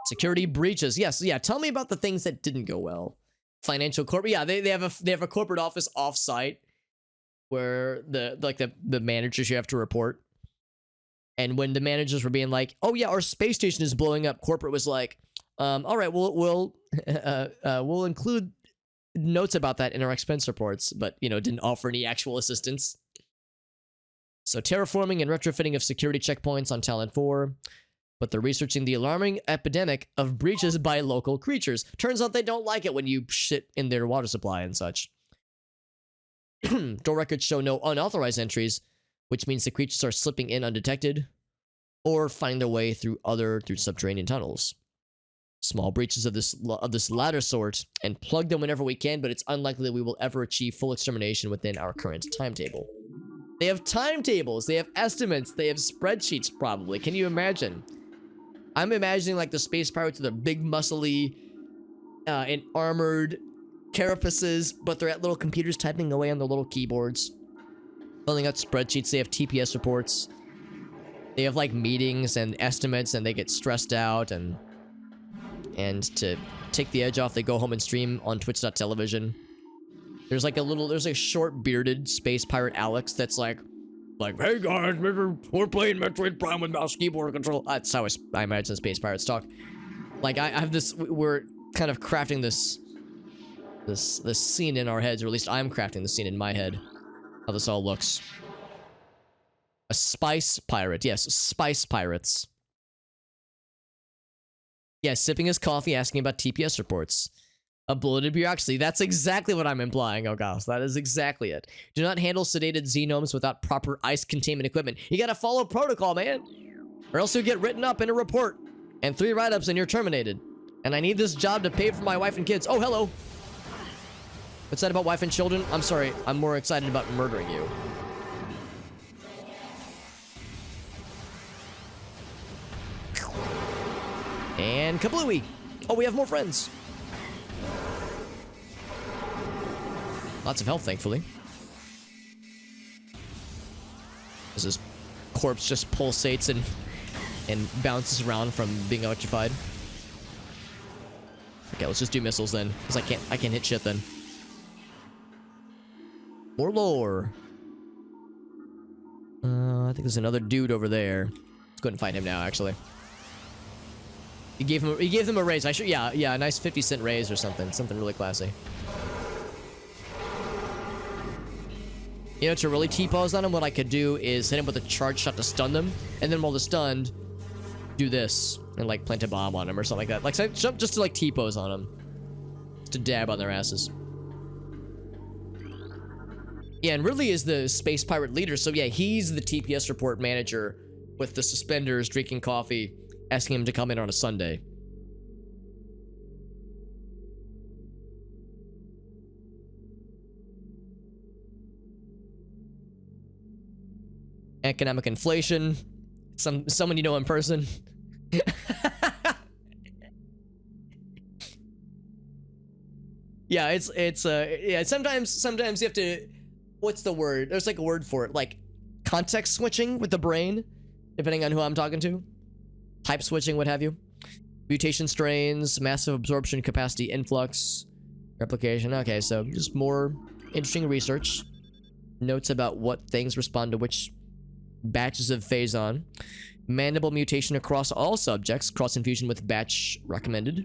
Security breaches. Yes, yeah. Tell me about the things that didn't go well. Financial corporate. Yeah, they have a corporate office off-site where the managers you have to report. And when the managers were being like, "Oh yeah, our space station is blowing up," corporate was like, "All right, we'll include notes about that in our expense reports," but didn't offer any actual assistance. So terraforming and retrofitting of security checkpoints on Talon 4. But they're researching the alarming epidemic of breaches by local creatures. Turns out they don't like it when you shit in their water supply and such. Door records show no unauthorized entries, which means the creatures are slipping in undetected or finding their way through subterranean tunnels. Small breaches of this latter sort, and plug them whenever we can, but it's unlikely that we will ever achieve full extermination within our current timetable. They have timetables, they have estimates, they have spreadsheets probably. Can you imagine? I'm imagining like the space pirates with their big muscly and armored carapaces, but they're at little computers typing away on their little keyboards. Filling out spreadsheets, they have TPS reports. They have like meetings and estimates and they get stressed out and to take the edge off, they go home and stream on twitch.tv. There's a short bearded space pirate Alex that's like, hey guys, we're playing Metroid Prime with mouse keyboard control. That's how I imagine space pirates talk. Like I have this, we're kind of crafting this scene in our heads, or at least I'm crafting the scene in my head. How this all looks. A spice pirate, yes, spice pirates. Yeah, sipping his coffee, asking about TPS reports. A bloated bureaucracy. That's exactly what I'm implying, oh gosh. That is exactly it. Do not handle sedated xenomes without proper ice containment equipment. You gotta follow protocol, man. Or else you'll get written up in a report. And 3 write-ups and you're terminated. And I need this job to pay for my wife and kids. Oh, hello. What's that about wife and children? I'm sorry. I'm more excited about murdering you. And kablooey. Oh, we have more friends. Lots of health, thankfully. As his corpse just pulsates and bounces around from being electrified. Okay, let's just do missiles then, because I can't hit shit then. More lore. I think there's another dude over there. Let's go ahead and find him now, actually. He gave them a raise. Yeah, a nice 50-cent raise or something. Something really classy. To really T-pose on him, what I could do is hit him with a charge shot to stun them, and then while they're stunned, do this and like plant a bomb on them or something like that. Like just to like T-pose on them, just to dab on their asses. Yeah, and Ridley is the space pirate leader, so yeah, he's the TPS report manager with the suspenders, drinking coffee, asking him to come in on a Sunday. Economic inflation. Someone you know in person. Yeah, yeah, sometimes you have to, what's the word? There's like a word for it, like context switching with the brain, depending on who I'm talking to. Type switching, what have you. Mutation strains, massive absorption capacity influx, replication. Okay, so just more interesting research. Notes about what things respond to which batches of phazon. Mandible mutation across all subjects. Cross infusion with batch recommended.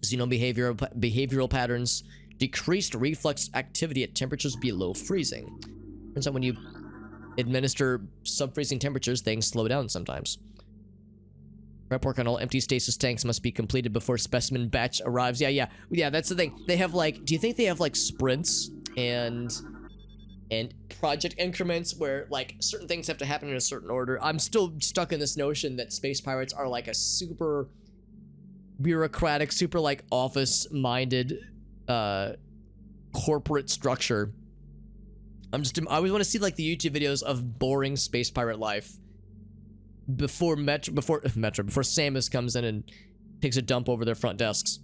Behavioral patterns. Decreased reflex activity at temperatures below freezing. Turns out when you administer sub-freezing temperatures, things slow down sometimes. Prep work on all empty stasis tanks must be completed before specimen batch arrives. Yeah, that's the thing. They have like, do you think they have like sprints and project increments where like certain things have to happen in a certain order? I'm still stuck in this notion that space pirates are like a super bureaucratic, super like office-minded corporate structure. I always want to see like the YouTube videos of boring space pirate life before Samus comes in and takes a dump over their front desks.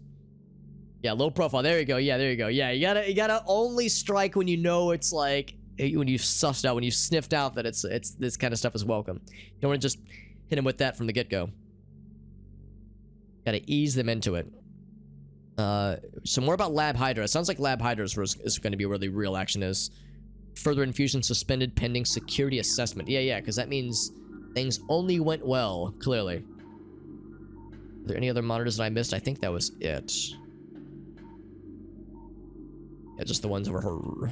Yeah, low profile. There you go. Yeah, there you go. Yeah, you gotta only strike when you know it's like, when you've sussed out, when you've sniffed out that it's this kind of stuff is welcome. You don't want to just hit them with that from the get-go. Gotta ease them into it. So more about Lab Hydra. It sounds like Lab Hydra is going to be where the real action is. Further infusion suspended pending security assessment. Yeah, because that means things only went well, clearly. Are there any other monitors that I missed? I think that was it. Yeah, just the ones over her.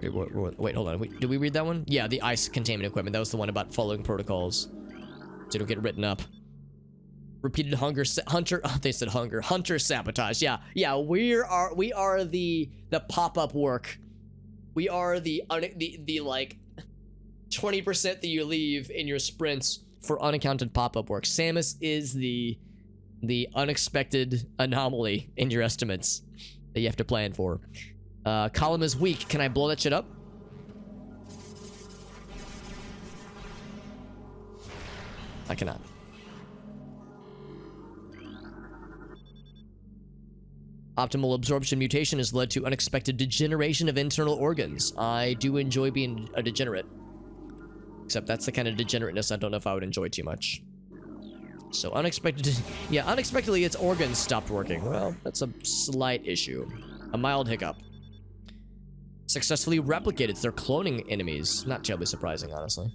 Wait, hold on. Did we read that one? Yeah, the ice containment equipment. That was the one about following protocols, so you don't get written up. Repeated hunter sabotage. Yeah. We are the pop-up work. We are the like 20% that you leave in your sprints for unaccounted pop-up work. Samus is the unexpected anomaly in your estimates that you have to plan for. Column is weak. Can I blow that shit up? I cannot. Optimal absorption mutation has led to unexpected degeneration of internal organs. I do enjoy being a degenerate. Except that's the kind of degenerateness I don't know if I would enjoy too much. So unexpectedly its organs stopped working. Well, that's a slight issue. A mild hiccup. Successfully replicated their cloning enemies. Not terribly surprising, honestly.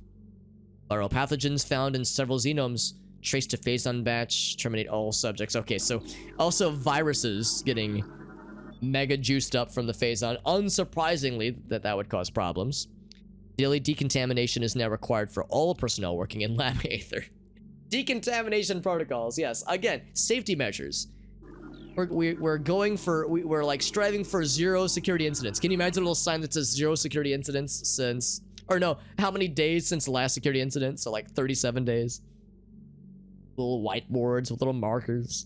Viral pathogens found in several genomes. Traced to phazon batch. Terminate all subjects. Okay, so also viruses getting mega juiced up from the phazon. Unsurprisingly, that would cause problems. Daily decontamination is now required for all personnel working in Lab Aether. Decontamination protocols, yes. Again, safety measures. We're going for, we're like striving for 0 security incidents. Can you imagine a little sign that says 0 security incidents since, or no, how many days since the last security incident? So like 37 days. Little whiteboards with little markers.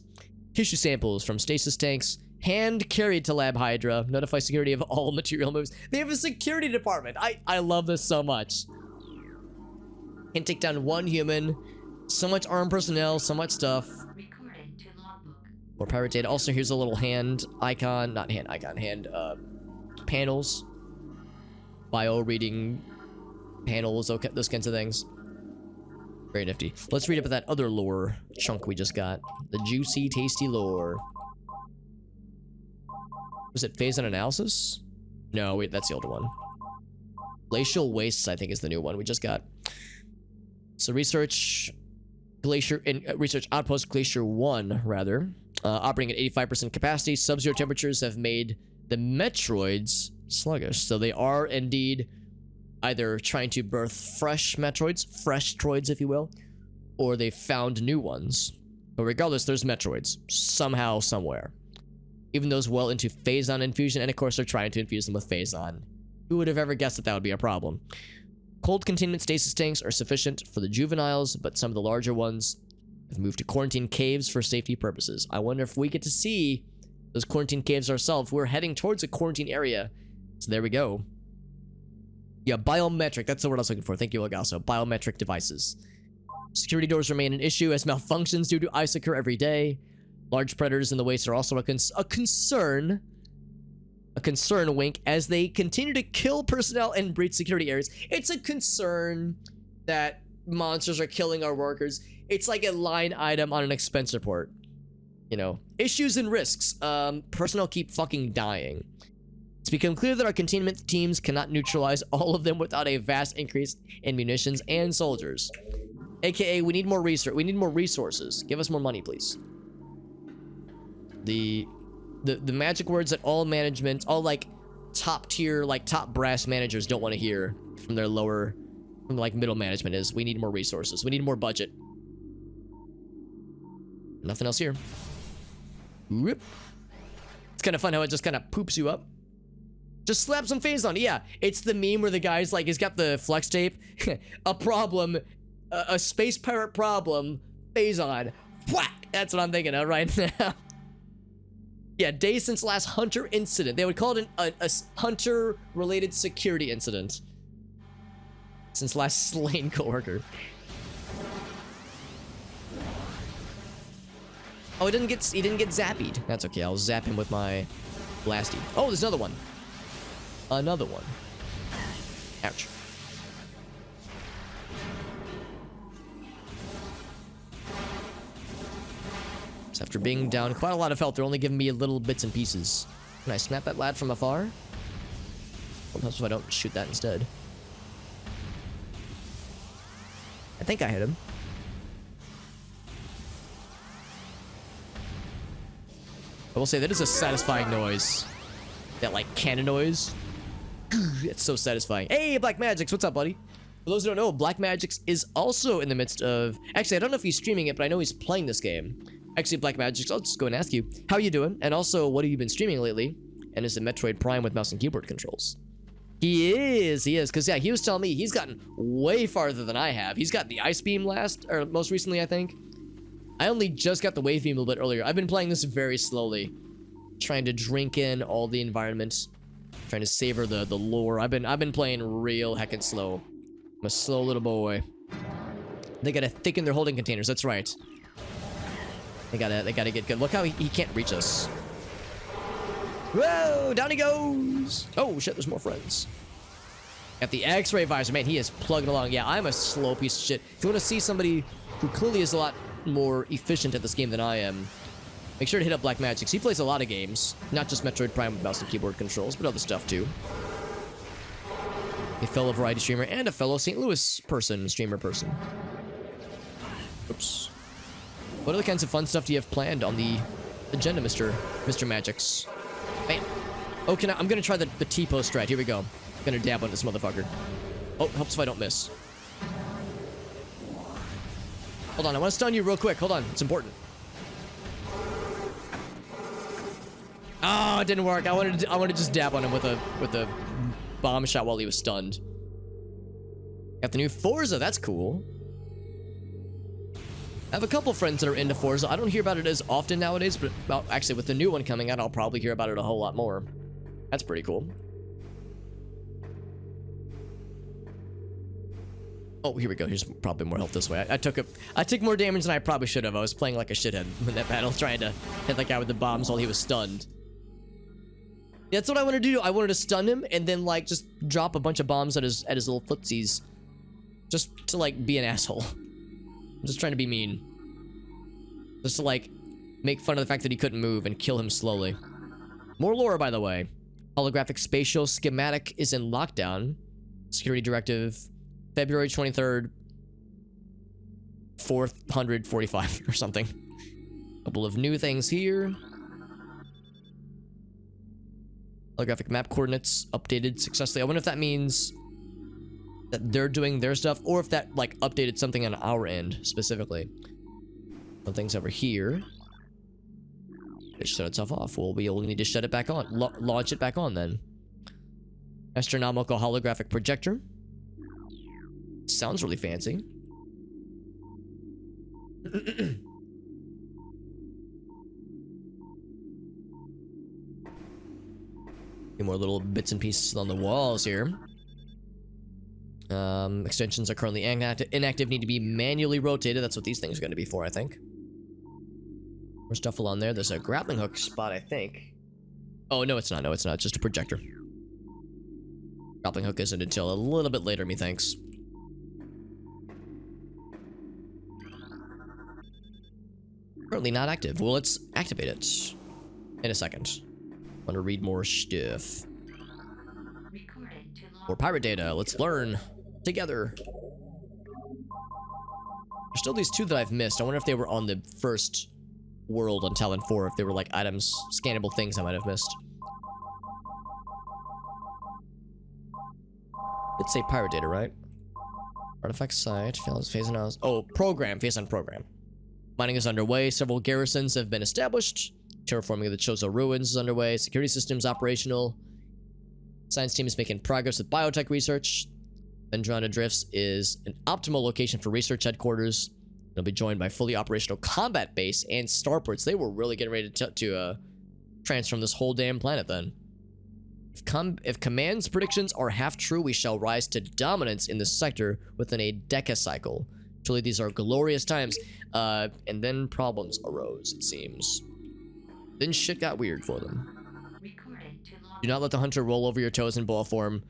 Tissue samples from stasis tanks, hand carried to Lab Hydra. Notify security of all material moves. They have a security department. I love this so much. Can take down 1 human. So much armed personnel, so much stuff. Recorded to logbook. More pirate data. Also, here's a little hand icon, not hand icon, hand panels. Bio reading panels, okay, those kinds of things. Very nifty. Let's read up that other lore chunk we just got. The juicy, tasty lore. Was it phazon analysis? No, wait, that's the older one. Glacial wastes, I think, is the new one we just got. So research outpost Glacier 1, rather. Operating at 85% capacity. Sub-zero temperatures have made the Metroids sluggish. So they are indeed either trying to birth fresh Metroids, fresh droids, if you will, or they found new ones. But regardless, there's Metroids somehow, somewhere. Even those well into Phazon infusion, and of course they're trying to infuse them with Phazon. Who would have ever guessed that that would be a problem? Cold containment stasis tanks are sufficient for the juveniles, but some of the larger ones have moved to quarantine caves for safety purposes. I wonder if we get to see those quarantine caves ourselves. We're heading towards a quarantine area, so there we go. Yeah, biometric, that's the word I was looking for. Thank you, Legasso. Biometric devices. Security doors remain an issue as malfunctions due to ice occur every day. Large predators in the waste are also a concern. A concern, wink, as they continue to kill personnel and breach security areas. It's a concern that monsters are killing our workers. It's like a line item on an expense report. You know, issues and risks. Personnel keep fucking dying. It's become clear that our containment teams cannot neutralize all of them without a vast increase in munitions and soldiers. AKA, we need more research. We need more resources. Give us more money, please. The magic words that all management, all like top tier, like top brass managers don't want to hear from their lower, from like middle management is, we need more resources. We need more budget. Nothing else here. Whoop. It's kind of fun how it just kind of poops you up. Just slap some phase on. Yeah, it's the meme where the guy's like, he's got the flex tape. A problem, a space pirate problem, phase on. Whack! That's what I'm thinking of right now. Yeah, days since last Hunter incident. They would call it a Hunter-related security incident. Since last slain coworker. Oh, he didn't get zapped. That's okay. I'll zap him with my blasty. Oh, there's another one. Another one. Ouch. So after being down quite a lot of health, they're only giving me little bits and pieces. Can I snap that lad from afar? What helps if I don't shoot that instead? I think I hit him. I will say that is a satisfying noise. That like cannon noise. It's so satisfying. Hey, Black Magix, what's up, buddy? For those who don't know, Black Magix is also in the midst of... Actually, I don't know if he's streaming it, but I know he's playing this game. Actually, Black Magix, I'll just go and ask you, how you doing? And also, what have you been streaming lately? And is it Metroid Prime with mouse and keyboard controls? He is, because yeah, he was telling me he's gotten way farther than I have. He's got the Ice Beam most recently, I think. I only just got the Wave Beam a little bit earlier. I've been playing this very slowly. Trying to drink in all the environment. Trying to savor the lore. I've been playing real heckin' slow. I'm a slow little boy. They gotta thicken their holding containers, that's right. They gotta get good. Look how he can't reach us. Whoa, down he goes. Oh shit, there's more friends. Got the X-ray visor, man, he is plugging along. Yeah, I'm a slow piece of shit. If you want to see somebody who clearly is a lot more efficient at this game than I am, make sure to hit up Black Magix. He plays a lot of games, not just Metroid Prime with mouse and keyboard controls, but other stuff too. A fellow variety streamer and a fellow St. Louis streamer person. Oops. What other kinds of fun stuff do you have planned on the agenda, Mr. Magix? Bam. Oh, I'm gonna try the T-post strat. Here we go. Gonna dab on this motherfucker. Oh, helps if I don't miss. Hold on, I want to stun you real quick. Hold on, it's important. Oh, it didn't work. I wanted to just dab on him with a bomb shot while he was stunned. Got the new Forza. That's cool. I have a couple friends that are into Forza. I don't hear about it as often nowadays, but actually with the new one coming out, I'll probably hear about it a whole lot more. That's pretty cool. Oh, here we go. Here's probably more health this way. I took more damage than I probably should have. I was playing like a shithead in that battle, trying to hit that guy with the bombs while he was stunned. Yeah, that's what I wanted to do. I wanted to stun him and then like just drop a bunch of bombs at his little footsies, just to like be an asshole. I'm just trying to be mean. Just to like make fun of the fact that he couldn't move and kill him slowly. More lore, by the way. Holographic spatial schematic is in lockdown. Security directive, February 23rd, 445 or something. Couple of new things here. Holographic map coordinates updated successfully. I wonder if that means that they're doing their stuff, or if that like updated something on our end specifically. Something's over here. It shut itself off. Well, we'll need to shut it back on. Launch it back on then. Astronomical holographic projector. Sounds really fancy. Few more little bits and pieces on the walls here. Extensions are currently inactive, need to be manually rotated. That's what these things are going to be for, I think. More stuff along there. There's a grappling hook spot, I think. Oh, no, it's not. No, it's not. It's just a projector. Grappling hook isn't until a little bit later, methinks. Currently not active. Well, let's activate it in a second. Want to read more stuff. More pirate data. Let's learn together. There's still these two that I've missed. I wonder if they were on the first world on Talon 4, if they were like items, scannable things I might have missed. Let's say pirate data, right? Artifact site, phase analysis. Oh, program, phase on program. Mining is underway. Several garrisons have been established. Terraforming of the Chozo ruins is underway. Security systems operational. Science team is making progress with biotech research. Phendrana Drifts is an optimal location for research headquarters. It'll be joined by fully operational combat base and starports. They were really getting ready to transform this whole damn planet then. If command's predictions are half true, we shall rise to dominance in this sector within a decacycle. Truly, these are glorious times. And then problems arose, it seems. Then shit got weird for them. Do not let the hunter roll over your toes in ball form.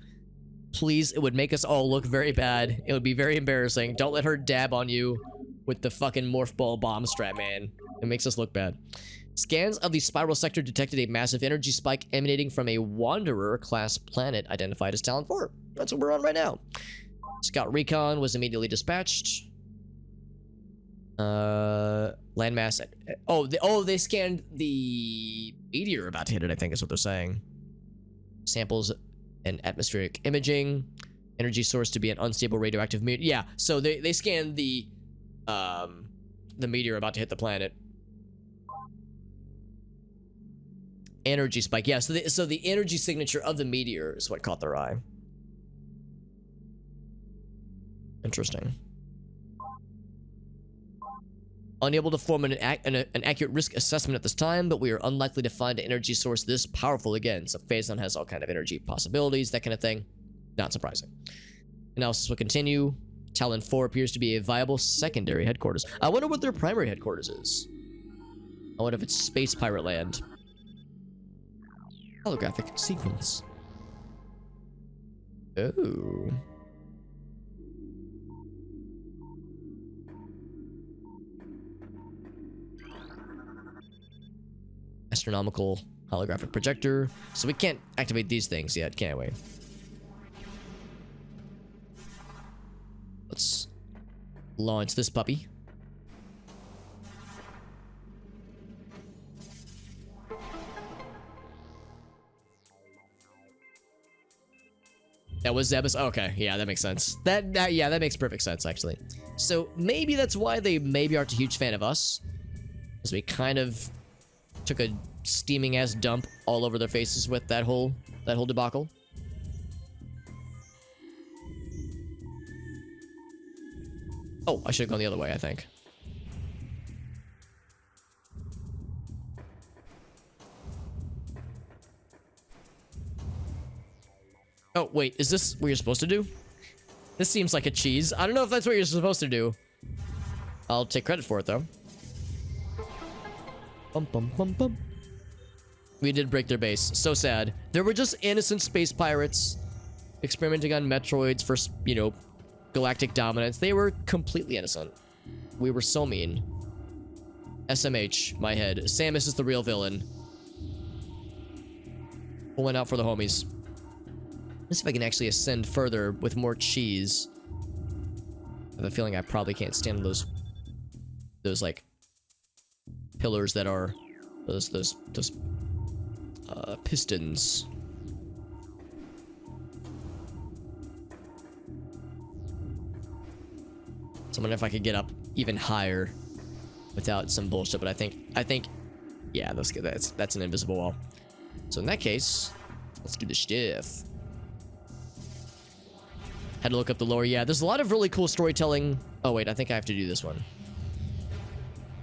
Please, it would make us all look very bad. It would be very embarrassing. Don't let her dab on you with the fucking morph ball bomb strap, man. It makes us look bad. Scans of the spiral sector detected a massive energy spike emanating from a Wanderer-class planet identified as Talon 4. That's what we're on right now. Scout Recon was immediately dispatched. Landmass. They scanned the meteor about to hit it, I think is what they're saying. Samples and atmospheric imaging. Energy source to be an unstable radioactive meteor. Yeah, so they scanned the meteor about to hit the planet. Energy spike. Yeah, so the energy signature of the meteor is what caught their eye. Interesting. Unable to form an accurate risk assessment at this time, but we are unlikely to find an energy source this powerful again. So Phazon has all kind of energy possibilities, that kind of thing. Not surprising. Analysis will continue. Talon 4 appears to be a viable secondary headquarters. I wonder what their primary headquarters is. I wonder if it's Space Pirate Land. Holographic sequence. Oh. Astronomical holographic projector. So we can't activate these things yet, can we? Let's launch this puppy. That was Zebus. Okay, yeah, that makes sense. That makes perfect sense, actually. So maybe that's why they maybe aren't a huge fan of us, because we kind of took a steaming ass dump all over their faces with that whole debacle. Oh, I should have gone the other way, I think. Oh, wait, is this what you're supposed to do? This seems like a cheese. I don't know if that's what you're supposed to do. I'll take credit for it, though. Bum, bum, bum, bum. We did break their base. So sad. There were just innocent space pirates experimenting on Metroids for, you know, galactic dominance. They were completely innocent. We were so mean. SMH, my head. Samus is the real villain. Pulling out for the homies. Let's see if I can actually ascend further with more cheese. I have a feeling I probably can't stand those like pillars that are those pistons. So I'm wondering if I could get up even higher without some bullshit, but I think, yeah, that's an invisible wall. So in that case, let's do the stuff. Had to look up the lore. Yeah, there's a lot of really cool storytelling. Oh wait, I think I have to do this one.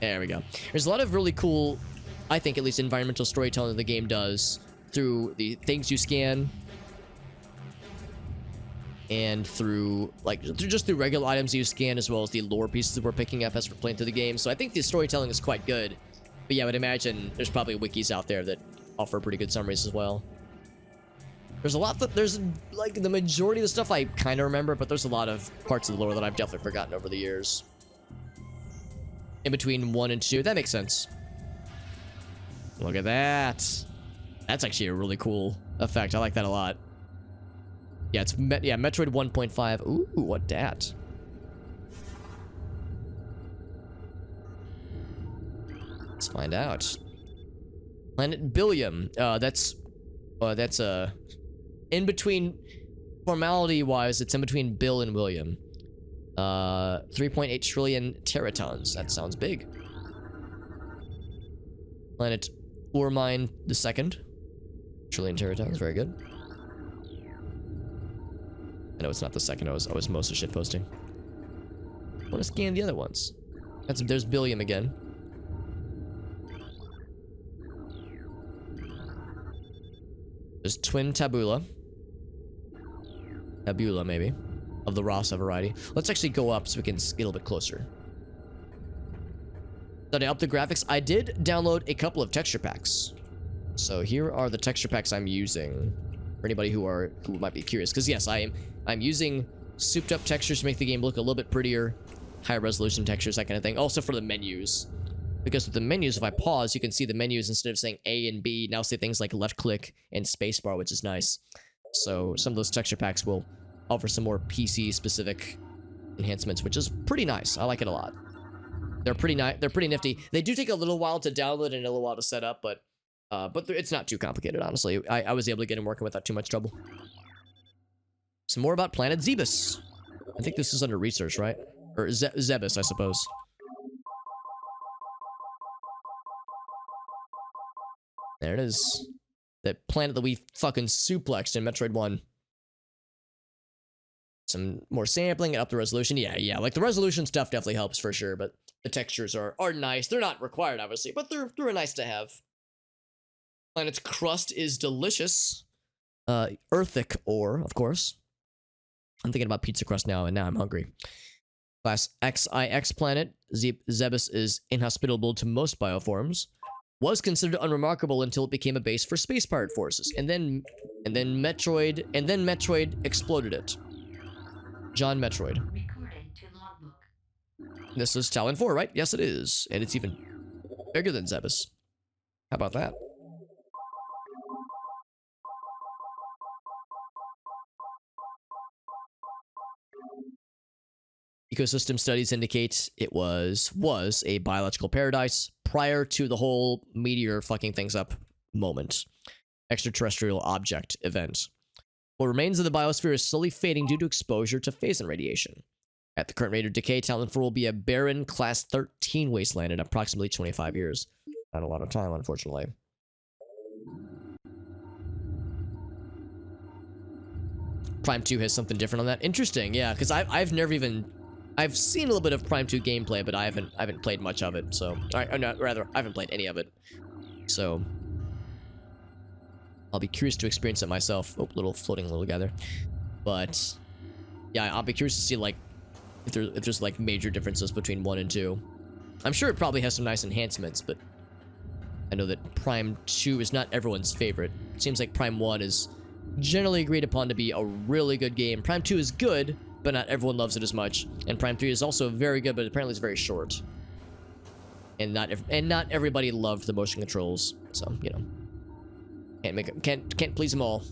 There we go. There's a lot of really cool, I think at least, environmental storytelling the game does through the things you scan and through through regular items you scan, as well as the lore pieces that we're picking up as we're playing through the game. So I think the storytelling is quite good. But yeah, I would imagine there's probably wikis out there that offer pretty good summaries as well. There's a lot that there's like the majority of the stuff I kind of remember, but there's a lot of parts of the lore that I've definitely forgotten over the years. In between 1 and 2, that makes sense. Look at that. That's actually a really cool effect. I like that a lot. Yeah, it's Metroid 1.5. Ooh, what dat? Let's find out. Planet Billium. That's in between, formality-wise, it's in between Bill and William. 3.8 trillion teratons. That sounds big. Planet Urmine the second. Trillion teratons. Very good. I know it's not the second. I was mostly shitposting. I want to scan the other ones. There's Billium again. There's Twin Tabula. Tabula, maybe. Of the Rasa variety. Let's actually go up so we can get a little bit closer. Did I up the graphics? I did download a couple of texture packs. So here are the texture packs I'm using. For anybody who might be curious. Because yes, I'm using souped up textures to make the game look a little bit prettier. Higher resolution textures, that kind of thing. Also for the menus. Because with the menus, if I pause, you can see the menus instead of saying A and B, now say things like left click and spacebar, which is nice. So some of those texture packs will offer some more PC specific enhancements, which is pretty nice. I like it a lot. They're pretty nice. They're pretty nifty. They do take a little while to download and a little while to set up, but it's not too complicated, honestly. I was able to get them working without too much trouble. Some more about Planet Zebus. I think this is under research, right? Or Zebus, I suppose. There it is. That planet that we fucking suplexed in Metroid 1. Some more sampling and up the resolution. Yeah, like the resolution stuff definitely helps for sure, but the textures are nice. They're not required, obviously, but they're nice to have. Planet's crust is delicious. Earthic ore, of course. I'm thinking about pizza crust now, and now I'm hungry. Class XIX planet. Zebus is inhospitable to most bioforms. Was considered unremarkable until it became a base for space pirate forces, and then Metroid exploded it. John Metroid. Recorded to logbook. This is Talon 4, right? Yes, it is, and it's even bigger than Zebus. How about that? Ecosystem studies indicate it was a biological paradise prior to the whole meteor fucking things up moment. Extraterrestrial object event. What remains of the biosphere is slowly fading due to exposure to phazon radiation. At the current rate of decay, Talon 4 will be a barren Class 13 wasteland in approximately 25 years. Not a lot of time, unfortunately. Prime 2 has something different on that. Interesting, yeah, because I've never even... I've seen a little bit of Prime 2 gameplay, but I haven't played much of it, so... Rather, I haven't played any of it. So... I'll be curious to experience it myself. Oh, floating little guy there. But... yeah, I'll be curious to see, like... If there's, like, major differences between 1 and 2. I'm sure it probably has some nice enhancements, but... I know that Prime 2 is not everyone's favorite. It seems like Prime 1 is generally agreed upon to be a really good game. Prime 2 is good, but not everyone loves it as much. And Prime 3 is also very good, but apparently it's very short. And not everybody loved the motion controls, so you know, can't please them all.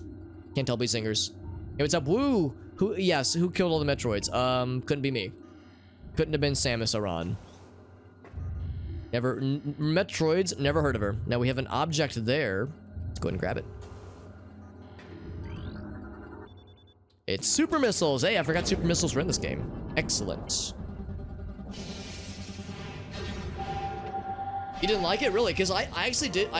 Can't tell please singers. Hey, what's up? Woo! Who killed all the Metroids? Couldn't be me. Couldn't have been Samus Aran. Metroids, never heard of her. Now we have an object there. Let's go ahead and grab it. It's super missiles. Hey, I forgot super missiles were in this game. Excellent. You didn't like it, really? Because I actually did.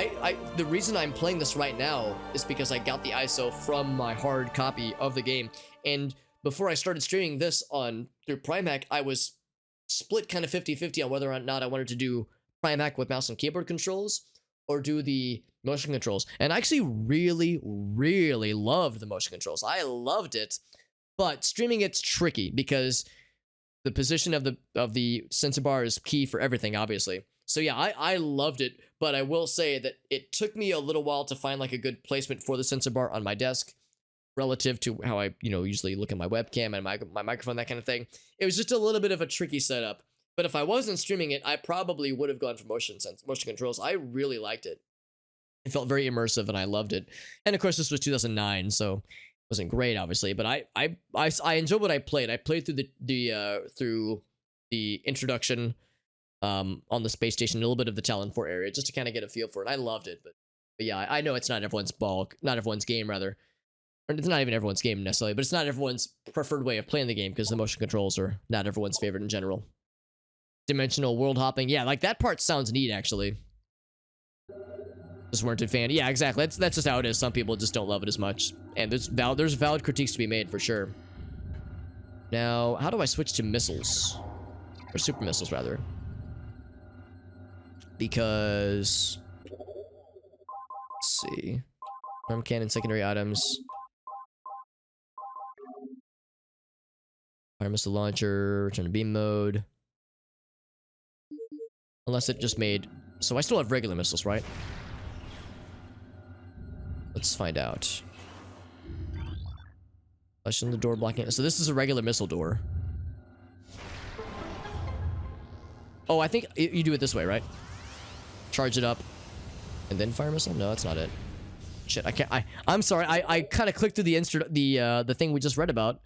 The reason I'm playing this right now is because I got the ISO from my hard copy of the game, and before I started streaming this through PrimeHack, I was split kind of 50-50 on whether or not I wanted to do PrimeHack with mouse and keyboard controls or do the motion controls. And I actually really, really loved the motion controls. I loved it, but streaming it's tricky because the position of the sensor bar is key for everything, obviously. So yeah, I loved it, but I will say that it took me a little while to find like a good placement for the sensor bar on my desk relative to how I, usually look at my webcam and my microphone, that kind of thing. It was just a little bit of a tricky setup. But if I wasn't streaming it, I probably would have gone for motion controls. I really liked it. It felt very immersive and I loved it. And of course, this was 2009, so it wasn't great, obviously. But I enjoyed what I played. I played through the introduction on the space station, a little bit of the Talon 4 area, just to kind of get a feel for it. I loved it, but yeah, I know it's not everyone's game, rather. Or it's not even everyone's game necessarily, but it's not everyone's preferred way of playing the game because the motion controls are not everyone's favorite in general. Dimensional world hopping, yeah, like that part sounds neat, actually. Just weren't a fan. Yeah, exactly. That's just how it is. Some people just don't love it as much, and there's valid critiques to be made for sure. Now, how do I switch to missiles? Or super missiles, rather. Because... let's see. Arm cannon, secondary items. Fire missile launcher, return to beam mode. Unless it just made... so I still have regular missiles, right? Let's find out. Flashing the door blocking... so this is a regular missile door. Oh, I think you do it this way, right? Charge it up. And then fire missile? No, that's not it. Shit, I can't... I'm sorry, I kind of clicked through the thing we just read about.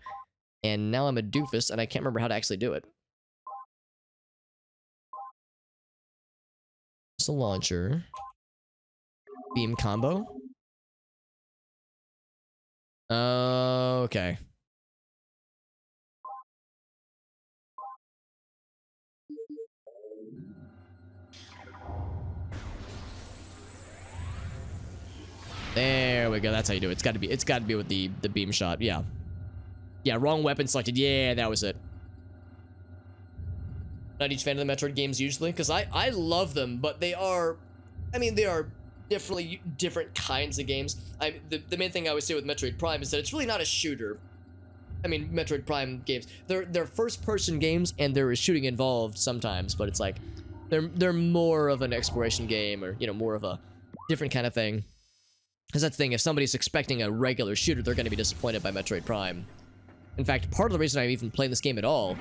And now I'm a doofus, and I can't remember how to actually do it. Missile launcher. Beam combo. Okay. There we go. That's how you do it. It's got to be with the beam shot. Yeah. Yeah, wrong weapon selected. Yeah, that was it. Not each fan of the Metroid games usually, because I love them, but they are, they are definitely different kinds of games. The main thing I would say with Metroid Prime is that it's really not a shooter. Metroid Prime games, they're first-person games, and there is shooting involved sometimes, but it's like they're more of an exploration game, or more of a different kind of thing. Because that's the thing, if somebody's expecting a regular shooter, they're going to be disappointed by Metroid Prime. In fact, part of the reason I'm even playing this game at all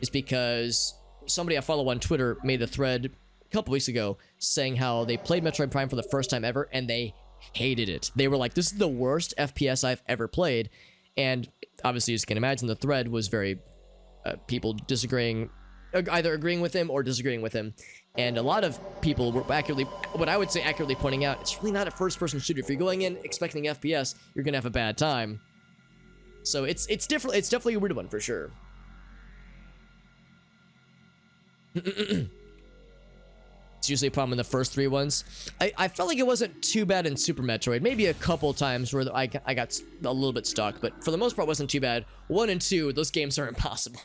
is because somebody I follow on Twitter made a thread a couple weeks ago saying how they played Metroid Prime for the first time ever and they hated it. They were like, this is the worst FPS I've ever played. And obviously, as you can imagine, the thread was very people disagreeing, either agreeing with him or disagreeing with him. And a lot of people were accurately pointing out, it's really not a first-person shooter. If you're going in expecting FPS, you're gonna have a bad time. So it's definitely a weird one for sure. It's usually a problem in the first three ones. I felt like it wasn't too bad in Super Metroid. Maybe a couple times where I got a little bit stuck, but for the most part, it wasn't too bad. 1 and 2, those games are impossible.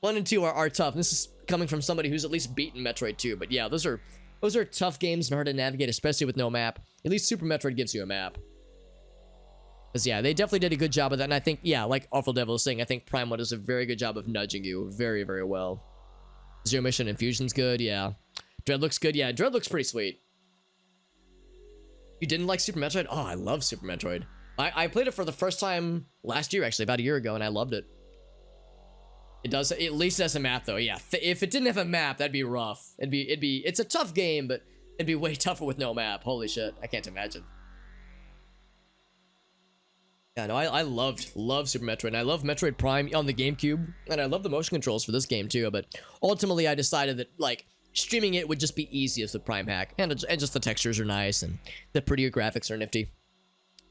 1 and 2 are tough. This is coming from somebody who's at least beaten Metroid 2, but yeah, those are tough games and hard to navigate, especially with no map. At least Super Metroid gives you a map. Because, yeah, they definitely did a good job of that, and I think, yeah, like Awful Devil was saying, I think Prime 1 does a very good job of nudging you very, very well. Zero Mission Infusion's good, yeah. Dread looks good, yeah, Dread looks pretty sweet. You didn't like Super Metroid? Oh, I love Super Metroid. I played it for the first time last year, actually, about a year ago, and I loved it. At least it has a map, though, yeah. If it didn't have a map, that'd be rough. It's a tough game, but it'd be way tougher with no map. Holy shit, I can't imagine. Yeah, no, I love Super Metroid, and I love Metroid Prime on the GameCube, and I love the motion controls for this game too, but ultimately I decided that, like, streaming it would just be easiest with PrimeHack, and just the textures are nice, and the prettier graphics are nifty.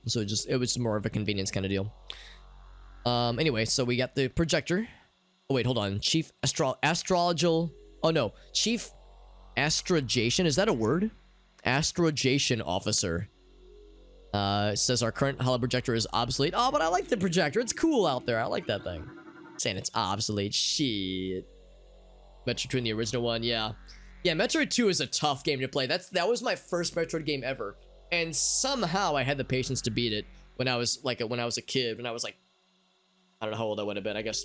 So it was more of a convenience kind of deal. Anyway, so we got the projector. Oh, wait, hold on. Chief Astrological... oh, no. Chief Astrogation, is that a word? Astrogation officer. It says our current holo projector is obsolete. Oh, but I like the projector. It's cool out there. I like that thing. Saying it's obsolete. Shit. Metroid 2 and the original one, yeah. Yeah, Metroid 2 is a tough game to play. That was my first Metroid game ever. And somehow I had the patience to beat it when I was like when I was a kid, when I was like, I don't know how old I would have been, I guess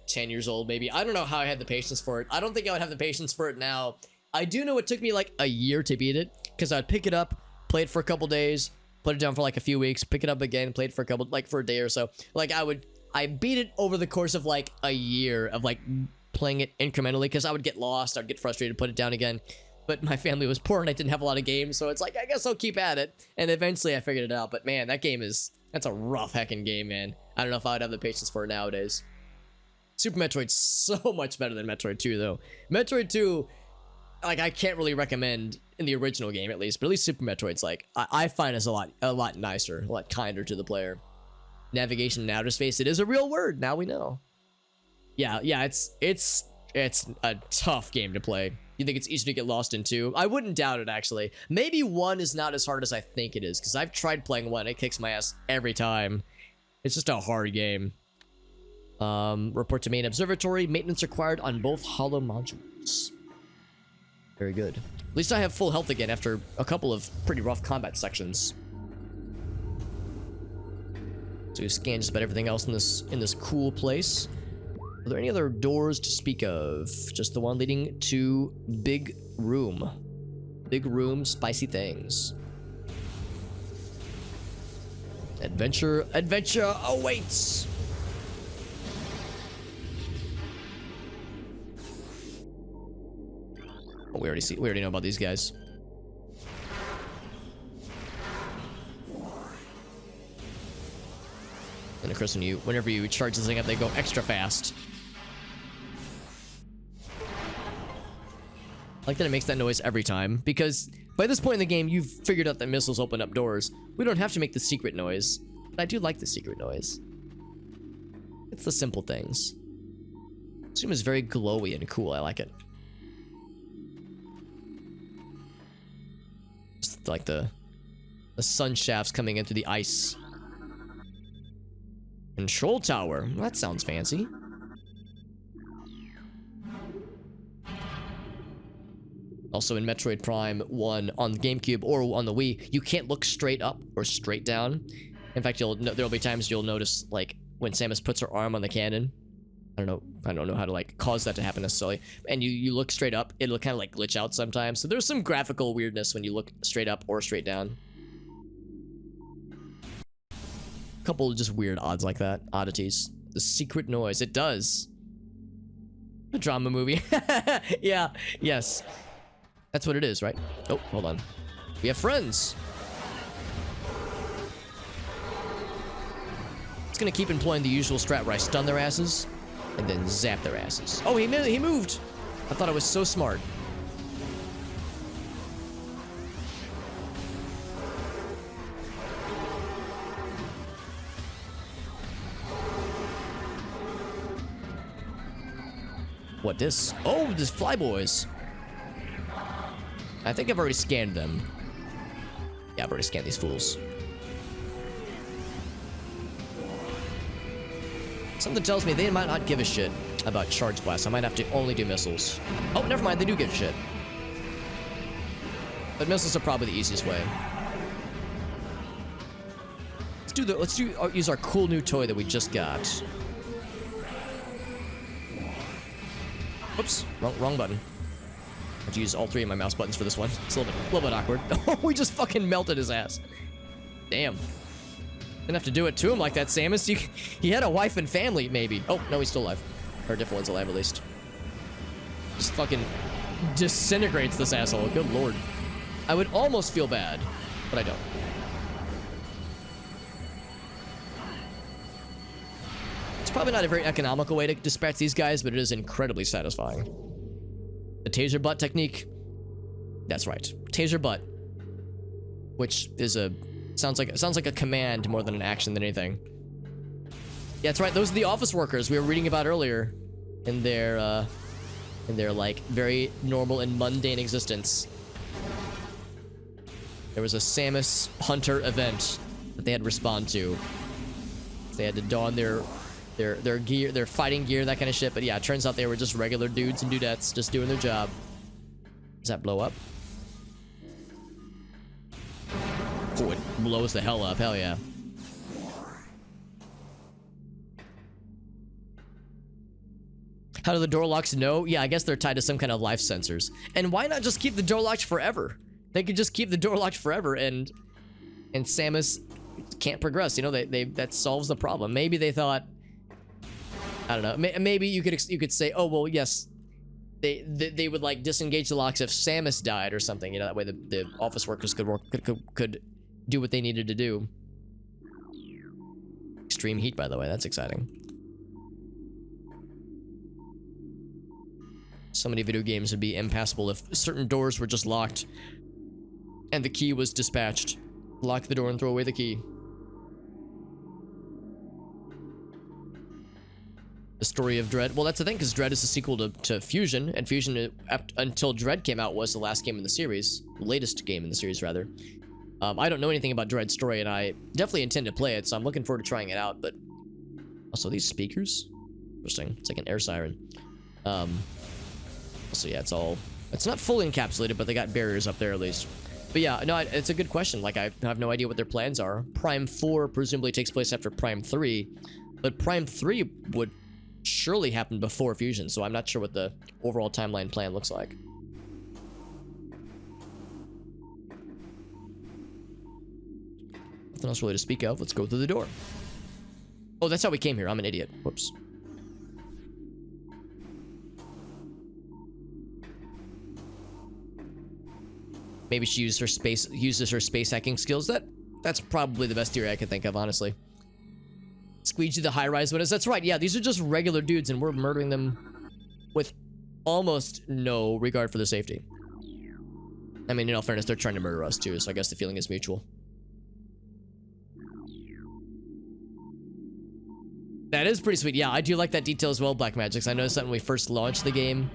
10 years old maybe. I don't know how I had the patience for it. I don't think I would have the patience for it now. I do know it took me like a year to beat it, because I'd pick it up, play it for a couple days, put it down for like a few weeks, pick it up again, play it for for a day or so. Like I beat it over the course of like a year of like playing it incrementally, because I would get lost, I'd get frustrated, put it down again. But my family was poor and I didn't have a lot of games, so it's like, I guess I'll keep at it. And eventually I figured it out. But man, that's a rough heckin' game, man. I don't know if I would have the patience for it nowadays. Super Metroid's so much better than Metroid 2, though. Metroid 2, like, I can't really recommend in the original game, at least. But at least Super Metroid's, like, I find is a lot nicer, a lot kinder to the player. Navigation in outer space, it is a real word. Now we know. Yeah, it's a tough game to play. You think it's easy to get lost in 2? I wouldn't doubt it, actually. Maybe 1 is not as hard as I think it is, because I've tried playing 1. It kicks my ass every time. It's just a hard game. Report to main observatory. Maintenance required on both holo modules. Very good. At least I have full health again after a couple of pretty rough combat sections. So we scan just about everything else in this cool place. Are there any other doors to speak of? Just the one leading to Big Room. Big Room, spicy things. Adventure awaits! Oh, we already know about these guys. And of course, whenever you charge this thing up, they go extra fast. I like that it makes that noise every time, because by this point in the game, you've figured out that missiles open up doors. We don't have to make the secret noise, but I do like the secret noise. It's the simple things. This room is very glowy and cool. I like it. Just like the sun shafts coming into the ice. Control tower. That sounds fancy. Also in Metroid Prime 1 on the GameCube or on the Wii, you can't look straight up or straight down. In fact, there'll be times you'll notice, like, when Samus puts her arm on the cannon. I don't know how to, like, cause that to happen necessarily. And you look straight up, it'll kind of, like, glitch out sometimes. So there's some graphical weirdness when you look straight up or straight down. Couple of just weird oddities. The secret noise, it does. A drama movie. Yeah, yes. That's what it is, right? Oh, hold on. We have friends. It's gonna keep employing the usual strat where I stun their asses and then zap their asses. Oh, he moved. I thought I was so smart. What this? Oh, this flyboys. I think I've already scanned them. Yeah, I've already scanned these fools. Something tells me they might not give a shit about charge blasts. I might have to only do missiles. Oh, never mind, they do give a shit. But missiles are probably the easiest way. Let's use our cool new toy that we just got. Oops, wrong button. I have to use all 3 of my mouse buttons for this one. It's a little bit awkward. Oh, we just fucking melted his ass. Damn. Didn't have to do it to him like that, Samus. He had a wife and family, maybe. Oh, no, he's still alive. Or a different one's alive, at least. Just fucking disintegrates this asshole. Good lord. I would almost feel bad, but I don't. It's probably not a very economical way to dispatch these guys, but it is incredibly satisfying. The taser butt technique. That's right. Taser butt. Which is sounds like a command more than an action than anything. Yeah, that's right. Those are the office workers we were reading about earlier in their in their like very normal and mundane existence. There was a Samus Hunter event that they had to respond to. They had to don their gear, their fighting gear, that kind of shit. But yeah, it turns out they were just regular dudes and dudettes just doing their job. Does that blow up? Oh, it blows the hell up. Hell yeah. How do the door locks know? Yeah, I guess they're tied to some kind of life sensors. And why not just keep the door locked forever? They could just keep the door locked forever and Samus can't progress. You know, they that solves the problem. Maybe they thought, I don't know. Maybe you could say, oh well, yes, they would like disengage the locks if Samus died or something. You know, that way the office workers could do what they needed to do. Extreme heat, by the way. That's exciting. So many video games would be impassable if certain doors were just locked and the key was dispatched. Lock the door and throw away the key. The story of Dread. Well, that's the thing, because Dread is a sequel to Fusion, and Fusion, until Dread came out, was the last game in the series. Latest game in the series, rather. I don't know anything about Dread's story, and I definitely intend to play it, so I'm looking forward to trying it out, but... Also, these speakers? Interesting. It's like an air siren. So yeah, it's not fully encapsulated, but they got barriers up there at least. But yeah, no, it's a good question. Like, I have no idea what their plans are. Prime 4 presumably takes place after Prime 3, but Prime 3 would surely happen before Fusion, so I'm not sure what the overall timeline plan looks like. Nothing else really to speak of. Let's go through the door. Oh, that's how we came here. I'm an idiot. Whoops. Maybe she uses her space hacking skills. That's probably the best theory I could think of, honestly. Squeegee the high-rise winners. That's right. Yeah, these are just regular dudes, and we're murdering them with almost no regard for their safety. I mean, in all fairness, they're trying to murder us too, so I guess the feeling is mutual. That is pretty sweet. Yeah, I do like that detail as well, Black Magic's. I noticed that when we first launched the game,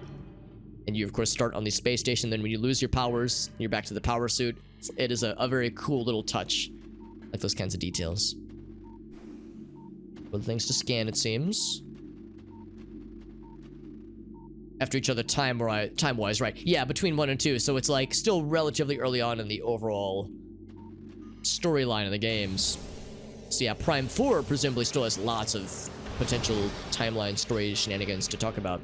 and you, of course, start on the space station, then when you lose your powers, you're back to the power suit. It is a very cool little touch. Like those kinds of details. Other things to scan, it seems. After each other time-wise, right. Yeah, between 1 and 2, so it's like still relatively early on in the overall storyline of the games. So yeah, Prime 4 presumably still has lots of potential timeline story shenanigans to talk about.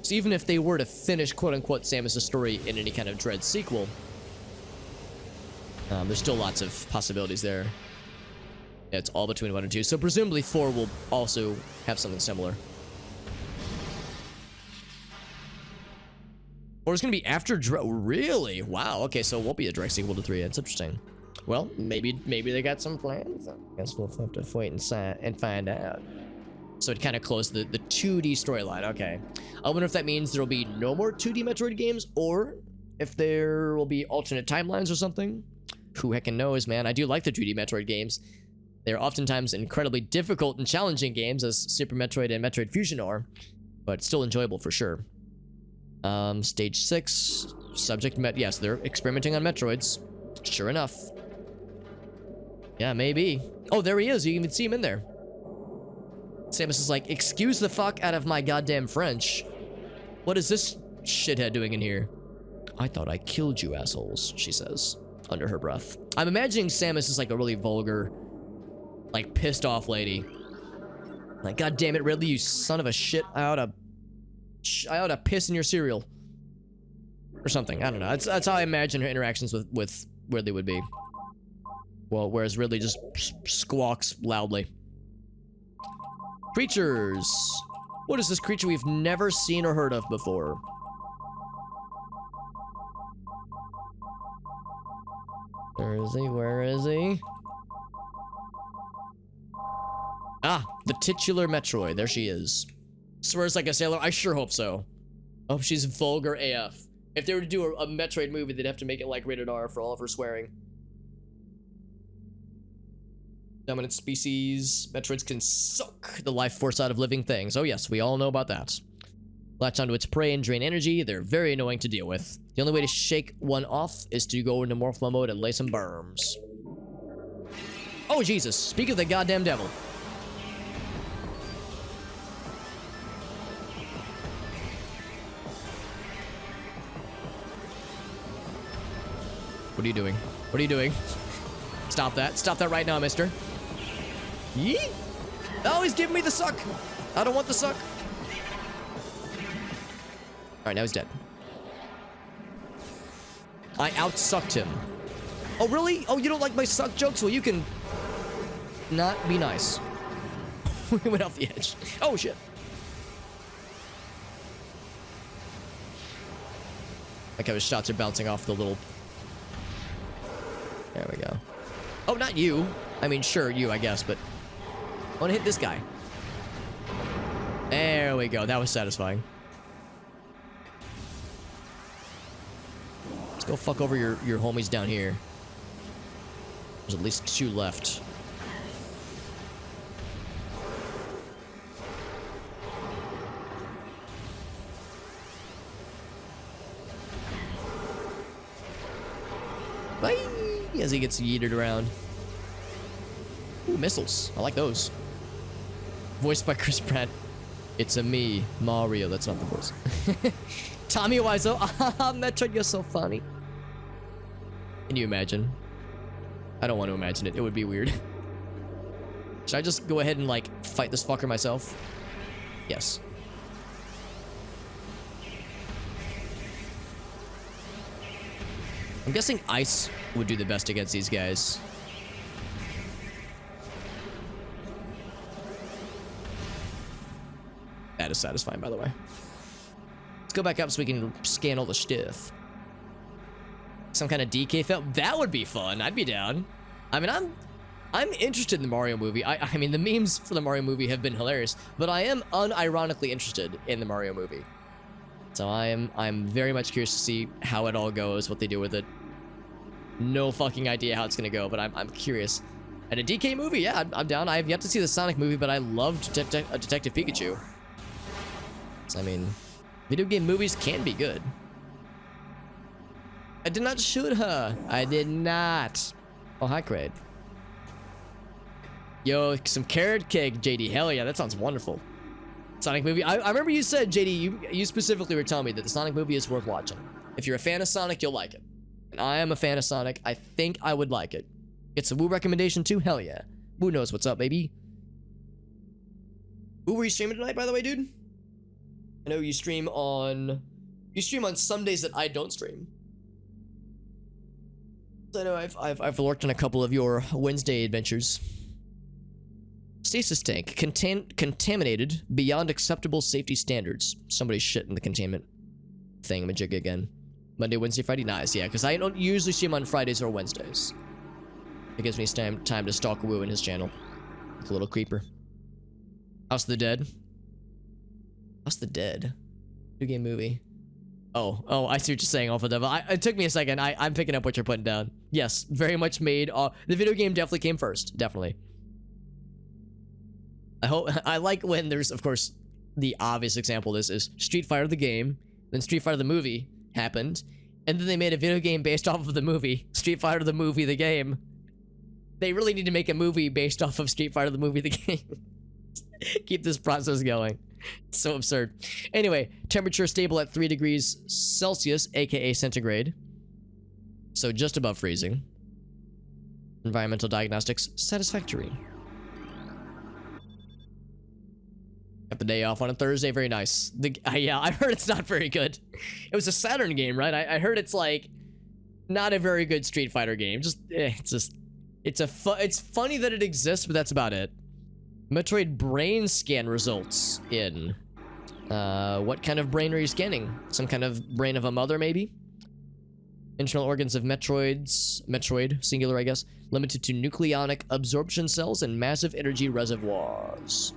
So even if they were to finish quote-unquote Samus' story in any kind of Dread sequel, there's still lots of possibilities there. Yeah, it's all between 1 and 2, so presumably 4 will also have something similar. Or it's gonna be after Dread. Really? Wow, okay, so it won't be a direct sequel to 3. That's interesting. Well, maybe they got some plans. I guess we'll have to wait and find out. So it kind of closed the 2D storyline. Okay. I wonder if that means there'll be no more 2D Metroid games, or if there will be alternate timelines or something. Who heckin' knows, man. I do like the 2D Metroid games. They're oftentimes incredibly difficult and challenging games, as Super Metroid and Metroid Fusion are, but still enjoyable for sure. Stage 6, subject yes, they're experimenting on Metroids. Sure enough. Yeah, maybe. Oh, there he is. You can even see him in there. Samus is like, excuse the fuck out of my goddamn French. What is this shithead doing in here? I thought I killed you, assholes, she says, under her breath. I'm imagining Samus is like a really vulgar, like pissed off lady. Like, god damn it, Ridley, you son of a shit. I ought to piss in your cereal. Or something, I don't know. That's how I imagine her interactions with Ridley would be. Well, whereas Ridley just squawks loudly. Creatures! What is this creature we've never seen or heard of before? Where is he? Where is he? Ah, the titular Metroid. There she is. Swears like a sailor. I sure hope so. I hope she's vulgar AF. If they were to do a Metroid movie, they'd have to make it like rated R for all of her swearing. Dominant species. Metroids can suck the life force out of living things. Oh yes, we all know about that. latch onto its prey and drain energy. They're very annoying to deal with. The only way to shake one off is to go into Morphle mode and lay some berms. Oh, Jesus. Speak of the goddamn devil. What are you doing? What are you doing? Stop that. Stop that right now, mister. Yeet. Oh, he's giving me the suck. I don't want the suck. Alright, now he's dead. I outsucked him. Oh, really? Oh, you don't like my suck jokes? Well, you can not be nice. We went off the edge. Oh, shit. Like how his shots are bouncing off the little... There we go. Oh, not you. I mean, sure, you, I guess, but... I want to hit this guy. There we go. That was satisfying. Let's go fuck over your homies down here. There's at least 2 left. Bye! As he gets yeeted around. Ooh, missiles. I like those. Voiced by Chris Pratt. It's a me, Mario. That's not the voice. Tommy Wiseau. Ah, Metroid, you're so funny. Can you imagine? I don't want to imagine it. It would be weird. Should I just go ahead and, like, fight this fucker myself? Yes. I'm guessing ice would do the best against these guys. That is satisfying, by the way. Let's go back up so we can scan all the stuff. Some kind of DK film. That would be fun. I'd be down. I mean, I'm interested in the Mario movie. I mean, the memes for the Mario movie have been hilarious, but I am unironically interested in the Mario movie. So I'm very much curious to see how it all goes, what they do with it. No fucking idea how it's gonna go, but I'm curious. And a DK movie, yeah, I'm down. I have yet to see the Sonic movie, but I loved Detective Pikachu. So, I mean, video game movies can be good. I did not shoot her. I did not. Oh, hi, Craig. Yo, some carrot cake, JD. Hell yeah, that sounds wonderful. Sonic movie. I remember you said, JD, you specifically were telling me that the Sonic movie is worth watching. If you're a fan of Sonic, you'll like it. And I am a fan of Sonic. I think I would like it. It's a Woo recommendation too? Hell yeah. Woo knows what's up, baby. Who were you streaming tonight, by the way, dude? I know you stream on some days that I don't stream. So I know I've lurked on a couple of your Wednesday adventures. Stasis tank contaminated beyond acceptable safety standards. Somebody shit in the containment thingamajig again. Monday, Wednesday, Friday. Nice, yeah, because I don't usually stream on Fridays or Wednesdays. It gives me time to stalk Woo in his channel. Like a little creeper. House of the Dead. House of the Dead. Video game movie. Oh, I see what you're saying, Alpha Devil. It took me a second. I'm picking up what you're putting down. Yes, very much made. The video game definitely came first. Definitely. I like when there's, of course, the obvious example of this is Street Fighter the game, then Street Fighter the movie happened, and then they made a video game based off of the movie, Street Fighter the movie the game. They really need to make a movie based off of Street Fighter the movie the game. Keep this process going. It's so absurd. Anyway, temperature stable at 3 degrees Celsius, aka centigrade. So just above freezing. Environmental diagnostics satisfactory. Got the day off on a Thursday, very nice. Yeah, I heard it's not very good. It was a Saturn game, right? I heard it's like not a very good Street Fighter game. It's funny that it exists, but that's about it. Metroid brain scan results in. What kind of brain are you scanning? Some kind of brain of a mother, maybe? Internal organs of Metroid, singular, I guess, limited to nucleonic absorption cells and massive energy reservoirs.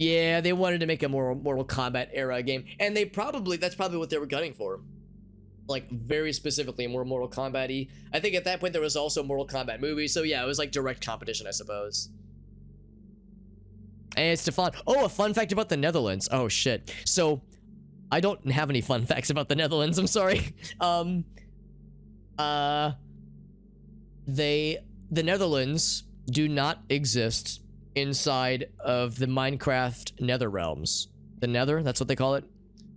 Yeah, they wanted to make a more Mortal Kombat era game, and that's probably what they were gunning for. Like, very specifically, more Mortal Kombat-y. I think at that point there was also Mortal Kombat movie, so yeah, it was like direct competition, I suppose. Hey, Stefan. Oh, a fun fact about the Netherlands. Oh, shit. So, I don't have any fun facts about the Netherlands. I'm sorry. The Netherlands do not exist inside of the Minecraft Nether realms. The Nether, that's what they call it.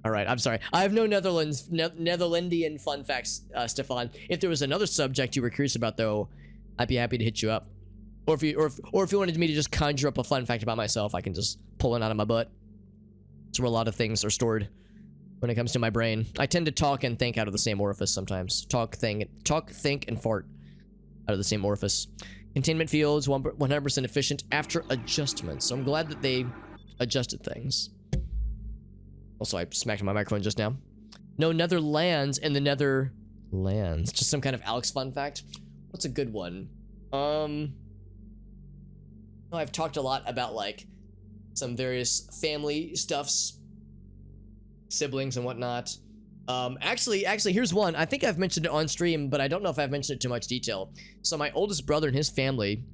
All right, I'm sorry. I have no Netherlandian fun facts, Stefan. If there was another subject you were curious about, though, I'd be happy to hit you up. Or if you wanted me to just conjure up a fun fact about myself, I can just pull it out of my butt. It's where a lot of things are stored when it comes to my brain. I tend to talk and think out of the same orifice sometimes. Talk, think, and fart out of the same orifice. Containment fields 100% efficient after adjustments. So I'm glad that they adjusted things. Also, I smacked my microphone just now. No Netherlands in the Netherlands. Just some kind of Alex fun fact. What's a good one? I've talked a lot about like some various family stuffs, siblings and whatnot. Actually, here's one. I think I've mentioned it on stream, but I don't know if I've mentioned it too much detail. So my oldest brother and his family,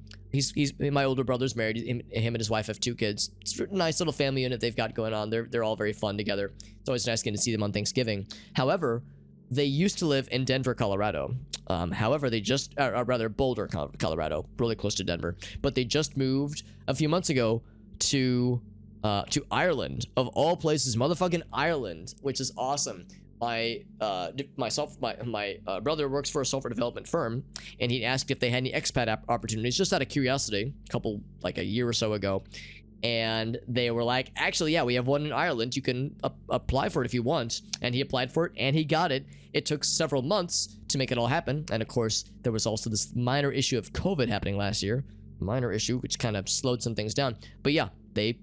my older brother's married. Him and his wife have 2 kids. It's a nice little family unit they've got going on. They're all very fun together. It's always nice getting to see them on Thanksgiving. However, they used to live in Denver, Colorado. However, they just, or rather Boulder, Colorado, really close to Denver. But they just moved a few months ago to Ireland, of all places, motherfucking Ireland, which is awesome. My brother works for a software development firm, and he asked if they had any expat opportunities, just out of curiosity, a year or so ago. And they were like, actually, yeah, we have one in Ireland. You can apply for it if you want. And he applied for it, and he got it. It took several months to make it all happen. And of course, there was also this minor issue of COVID happening last year. Minor issue, which kind of slowed some things down. But yeah, they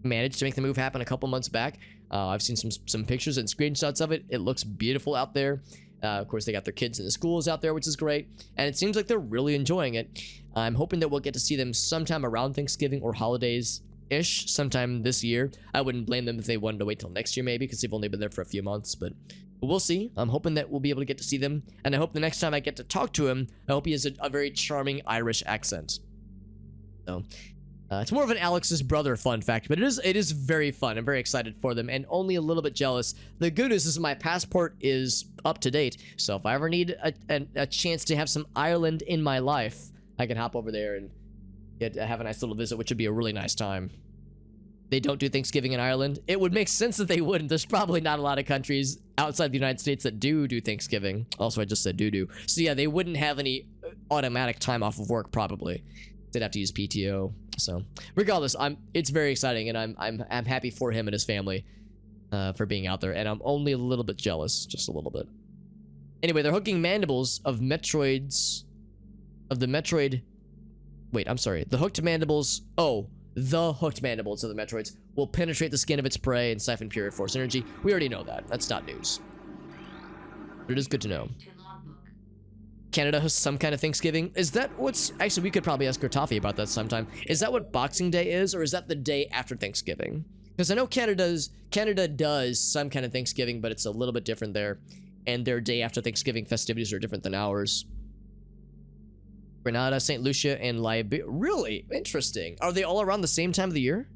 managed to make the move happen a couple months back. I've seen some pictures and screenshots of it. It looks beautiful out there. Of course, they got their kids in the schools out there, which is great. And it seems like they're really enjoying it. I'm hoping that we'll get to see them sometime around Thanksgiving or holidays-ish sometime this year. I wouldn't blame them if they wanted to wait till next year maybe, because they've only been there for a few months, but we'll see. I'm hoping that we'll be able to get to see them, and I hope the next time I get to talk to him, I hope he has a very charming Irish accent. So, it's more of an Alex's brother fun fact, but it is very fun. I'm very excited for them, and only a little bit jealous. The good news is my passport is up to date, so if I ever need a chance to have some Ireland in my life, I can hop over there and have a nice little visit, which would be a really nice time. They don't do Thanksgiving in Ireland. It would make sense that they wouldn't. There's probably not a lot of countries outside the United States that do Thanksgiving. Also, I just said do. So yeah, they wouldn't have any automatic time off of work probably. They'd have to use PTO. So regardless, it's very exciting, and I'm happy for him and his family for being out there, and I'm only a little bit jealous, just a little bit. Anyway, they're hooking mandibles of the Metroid. Wait, I'm sorry. The hooked mandibles of the Metroids will penetrate the skin of its prey and siphon pure force energy. We already know that. That's not news. But it is good to know. Canada has some kind of Thanksgiving. Is that what's... Actually, we could probably ask Kurtafi about that sometime. Is that what Boxing Day is, or is that the day after Thanksgiving? Because I know Canada does some kind of Thanksgiving, but it's a little bit different there. And their day after Thanksgiving festivities are different than ours. Grenada, St. Lucia, and Liberia. Really? Interesting. Are they all around the same time of the year?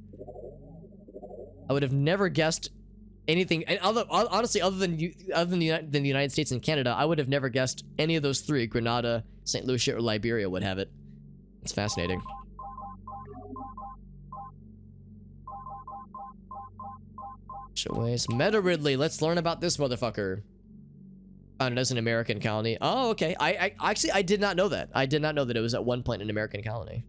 I would have never guessed anything. And honestly, other than the United States and Canada, I would have never guessed any of those 3, Grenada, St. Lucia, or Liberia, would have it. It's fascinating. Choice. Meta Ridley. Let's learn about this motherfucker. Founded as an American colony. Oh, okay. I did not know that. I did not know that it was at one point an American colony.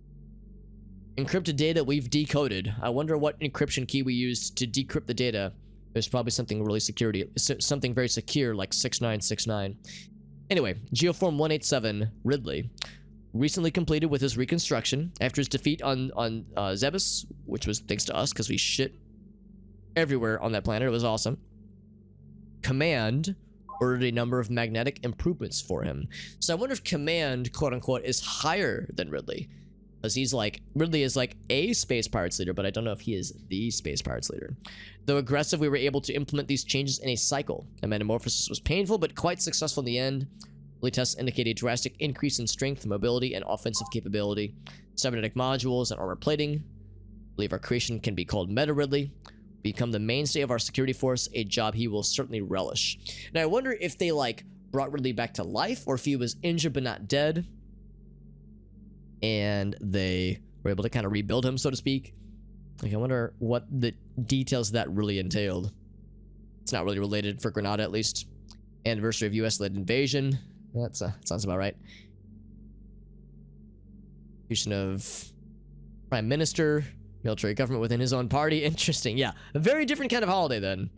Encrypted data we've decoded. I wonder what encryption key we used to decrypt the data. There's probably something really something very secure, like 6969. Anyway, Geoform 187 Ridley recently completed with his reconstruction after his defeat on Zebes, which was thanks to us because we shit everywhere on that planet. It was awesome. Command ordered a number of magnetic improvements for him. So I wonder if Command, quote unquote, is higher than Ridley. Because Ridley is like a Space Pirates leader, but I don't know if he is the Space Pirates leader. Though aggressive, we were able to implement these changes in a cycle. The metamorphosis was painful, but quite successful in the end. Early tests indicate a drastic increase in strength, mobility, and offensive capability. Cybernetic modules and armor plating believe our creation can be called Meta Ridley. Become the mainstay of our security force, a job he will certainly relish. Now, I wonder if they, like, brought Ridley back to life, or if he was injured but not dead, and they were able to kind of rebuild him, so to speak. Like, I wonder what the details of that really entailed. It's not really related for Granada, at least. Anniversary of US-led invasion. That sounds about right. Execution of Prime Minister. Military government within his own party. Interesting, yeah. A very different kind of holiday, then.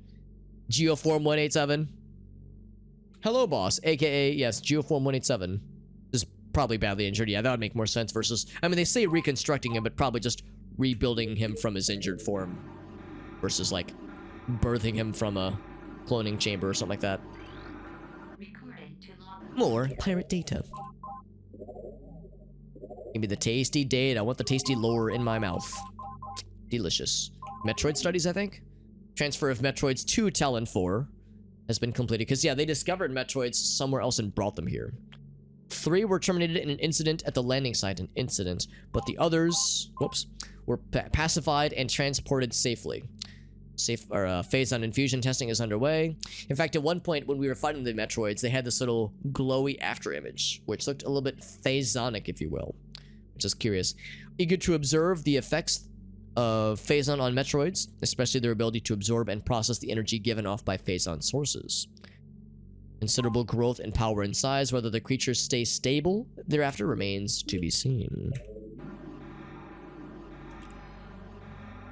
Geoform 187. Hello, boss. AKA, yes, Geoform 187. Is probably badly injured. Yeah, that would make more sense versus... I mean, they say reconstructing him, but probably just rebuilding him from his injured form. Versus, like, birthing him from a cloning chamber or something like that. More pirate data. Give me the tasty data. I want the tasty lore in my mouth. Delicious. Metroid studies, I think? Transfer of Metroids to Talon 4 has been completed. Because, yeah, they discovered Metroids somewhere else and brought them here. 3 were terminated in an incident at the landing site. An incident. But the others, whoops, were pacified and transported safely. Phase-on infusion testing is underway. In fact, at one point when we were fighting the Metroids, they had this little glowy after image, which looked a little bit phasonic, if you will. Which is curious. Eager to observe the effects of Phazon on Metroids, especially their ability to absorb and process the energy given off by Phazon sources. Considerable growth in power and size. Whether the creatures stay stable thereafter remains to be seen.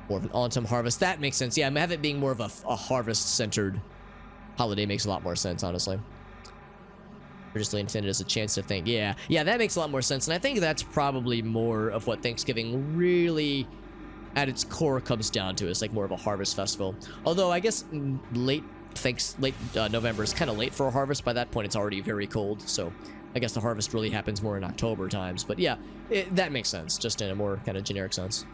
More of an autumn harvest. That makes sense. Yeah, have it being more of a harvest-centered holiday makes a lot more sense, honestly. Originally intended as a chance to think. Yeah, that makes a lot more sense. And I think that's probably more of what Thanksgiving really, at its core, comes down to. It's like more of a harvest festival. Although, I guess late November is kind of late for a harvest. By that point, it's already very cold. So I guess the harvest really happens more in October times. But yeah, that makes sense, just in a more kind of generic sense.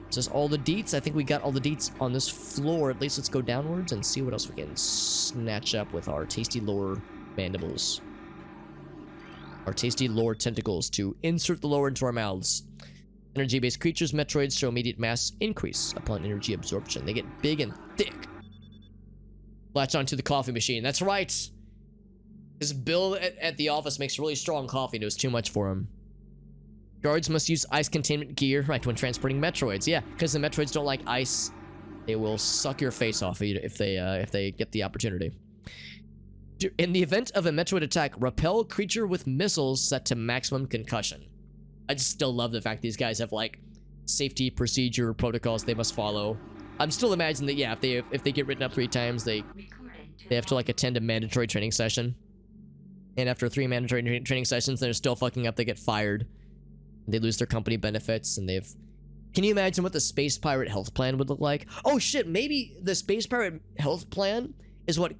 Is this all the deets? I think we got all the deets on this floor. At least let's go downwards and see what else we can snatch up with our tasty lore mandibles. Our tasty lore tentacles to insert the lore into our mouths. Energy-based creatures, Metroids, show immediate mass increase upon energy absorption. They get big and thick. Latch onto the coffee machine. That's right. This Bill at the office makes really strong coffee. It was too much for him. Guards must use ice containment gear, right, when transporting Metroids. Yeah, because the Metroids don't like ice. They will suck your face off if they get the opportunity. In the event of a Metroid attack, repel creature with missiles set to maximum concussion. I just still love the fact these guys have, like, safety procedure protocols they must follow. I'm still imagining that, yeah, if they get written up 3 times, they have to, like, attend a mandatory training session. And after 3 mandatory training sessions, they're still fucking up, they get fired. They lose their company benefits, and they've... Can you imagine what the Space Pirate health plan would look like? Oh shit, maybe the Space Pirate health plan is what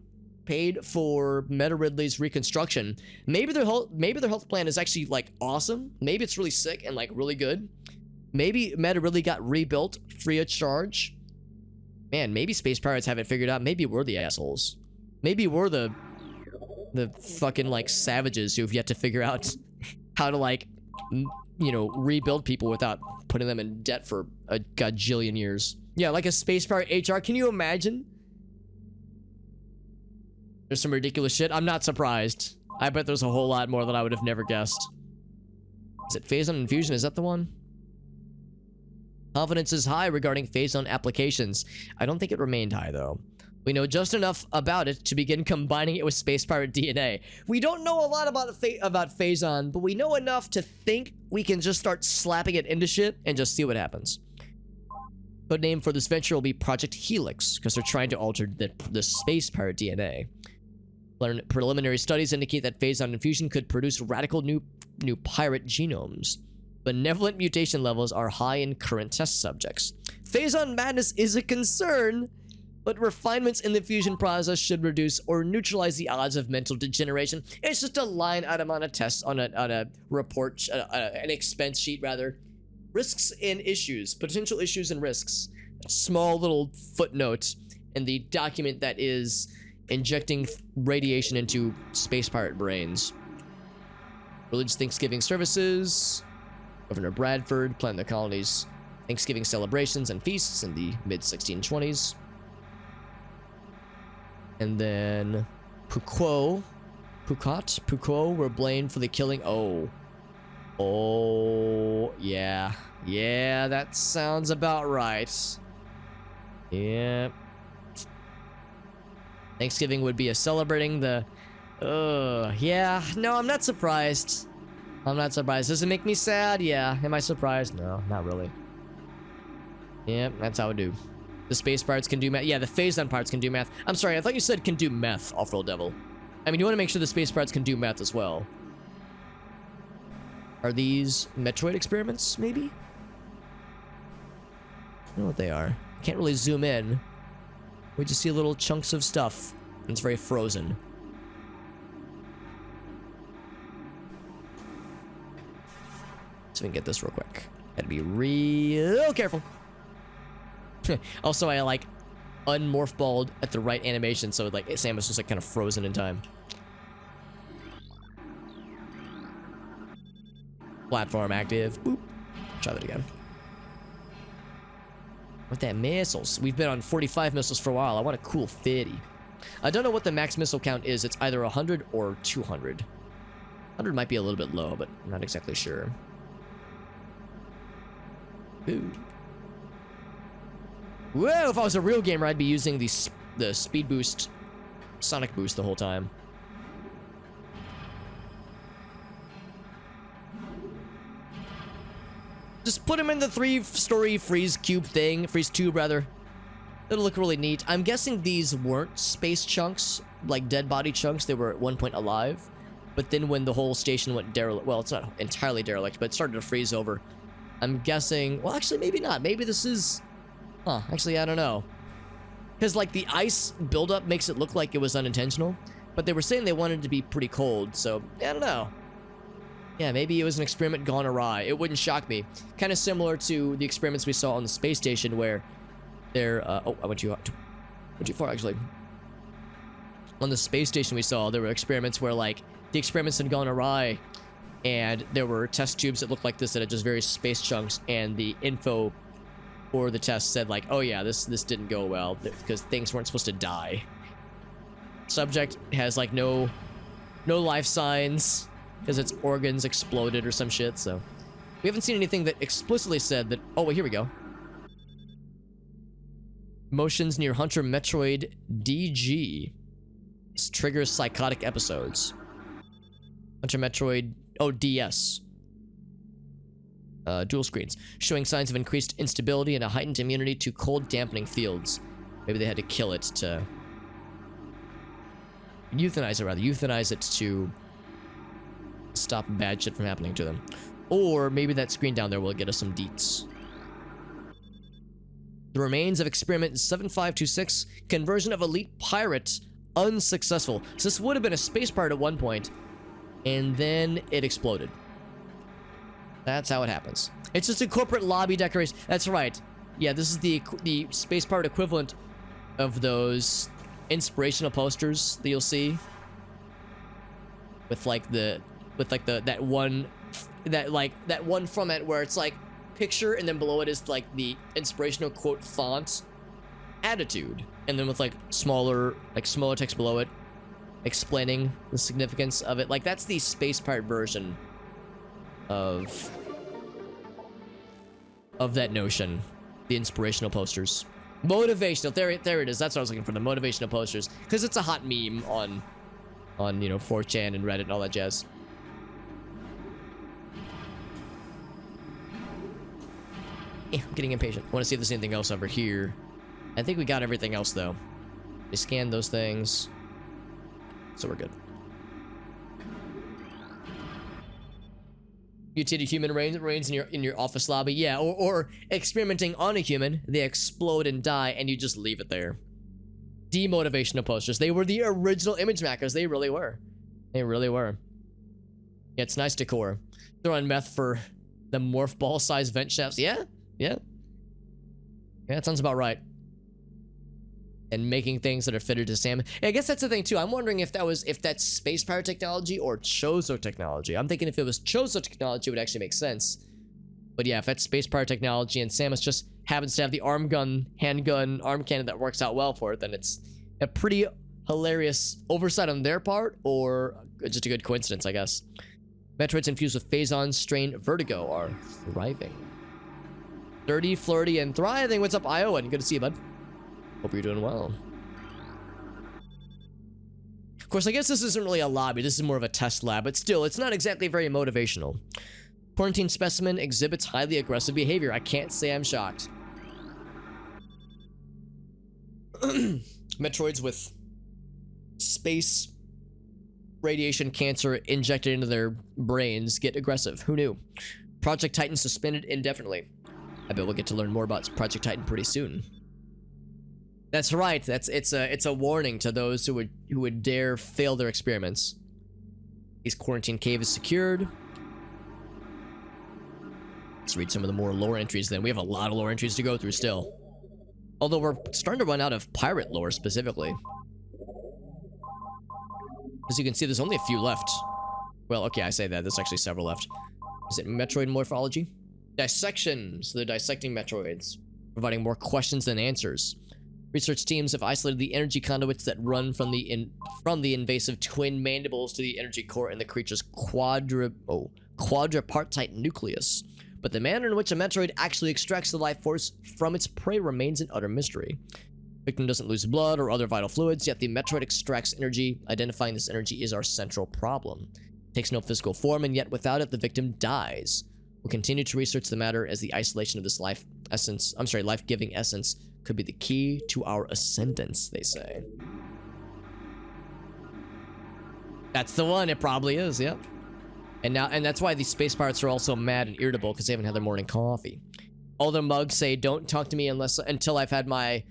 paid for Meta Ridley's reconstruction. Maybe their health plan is actually, like, awesome. Maybe it's really sick and, like, really good. Maybe Meta Ridley got rebuilt free of charge. Man, maybe Space Pirates have it figured out. Maybe we're the assholes. Maybe we're the fucking, like, savages who've yet to figure out how to, like... you know, rebuild people without putting them in debt for a gajillion years. Yeah, like a Space Pirate HR. Can you imagine? There's some ridiculous shit. I'm not surprised. I bet there's a whole lot more that I would have never guessed. Is it Phazon Infusion? Is that the one? Confidence is high regarding Phazon applications. I don't think it remained high, though. We know just enough about it to begin combining it with Space Pirate DNA. We don't know a lot about Phazon, but we know enough to think we can just start slapping it into shit and just see what happens. Code name for this venture will be Project Helix, because they're trying to alter the Space Pirate DNA. Preliminary studies indicate that Phazon infusion could produce radical new pirate genomes. Benevolent mutation levels are high in current test subjects. Phazon madness is a concern, but refinements in the fusion process should reduce or neutralize the odds of mental degeneration. It's just a line item on a test, on a report, an expense sheet rather. Risks and issues, potential issues and risks. A small little footnote in the document that is injecting radiation into space pirate brains. Religious Thanksgiving services. Governor Bradford planned the colony's Thanksgiving celebrations and feasts in the mid-1620s. And then Puquo were blamed for the killing. Oh, yeah. Yeah, that sounds about right. Yeah. Thanksgiving would be a celebrating the... yeah. No, I'm not surprised. I'm not surprised. Does it make me sad? Yeah. Am I surprised? No, not really. Yeah, that's how I do. The space parts can do math. Yeah, the phase-on parts can do math. I'm sorry, I thought you said can do meth, Off-Roll Devil. I mean, you want to make sure the space parts can do math as well. Are these Metroid experiments, maybe? I don't know what they are. Can't really zoom in. We just see little chunks of stuff. And it's very frozen. So we can get this real quick. Gotta be real careful. Also, I like unmorph balled at the right animation, so like Samus was like kind of frozen in time. Platform active. Boop. Try that again. With that missiles, we've been on 45 missiles for a while. I want a cool 50. I don't know what the max missile count is. It's either 100 or 200. 100 might be a little bit low, but I'm not exactly sure. Ooh. Whoa, if I was a real gamer, I'd be using the speed boost, sonic boost the whole time. Just put him in the 3-story freeze cube thing, freeze tube rather. It'll look really neat. I'm guessing these weren't space chunks, like dead body chunks. They were at one point alive. But then when the whole station went derelict, well, it's not entirely derelict, but it started to freeze over. I'm guessing, well, actually, maybe not. Maybe this is, actually, I don't know. Because, like, the ice buildup makes it look like it was unintentional. But they were saying they wanted it to be pretty cold, so, I don't know. Yeah, maybe it was an experiment gone awry. It wouldn't shock me. Kind of similar to the experiments we saw on the space station where there, oh, I went too far, actually. On the space station we saw, there were experiments where, like, the experiments had gone awry, and there were test tubes that looked like this that had just various space chunks, and the info for the test said, like, oh yeah, this didn't go well, because things weren't supposed to die. Subject has, like, no life signs, because its organs exploded or some shit, so. We haven't seen anything that explicitly said that, oh, wait, here we go. Motions near Hunter Metroid DG. This triggers psychotic episodes. Hunter Metroid, oh, DS. Dual screens. Showing signs of increased instability and a heightened immunity to cold dampening fields. Maybe they had to kill it to... euthanize it, rather. Euthanize it to stop bad shit from happening to them. Or maybe that screen down there will get us some deets. The remains of experiment 7526, conversion of elite pirate, unsuccessful. So this would have been a space pirate at one point, and then it exploded. That's how it happens. It's just a corporate lobby decoration. That's right. Yeah, this is the space pirate equivalent of those inspirational posters that you'll see with that one from it where it's like picture and then below it is like the inspirational quote font attitude, and then with like smaller text below it explaining the significance of it. Like that's the space pirate version of that notion. The inspirational posters. Motivational. There it is. That's what I was looking for. The motivational posters, because it's a hot meme on 4chan and Reddit and all that jazz. I'm getting impatient. I want to see if there's anything else over here. I think we got everything else though. We scanned those things, so we're good. Mutated human reigns in your office lobby. Yeah, or experimenting on a human, they explode and die, and you just leave it there. Demotivational posters. They were the original image makers. They really were. They really were. Yeah, it's nice decor. Throw on meth for the morph ball size vent shafts. Yeah, that sounds about right. And making things that are fitted to salmon. I guess that's the thing too. I'm wondering if that's space pirate technology or Chozo technology. I'm thinking if it was Chozo technology, it would actually make sense. But yeah, if that's space pirate technology and Samus just happens to have the handgun, arm cannon that works out well for it, then it's a pretty hilarious oversight on their part, or just a good coincidence, I guess. Metroids infused with Phazon strain Vertigo are thriving. Dirty, flirty, and thriving. What's up, Iowan? Good to see you, bud. Hope you're doing well. Of course, I guess this isn't really a lobby. This is more of a test lab, but still, it's not exactly very motivational. Quarantine specimen exhibits highly aggressive behavior. I can't say I'm shocked. Metroids with space radiation cancer injected into their brains get aggressive. Who knew? Project Titan suspended indefinitely. I bet we'll get to learn more about Project Titan pretty soon. That's right. It's a warning to those who would dare fail their experiments. His quarantine cave is secured. Let's read some of the more lore entries then. We have a lot of lore entries to go through still. Although we're starting to run out of pirate lore specifically. As you can see, there's only a few left. Well, okay, I say that. There's actually several left. Is it Metroid morphology? Dissection. So they're dissecting Metroids, providing more questions than answers. Research teams have isolated the energy conduits that run from the invasive twin mandibles to the energy core in the creature's quadripartite nucleus. But the manner in which a Metroid actually extracts the life force from its prey remains an utter mystery. Victim doesn't lose blood or other vital fluids, yet the Metroid extracts energy. Identifying this energy is our central problem. It takes no physical form, and yet without it, the victim dies. We'll continue to research the matter as the isolation of this life-giving essence could be the key to our ascendance, they say. That's the one, it probably is, yep. And that's why these space pirates are also mad and irritable, because they haven't had their morning coffee. All their mugs say, don't talk to me until I've had my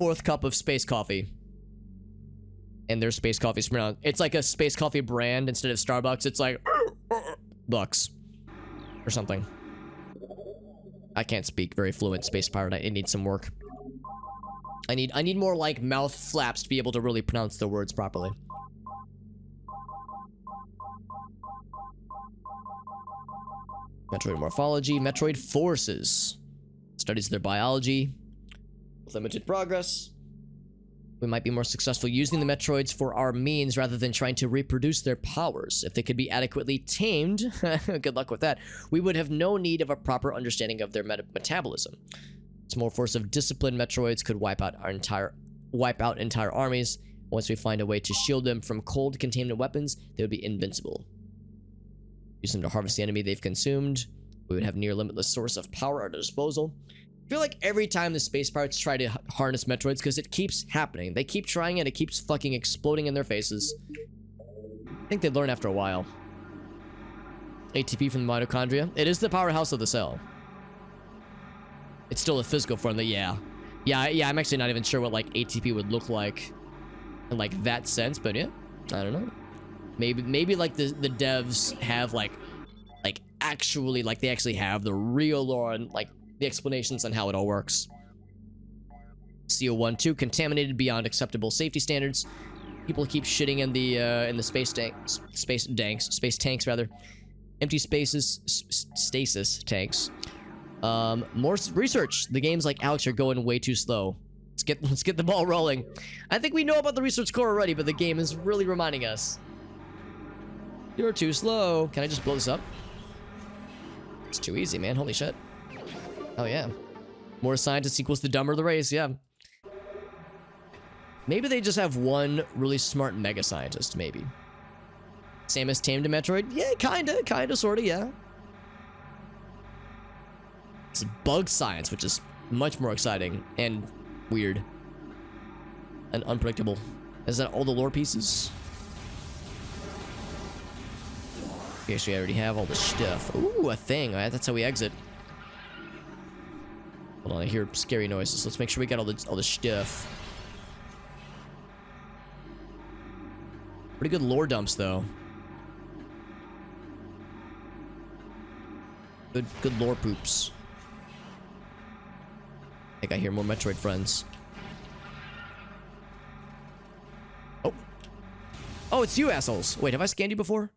4th cup of space coffee. And their space coffee's pronounced. It's like a space coffee brand instead of Starbucks. It's like Bucks or something. I can't speak very fluent space pirate. I need some work. I need more like mouth flaps to be able to really pronounce the words properly. Metroid morphology, Metroid forces. Studies their biology. With limited progress. We might be more successful using the Metroids for our means rather than trying to reproduce their powers. If they could be adequately tamed, good luck with that, we would have no need of a proper understanding of their metabolism. Some more force of disciplined Metroids could wipe out entire armies. Once we find a way to shield them from cold containment weapons, they would be invincible. Use them to harvest the enemy they've consumed. We would have near limitless source of power at our disposal. I feel like every time the space pirates try to harness Metroids, because it keeps happening. They keep trying it, it keeps fucking exploding in their faces. I think they'd learn after a while. ATP from the mitochondria. It is the powerhouse of the cell. It's still a physical form, yeah, I'm actually not even sure what, like, ATP would look like in, like, that sense, but yeah, I don't know. Maybe like, the devs have, like, actually, like, they actually have the real lore and, like, the explanations on how it all works. CO12 contaminated beyond acceptable safety standards. People keep shitting in the space tanks rather. Empty spaces, stasis tanks. More research. The games like Alex are going way too slow. Let's get the ball rolling. I think we know about the research core already, but the game is really reminding us. You're too slow. Can I just blow this up? It's too easy, man. Holy shit. Oh, yeah. More scientists equals the dumber the race, yeah. Maybe they just have one really smart mega scientist, maybe. Samus tamed a Metroid? Yeah, kinda, sorta, yeah. It's bug science, which is much more exciting and weird. And unpredictable. Is that all the lore pieces? We actually already have all the stuff. Ooh, a thing. Alright, that's how we exit. Hold on, I hear scary noises. Let's make sure we got all the stuff. Pretty good lore dumps, though. Good lore poops. I think I hear more Metroid friends. Oh, it's you assholes. Wait, have I scanned you before?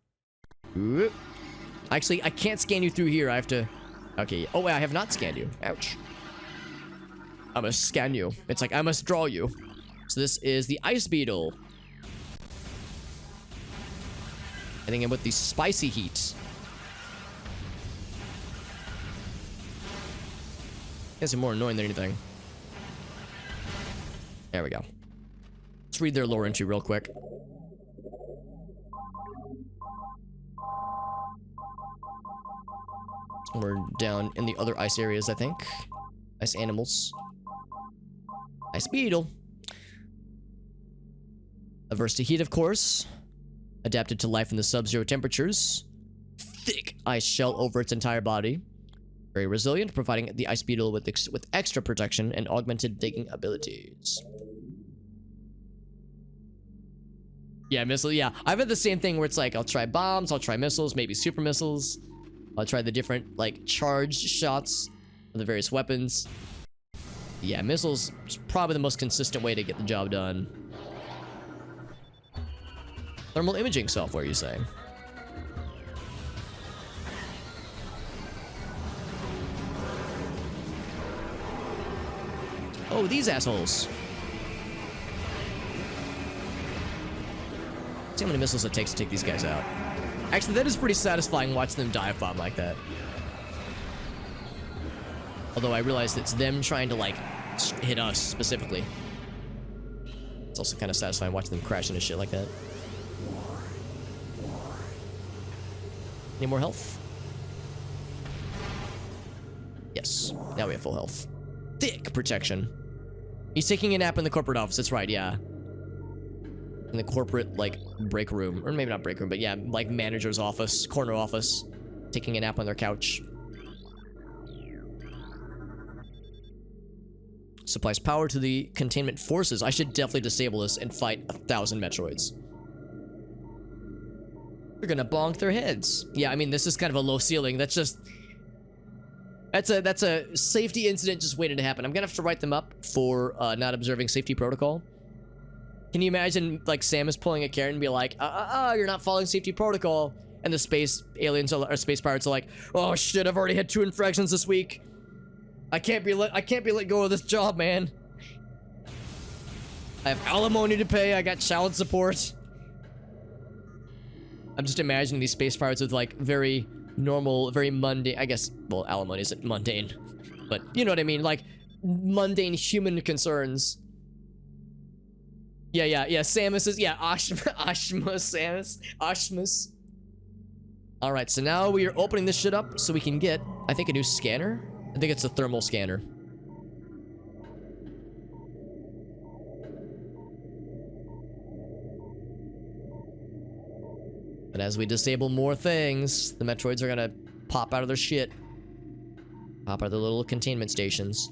Oop. Actually, I can't scan you through here. I have to Okay. Oh, wait, I have not scanned you. Ouch. I must scan you. It's like I must draw you. So this is the ice beetle. Hitting him with the spicy heat. Guess I'm more annoying than anything. There we go. Let's read their lore into real quick. We're down in the other ice areas, I think. Ice animals. Ice beetle. Averse to heat, of course. Adapted to life in the sub-zero temperatures. Thick ice shell over its entire body. Very resilient, providing the ice beetle with extra protection and augmented digging abilities. Yeah, missile. Yeah, I've had the same thing where it's like, I'll try bombs, I'll try missiles, maybe super missiles. I'll try the different, like, charged shots of the various weapons. Yeah, missiles is probably the most consistent way to get the job done. Thermal imaging software, you say? Oh, these assholes. See how many missiles it takes to take these guys out. Actually, that is pretty satisfying watching them dive bomb like that. Although I realize it's them trying to, like, hit us specifically. It's also kind of satisfying watching them crash into shit like that. Any more health? Yes. Now we have full health. Thick protection. He's taking a nap in the corporate office. That's right, yeah. In the corporate, like, break room. Or maybe not break room, but yeah, like, manager's office. Corner office. Taking a nap on their couch. Supplies power to the containment forces. I should definitely disable this and fight 1,000 Metroids. They're gonna bonk their heads. Yeah, I mean, this is kind of a low ceiling. That's just... That's a safety incident just waiting to happen. I'm gonna have to write them up for not observing safety protocol. Can you imagine, like, Samus pulling a Karen and be like, you're not following safety protocol. And the space aliens or space pirates are like, oh shit, I've already had 2 infractions this week. I can't be let go of this job, man. I have alimony to pay. I got child support. I'm just imagining these space pirates with, like, very normal, very mundane, I guess, well, alimony isn't mundane, but you know what I mean, like, mundane human concerns. Yeah, Samus is, yeah, Samus. Alright, so now we are opening this shit up so we can get, I think, a new scanner? I think it's a thermal scanner. But as we disable more things, the Metroids are gonna pop out of their shit. Pop out of their little containment stations.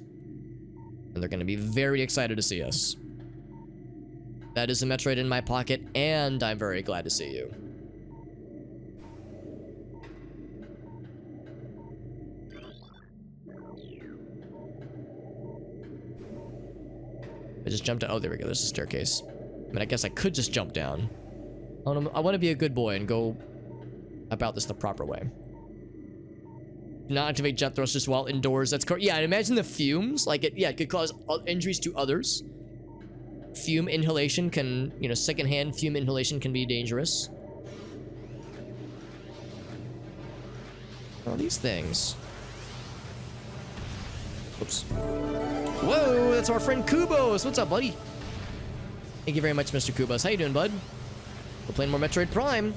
And they're gonna be very excited to see us. That is a Metroid in my pocket, and I'm very glad to see you. I just jumped out. Oh, there we go. There's a staircase. I mean, I guess I could just jump down. I want to be a good boy and go about this the proper way. Not activate jet thrusters while indoors. That's correct. Yeah, and imagine the fumes. Like, it could cause injuries to others. Fume inhalation can, you know, secondhand fume inhalation can be dangerous. What are these things? Oops. Whoa, that's our friend Kubos. What's up, buddy? Thank you very much, Mr. Kubos. How you doing, bud? We're playing more Metroid Prime.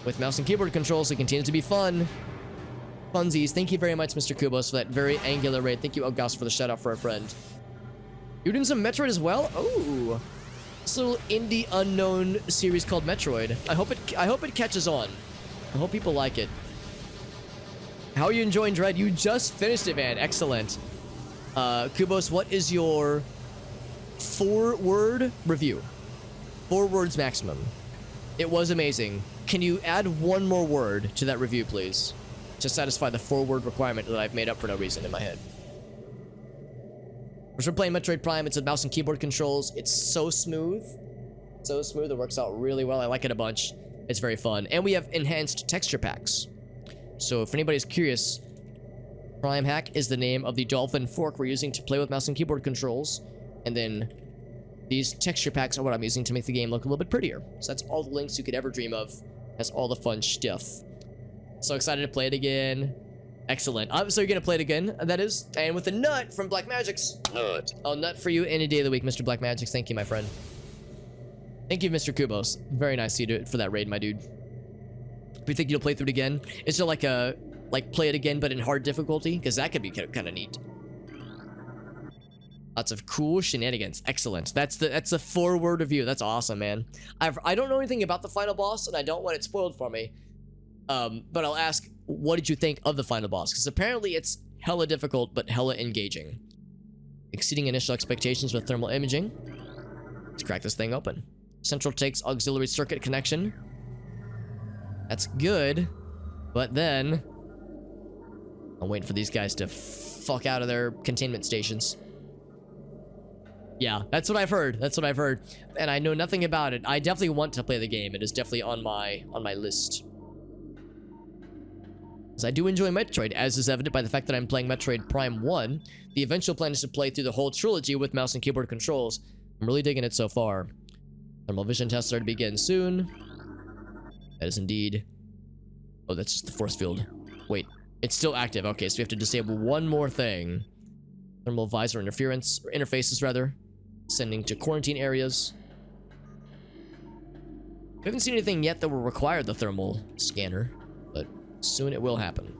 With mouse and keyboard controls, it continues to be fun. Funsies. Thank you very much, Mr. Kubos, for that very angular raid. Thank you, August, for the shout out for our friend. You're doing some Metroid as well? Oh. This little indie unknown series called Metroid. I hope it catches on. I hope people like it. How are you enjoying Dread? You just finished it, man. Excellent. Kubos, what is your 4-word review? 4 words maximum. It was amazing. Can you add 1 more word to that review, please? To satisfy the 4-word requirement that I've made up for no reason in my head. We're playing Metroid Prime. It's a mouse and keyboard controls. It's so smooth. So smooth. It works out really well. I like it a bunch. It's very fun. And we have enhanced texture packs. So if anybody's curious, PrimeHack is the name of the dolphin fork we're using to play with mouse and keyboard controls. And then these texture packs are what I'm using to make the game look a little bit prettier. So that's all the links you could ever dream of. That's all the fun stuff. So excited to play it again. Excellent. So you're gonna play it again, that is. And with a nut from Black Magic's. Nut. Oh, nut for you any day of the week, Mr. Black Magic's. Thank you, my friend. Thank you, Mr. Kubos. Very nice of you for that raid, my dude. Do you think you'll play through it again? Is there like a play it again but in hard difficulty? Because that could be kind of neat. Lots of cool shenanigans. Excellent. That's a forward review. That's awesome, man. I don't know anything about the final boss, and I don't want it spoiled for me. But I'll ask, what did you think of the final boss? Because apparently it's hella difficult, but hella engaging. Exceeding initial expectations with thermal imaging. Let's crack this thing open. Central takes auxiliary circuit connection. That's good. But then I'm waiting for these guys to fuck out of their containment stations. Yeah, that's what I've heard. That's what I've heard. And I know nothing about it. I definitely want to play the game. It is definitely on my list. Because I do enjoy Metroid, as is evident by the fact that I'm playing Metroid Prime 1. The eventual plan is to play through the whole trilogy with mouse and keyboard controls. I'm really digging it so far. Thermal vision tests are to begin soon. That is indeed... Oh, that's just the force field. Wait, it's still active. Okay, so we have to disable one more thing. Thermal visor interference, or interfaces rather. Sending to quarantine areas. We haven't seen anything yet that will require the thermal scanner, but soon it will happen.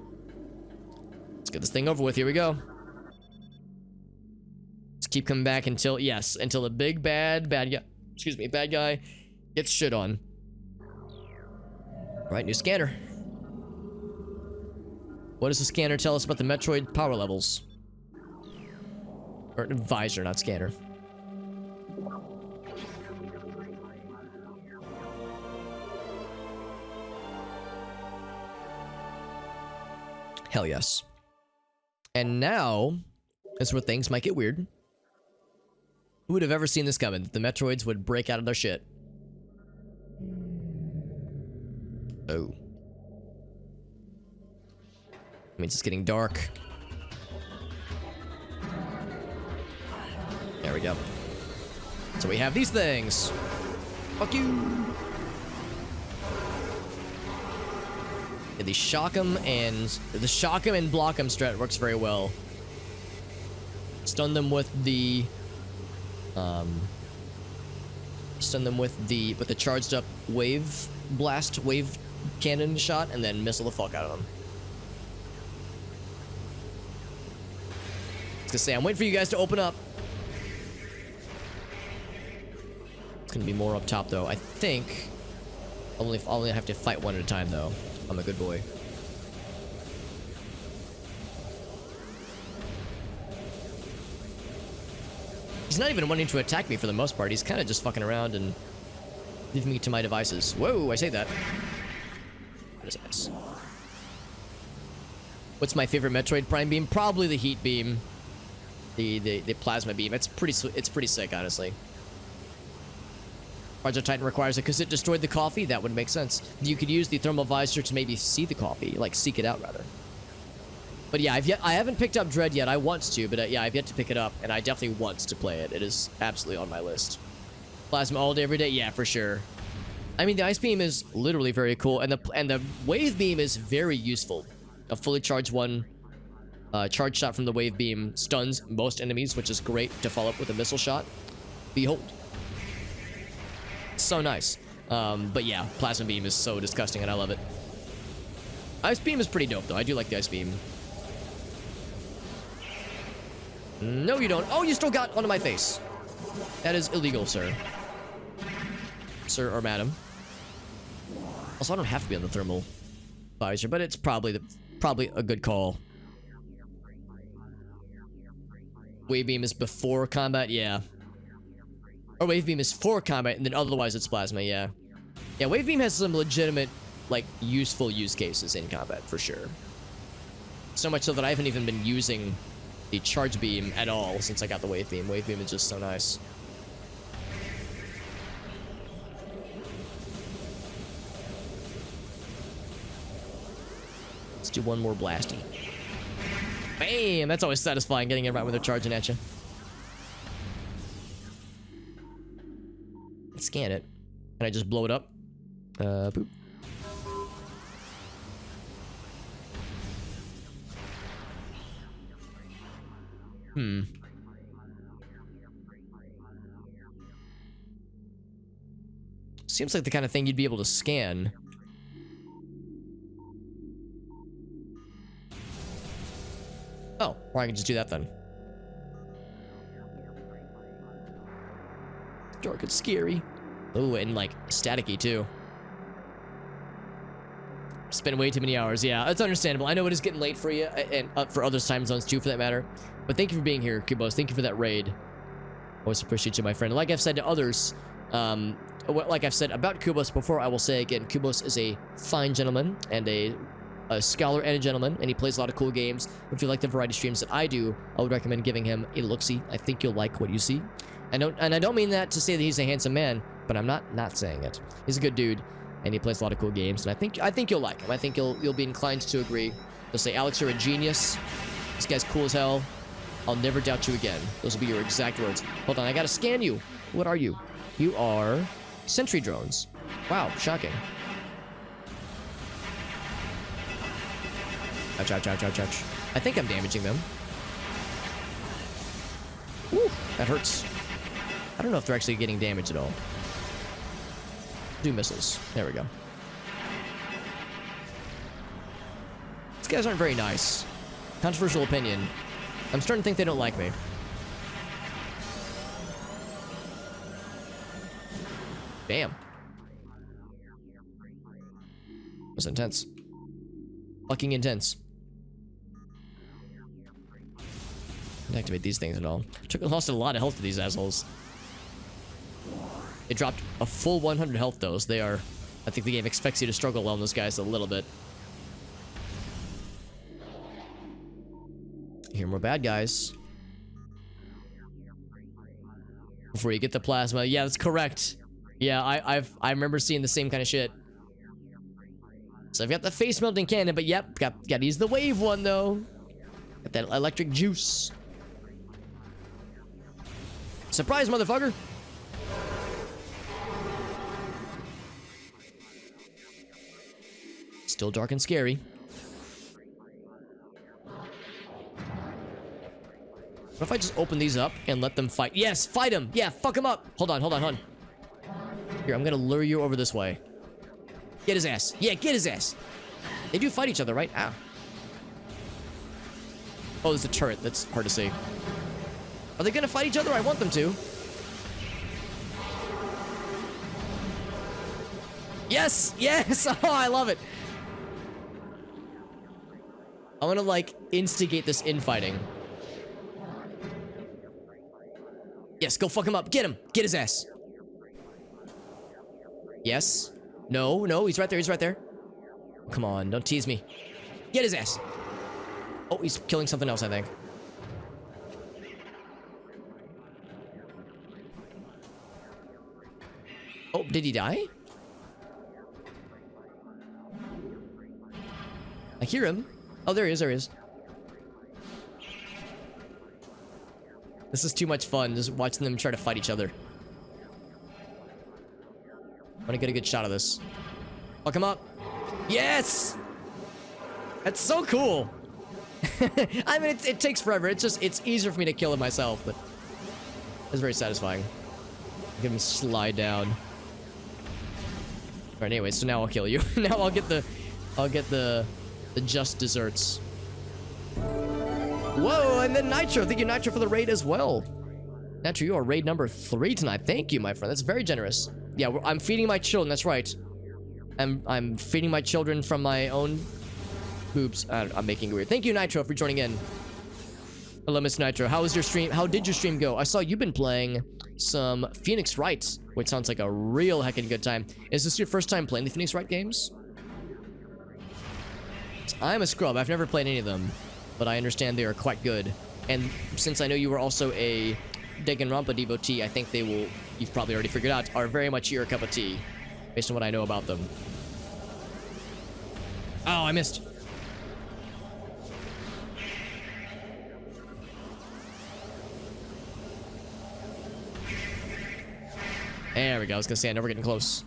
Let's get this thing over with. Here we go. Let's keep coming back until, yes, until the big bad guy, excuse me, bad guy gets shit on. All right, new scanner. What does the scanner tell us about the Metroid power levels? Or visor, not scanner. Hell yes. And now is where things might get weird. Who would have ever seen this coming? The Metroids would break out of their shit. Oh. Means it's getting dark. There we go. So we have these things. Fuck you. Yeah, the shock 'em and block 'em strat works very well. Stun them with the charged up wave cannon shot, and then missile the fuck out of them. I was gonna say, I'm waiting for you guys to open up. It's gonna be more up top though. I think I'll only have to fight one at a time though. I'm a good boy. He's not even wanting to attack me for the most part. He's kind of just fucking around and leaving me to my devices. Whoa, I say that. That is nice. What's my favorite Metroid Prime beam? Probably the heat beam. The plasma beam. It's pretty sick, honestly. Project Titan requires it because it destroyed the coffee. That would make sense. You could use the thermal visor to maybe see the coffee, like seek it out rather. But yeah, I haven't picked up Dread yet. I want to, but yeah, I've yet to pick it up, and I definitely want to play it. It is absolutely on my list. Plasma all day, every day. Yeah, for sure. I mean, the ice beam is literally very cool, and the wave beam is very useful. A fully charged one. Charge shot from the wave beam stuns most enemies, which is great to follow up with a missile shot. Behold. So nice. But yeah, plasma beam is so disgusting and I love it. Ice beam is pretty dope though. I do like the ice beam. No, you don't. Oh, you still got onto my face. That is illegal, sir. Sir or madam. Also, I don't have to be on the thermal visor, but it's probably a good call. Wave beam is before combat, yeah. Or wave beam is for combat, and then otherwise it's plasma, yeah. Yeah, wave beam has some legitimate, like, useful use cases in combat, for sure. So much so that I haven't even been using the charge beam at all since I got the wave beam. Wave beam is just so nice. Let's do one more blasty. Bam! That's always satisfying, getting it right when they're charging at you. Let's scan it. Can I just blow it up? Boop. Seems like the kind of thing you'd be able to scan. Oh, or I can just do that then. Dark and scary. Oh, and like staticky too. Spent way too many hours. Yeah, it's understandable. I know it is getting late for you, and for other time zones too, for that matter. But thank you for being here, Kubos. Thank you for that raid. Always appreciate you, my friend. Like I've said to others, like I've said about Kubos before, I will say again, Kubos is a fine gentleman and a scholar and a gentleman, and he plays a lot of cool games. If you like the variety streams that I do, I would recommend giving him a look-see. I think you'll like what you see. And I don't mean that to say that he's a handsome man, but I'm not saying it. He's a good dude, and he plays a lot of cool games, and I think you'll like him. I think you'll be inclined to agree. You'll say, Alex, you're a genius. This guy's cool as hell. I'll never doubt you again. Those will be your exact words. Hold on, I gotta scan you. What are you? You are sentry drones. Wow, shocking. Ouch, ouch, ouch, ouch, ouch. I think I'm damaging them. Woo, that hurts. I don't know if they're actually getting damaged at all. Do missiles. There we go. These guys aren't very nice. Controversial opinion. I'm starting to think they don't like me. Damn. That was intense. Fucking intense. Can't activate these things at all. Lost a lot of health to these assholes. They dropped a full 100 health though, so they are... I think the game expects you to struggle on those guys a little bit. Here, more bad guys. Before you get the plasma. Yeah, that's correct. Yeah, I remember seeing the same kind of shit. So I've got the face melting cannon, but yep, gotta use the wave one though. Got that electric juice. Surprise, motherfucker! Still dark and scary. What if I just open these up and let them fight? Yes, fight him! Yeah, fuck him up! Hold on, hold on, hold on. Here, I'm gonna lure you over this way. Get his ass. Yeah, get his ass. They do fight each other, right? Ow. Oh, there's a turret. That's hard to see. Are they gonna fight each other? I want them to. Yes! Yes! Oh, I love it. I want to, like, instigate this infighting. Yes, go fuck him up. Get him. Get his ass. Yes. No, no, he's right there. He's right there. Come on, don't tease me. Get his ass. Oh, he's killing something else, I think. Oh, did he die? I hear him. Oh, there he is, there he is. This is too much fun, just watching them try to fight each other. I want to get a good shot of this. Fuck him up. Yes! That's so cool. I mean, it takes forever. It's easier for me to kill him myself, but it's very satisfying. Get him slide down. Alright, anyway, so now I'll kill you. Now I'll get the just desserts. Whoa, and then Nitro. Thank you, Nitro, for the raid as well. Nitro, you are raid number 3 tonight. Thank you, my friend. That's very generous. Yeah, I'm feeding my children. That's right. I'm feeding my children from my own boobs. I'm making it weird. Thank you, Nitro, for joining in. Hello, Miss Nitro. How was your stream? How did your stream go? I saw you've been playing some Phoenix Wright, which sounds like a real heckin' good time. Is this your first time playing the Phoenix Wright games? I'm a scrub. I've never played any of them, but I understand they are quite good. And since I know you were also a Danganronpa devotee, I think they will, you've probably already figured out, are very much your cup of tea, based on what I know about them. Oh, I missed. There we go. I was gonna say I know we're getting close.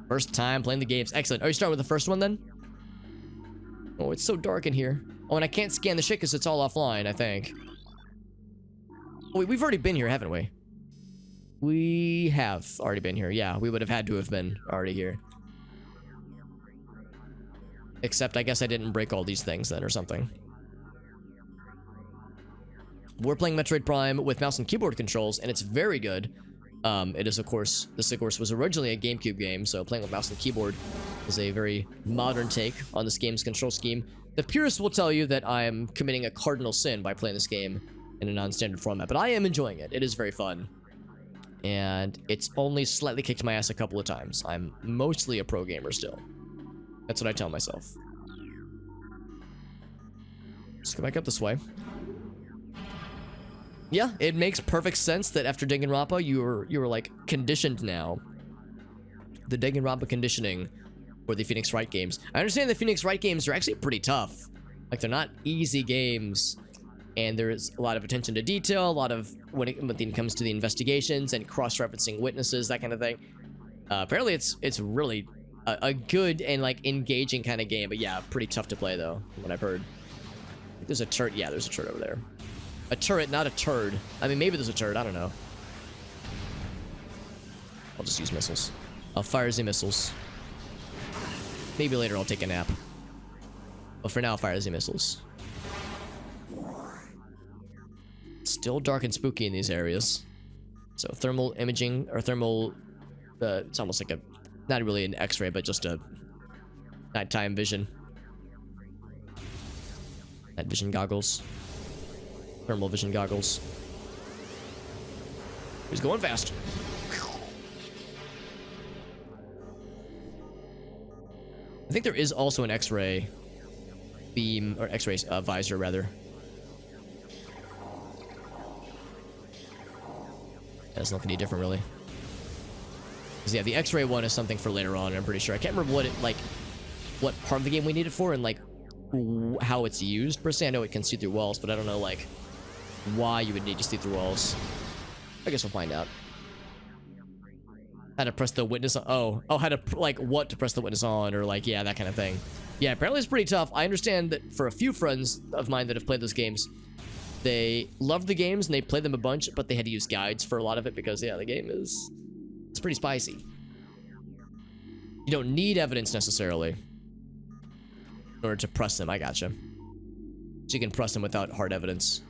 First time playing the games. Excellent. Are you starting with the first one then? Oh, it's so dark in here. Oh, and I can't scan the shit because it's all offline, I think. Oh, wait, we've already been here, haven't we? We have already been here. Yeah, we would have had to have been already here. Except I guess I didn't break all these things then or something. We're playing Metroid Prime with mouse and keyboard controls, and it's very good. It is, of course, this, of course, was originally a GameCube game, so playing with mouse and keyboard is a very modern take on this game's control scheme. The purists will tell you that I am committing a cardinal sin by playing this game in a non-standard format, but I am enjoying it. It is very fun. And it's only slightly kicked my ass a couple of times. I'm mostly a pro gamer still. That's what I tell myself. Let's go back up this way. Yeah, it makes perfect sense that after Danganronpa, you were like conditioned now. The Danganronpa conditioning for the Phoenix Wright games. I understand the Phoenix Wright games are actually pretty tough. Like, they're not easy games, and there's a lot of attention to detail, a lot of when it comes to the investigations and cross-referencing witnesses, that kind of thing. Apparently, it's really a good and like engaging kind of game, but yeah, pretty tough to play though. From what I've heard. There's a turret. Yeah, there's a turret over there. A turret, not a turd. I mean, maybe there's a turd. I don't know. I'll just use missiles. I'll fire the missiles. Maybe later I'll take a nap. But for now, I'll fire the missiles. It's still dark and spooky in these areas. So thermal imaging, or thermal... it's almost like a... Not really an X-ray, but just a... nighttime vision. Night vision goggles. Thermal vision goggles. He's going fast. I think there is also an X-ray beam, or X-ray visor, rather. That doesn't look any different, really. Because, yeah, the X-ray one is something for later on, I'm pretty sure. I can't remember what it, like, what part of the game we need it for, and, like, how it's used, per se. I know it can see through walls, but I don't know, like, why you would need to see through walls. I guess we'll find out. How to press the witness on. Oh, how to, like, what to press the witness on, or, like, yeah, that kind of thing. Yeah, apparently it's pretty tough. I understand that for a few friends of mine that have played those games, they loved the games and they played them a bunch, but they had to use guides for a lot of it because, yeah, the game is... it's pretty spicy. You don't need evidence necessarily in order to press them. I gotcha. So you can press them without hard evidence.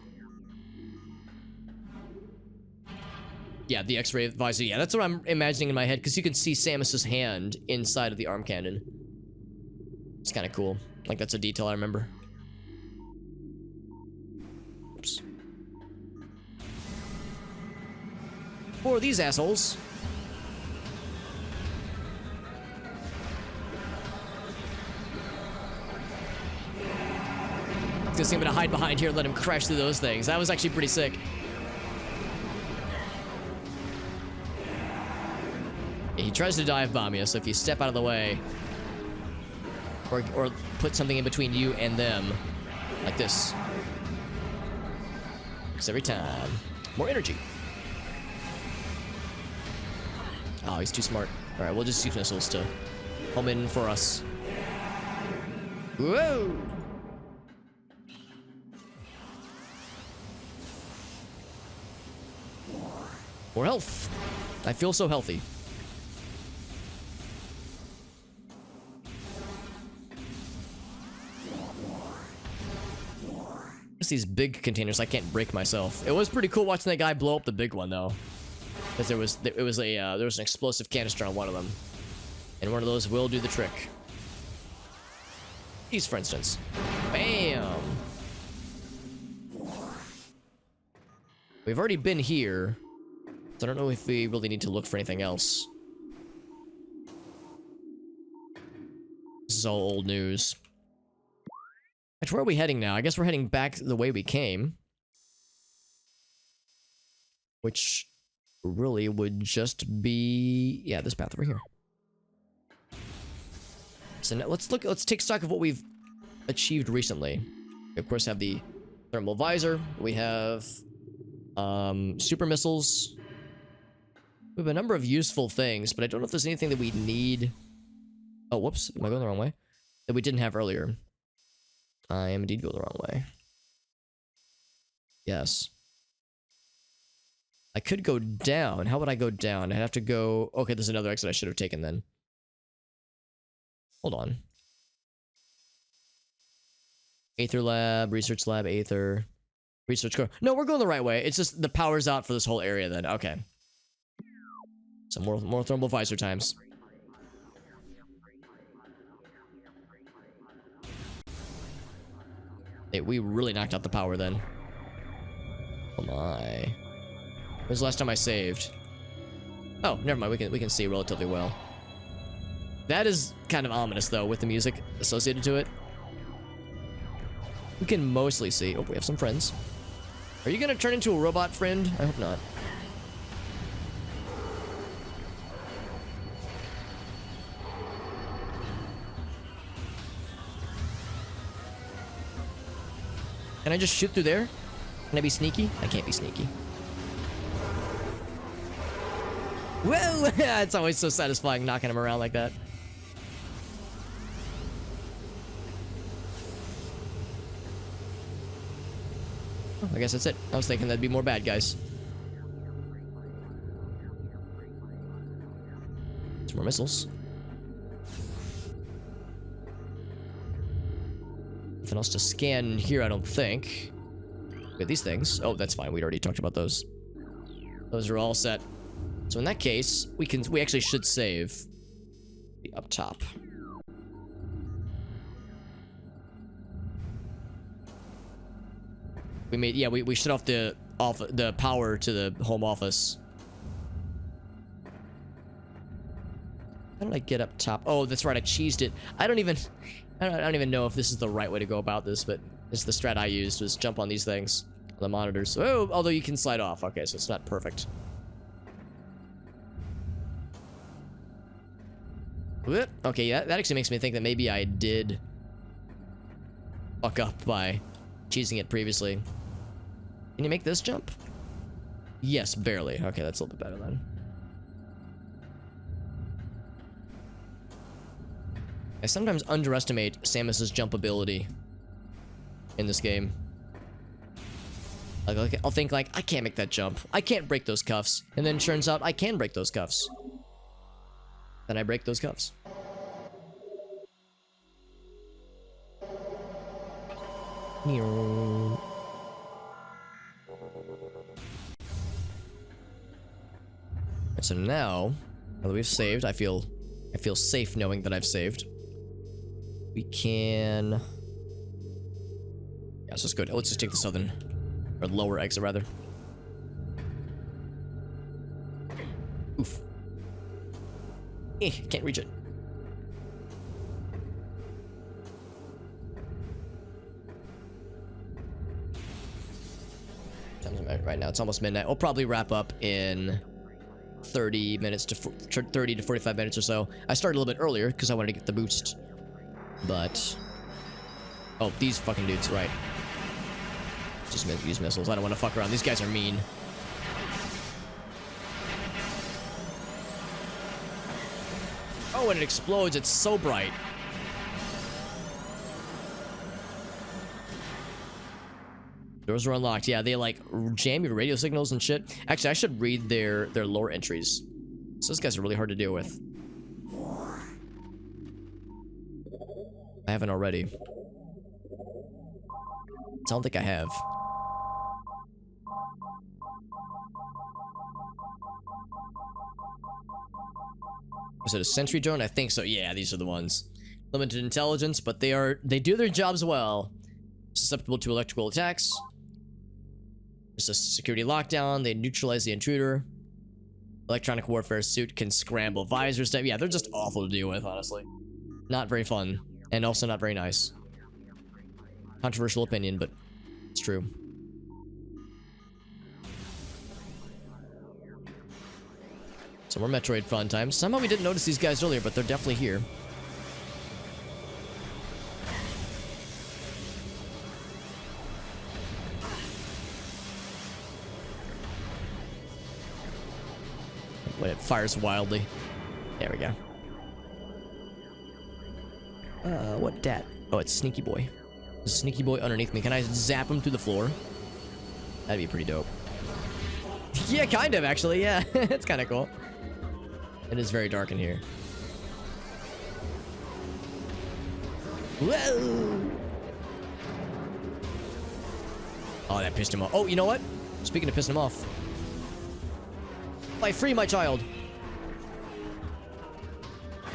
Yeah, the X-ray visor. Yeah, that's what I'm imagining in my head, because you can see Samus's hand inside of the arm cannon. It's kind of cool. Like, that's a detail I remember. Oops. For these assholes. I was gonna hide behind here and let him crash through those things. That was actually pretty sick. He tries to dive bomb you, so if you step out of the way, or put something in between you and them, like this, works every time. More energy. Oh, he's too smart. All right, we'll just use missiles to home in for us. Whoa! More health. I feel so healthy. Just these big containers I can't break myself. It was pretty cool watching that guy blow up the big one though, because there was an explosive canister on one of them, and one of those will do the trick. These, for instance. Bam. We've already been here, so I don't know if we really need to look for anything else. This is all old news. Actually, where are we heading now? I guess we're heading back the way we came. Which really would just be... yeah, this path over here. So now let's take stock of what we've achieved recently. We, of course, have the thermal visor. We have super missiles. We have a number of useful things, but I don't know if there's anything that we need. Oh, whoops. Am I going the wrong way? That we didn't have earlier. I am indeed going the wrong way. Yes. I could go down. How would I go down? I'd have to go... Okay, there's another exit I should have taken then. Hold on. Aether lab, research lab, Aether. Research core. No, we're going the right way. It's just the power's out for this whole area then. Okay. So more thermal visor times. Hey, we really knocked out the power then. Oh my. When's the last time I saved? Oh, never mind. We can see relatively well. That is kind of ominous though, with the music associated to it. We can mostly see. Oh, we have some friends. Are you gonna turn into a robot friend? I hope not. Can I just shoot through there? Can I be sneaky? I can't be sneaky. Whoa! It's always so satisfying knocking him around like that. Oh, I guess that's it. I was thinking there'd be more bad guys. Some more missiles. Nothing else to scan here, I don't think. We have these things. Oh, that's fine. We'd already talked about those. Those are all set. So in that case, we actually should save the up top. We shut off the power to the home office. How did I get up top? Oh, that's right. I cheesed it. I don't even know if this is the right way to go about this, but it's the strat I used was jump on these things on the monitors. Oh, although you can slide off. Okay, so it's not perfect. Whoop. Okay, that actually makes me think that maybe I did fuck up by cheesing it previously. Can you make this jump? Yes, barely. Okay, that's a little bit better then. I sometimes underestimate Samus's jump ability in this game. Like, I'll think like, I can't make that jump. I can't break those cuffs. And then turns out I can break those cuffs. Then I break those cuffs. And so now that we've saved, I feel safe knowing that I've saved. We can... Yeah, let's just go. Let's just take the southern, or lower exit rather. Oof. Can't reach it. Right now, it's almost midnight. We'll probably wrap up in 30 minutes to 30 to 45 minutes or so. I started a little bit earlier because I wanted to get the boost. But... Oh, these fucking dudes, right. Just use missiles. I don't want to fuck around. These guys are mean. Oh, when it explodes, it's so bright. Doors are unlocked. Yeah, they like jam your radio signals and shit. Actually, I should read their lore entries. So those guys are really hard to deal with. I haven't already. I don't think I have. Is it a sentry drone? I think so. Yeah, these are the ones. Limited intelligence, but they do their jobs well. Susceptible to electrical attacks. There's a security lockdown. They neutralize the intruder. Electronic warfare suit can scramble visors. Yeah, they're just awful to deal with, honestly. Not very fun. And also not very nice. Controversial opinion, but it's true. Some more Metroid fun times. Somehow we didn't notice these guys earlier, but they're definitely here. when it fires wildly. There we go. What dat? Oh, it's Sneaky Boy. There's a Sneaky Boy underneath me. Can I zap him through the floor? That'd be pretty dope. Yeah, kind of, actually, yeah. It's kind of cool. It is very dark in here. Whoa! Oh, that pissed him off. Oh, you know what? Speaking of pissing him off. I free my child.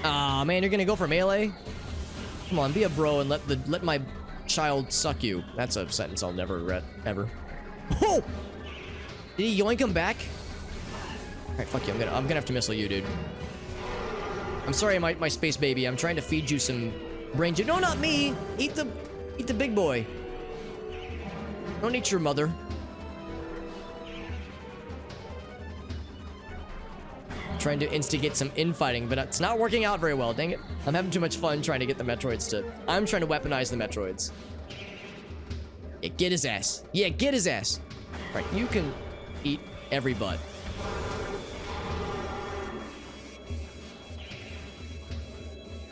Ah, man, you're gonna go for melee? Come on, be a bro and let my child suck you. That's a sentence I'll never regret, ever. Oh! Did he yoink him back? Alright, fuck you. I'm gonna have to missile you, dude. I'm sorry, my space baby. I'm trying to feed you some brain juice. No, not me! Eat the big boy. Don't eat your mother. I'm trying to instigate some infighting, but it's not working out very well. Dang it. I'm having too much fun trying to get the Metroids to... I'm trying to weaponize the Metroids. Yeah, get his ass. Yeah, get his ass. Right, you can eat every butt.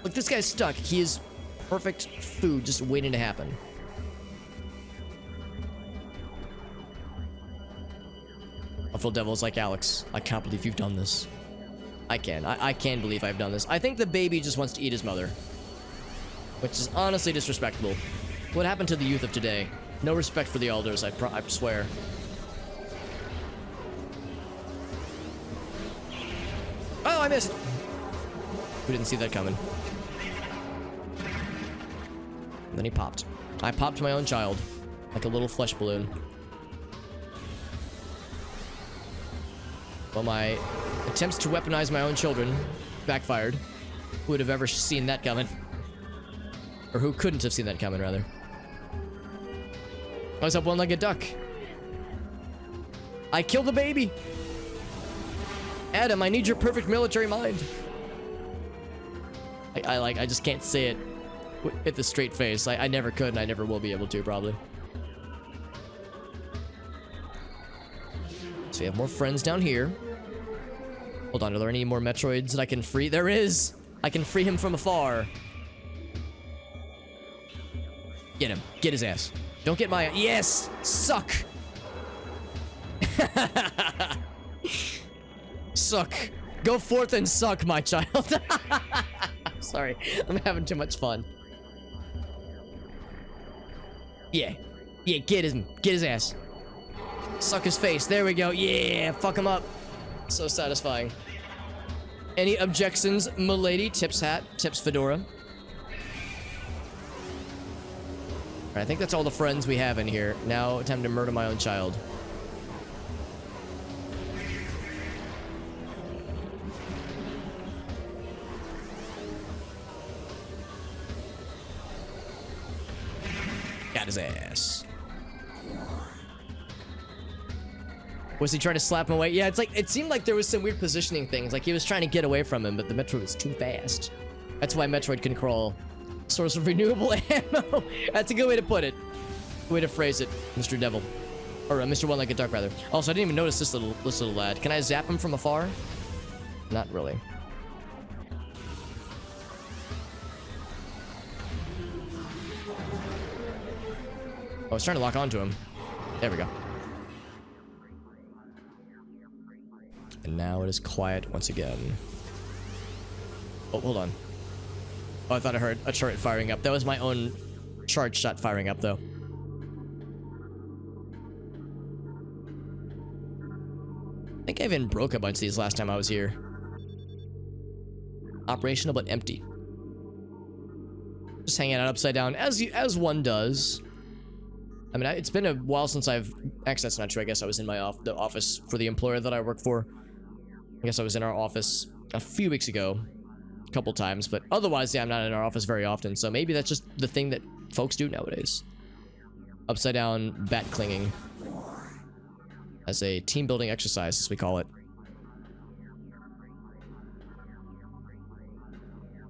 Look, this guy's stuck. He is perfect food just waiting to happen. Buffalo Devil's like, Alex, I can't believe you've done this. I can believe I've done this. I think the baby just wants to eat his mother. Which is honestly disrespectful. What happened to the youth of today? No respect for the elders, I swear. Oh, I missed! We didn't see that coming. And then he popped. I popped my own child. Like a little flesh balloon. Well, my attempts to weaponize my own children backfired. Who would have ever seen that coming? Or who couldn't have seen that coming, rather. I was up one-legged duck. I killed the baby! Adam, I need your perfect military mind. I just can't say it with a straight face. I never could, and I never will be able to, probably. So we have more friends down here. Hold on, are there any more Metroids that I can free? There is! I can free him from afar. Get him. Get his ass. Don't get my... Yes! Suck! Suck. Go forth and suck, my child. Sorry, I'm having too much fun. Yeah. Yeah, get his ass. Suck his face. There we go. Yeah, fuck him up. So satisfying. Any objections, milady? Tips hat, tips fedora. Alright, I think that's all the friends we have in here. Now, time to murder my own child. Got his ass. Was he trying to slap him away? Yeah, it's like, it seemed like there was some weird positioning things. Like he was trying to get away from him, but the Metroid was too fast. That's why Metroid can crawl. Source of renewable ammo. That's a good way to put it. Good way to phrase it, Mr. Devil. Or Mr. One-Legged Duck, rather. Also, I didn't even notice this little lad. Can I zap him from afar? Not really. I was trying to lock onto him. There we go. And now it is quiet once again. Oh, hold on. Oh, I thought I heard a turret firing up. That was my own charge shot firing up, though. I think I even broke a bunch of these last time I was here. Operational but empty. Just hanging out upside down, as one does. I mean, it's been a while since I've... Actually, that's not true. I guess I was in my the office for the employer that I work for. I guess I was in our office a few weeks ago. A couple times, but otherwise, yeah, I'm not in our office very often, so maybe that's just the thing that folks do nowadays. Upside down bat clinging. As a team building exercise, as we call it.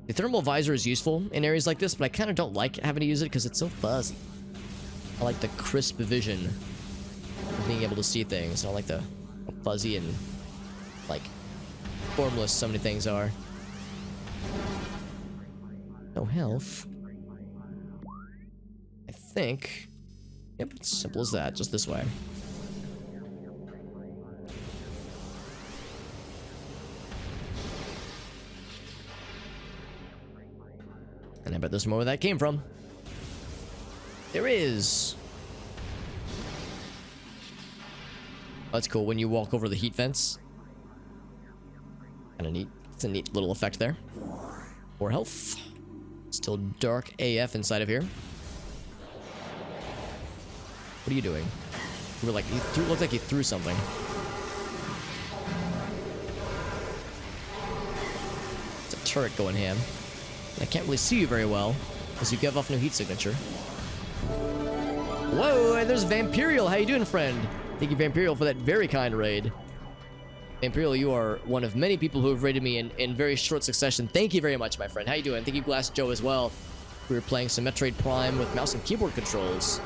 The thermal visor is useful in areas like this, but I kind of don't like having to use it because it's so fuzzy. I like the crisp vision of being able to see things. I don't like the fuzzy and, like, formless so many things are. No health. I think. Yep, it's simple as that. Just this way. And I bet there's more where that came from. There is. Oh, that's cool when you walk over the heat vents. Kind of neat. It's a neat little effect there. More health. Still dark AF inside of here. What are you doing? You were like, looked like you threw something. It's a turret going ham. I can't really see you very well as you give off no heat signature. Whoa, and there's Vampirial. How you doing, friend? Thank you, Vampirial, for that very kind raid. Vampirial, you are one of many people who have raided me in very short succession. Thank you very much, my friend. How you doing? Thank you, Glass Joe, as well. We were playing some Metroid Prime with mouse and keyboard controls.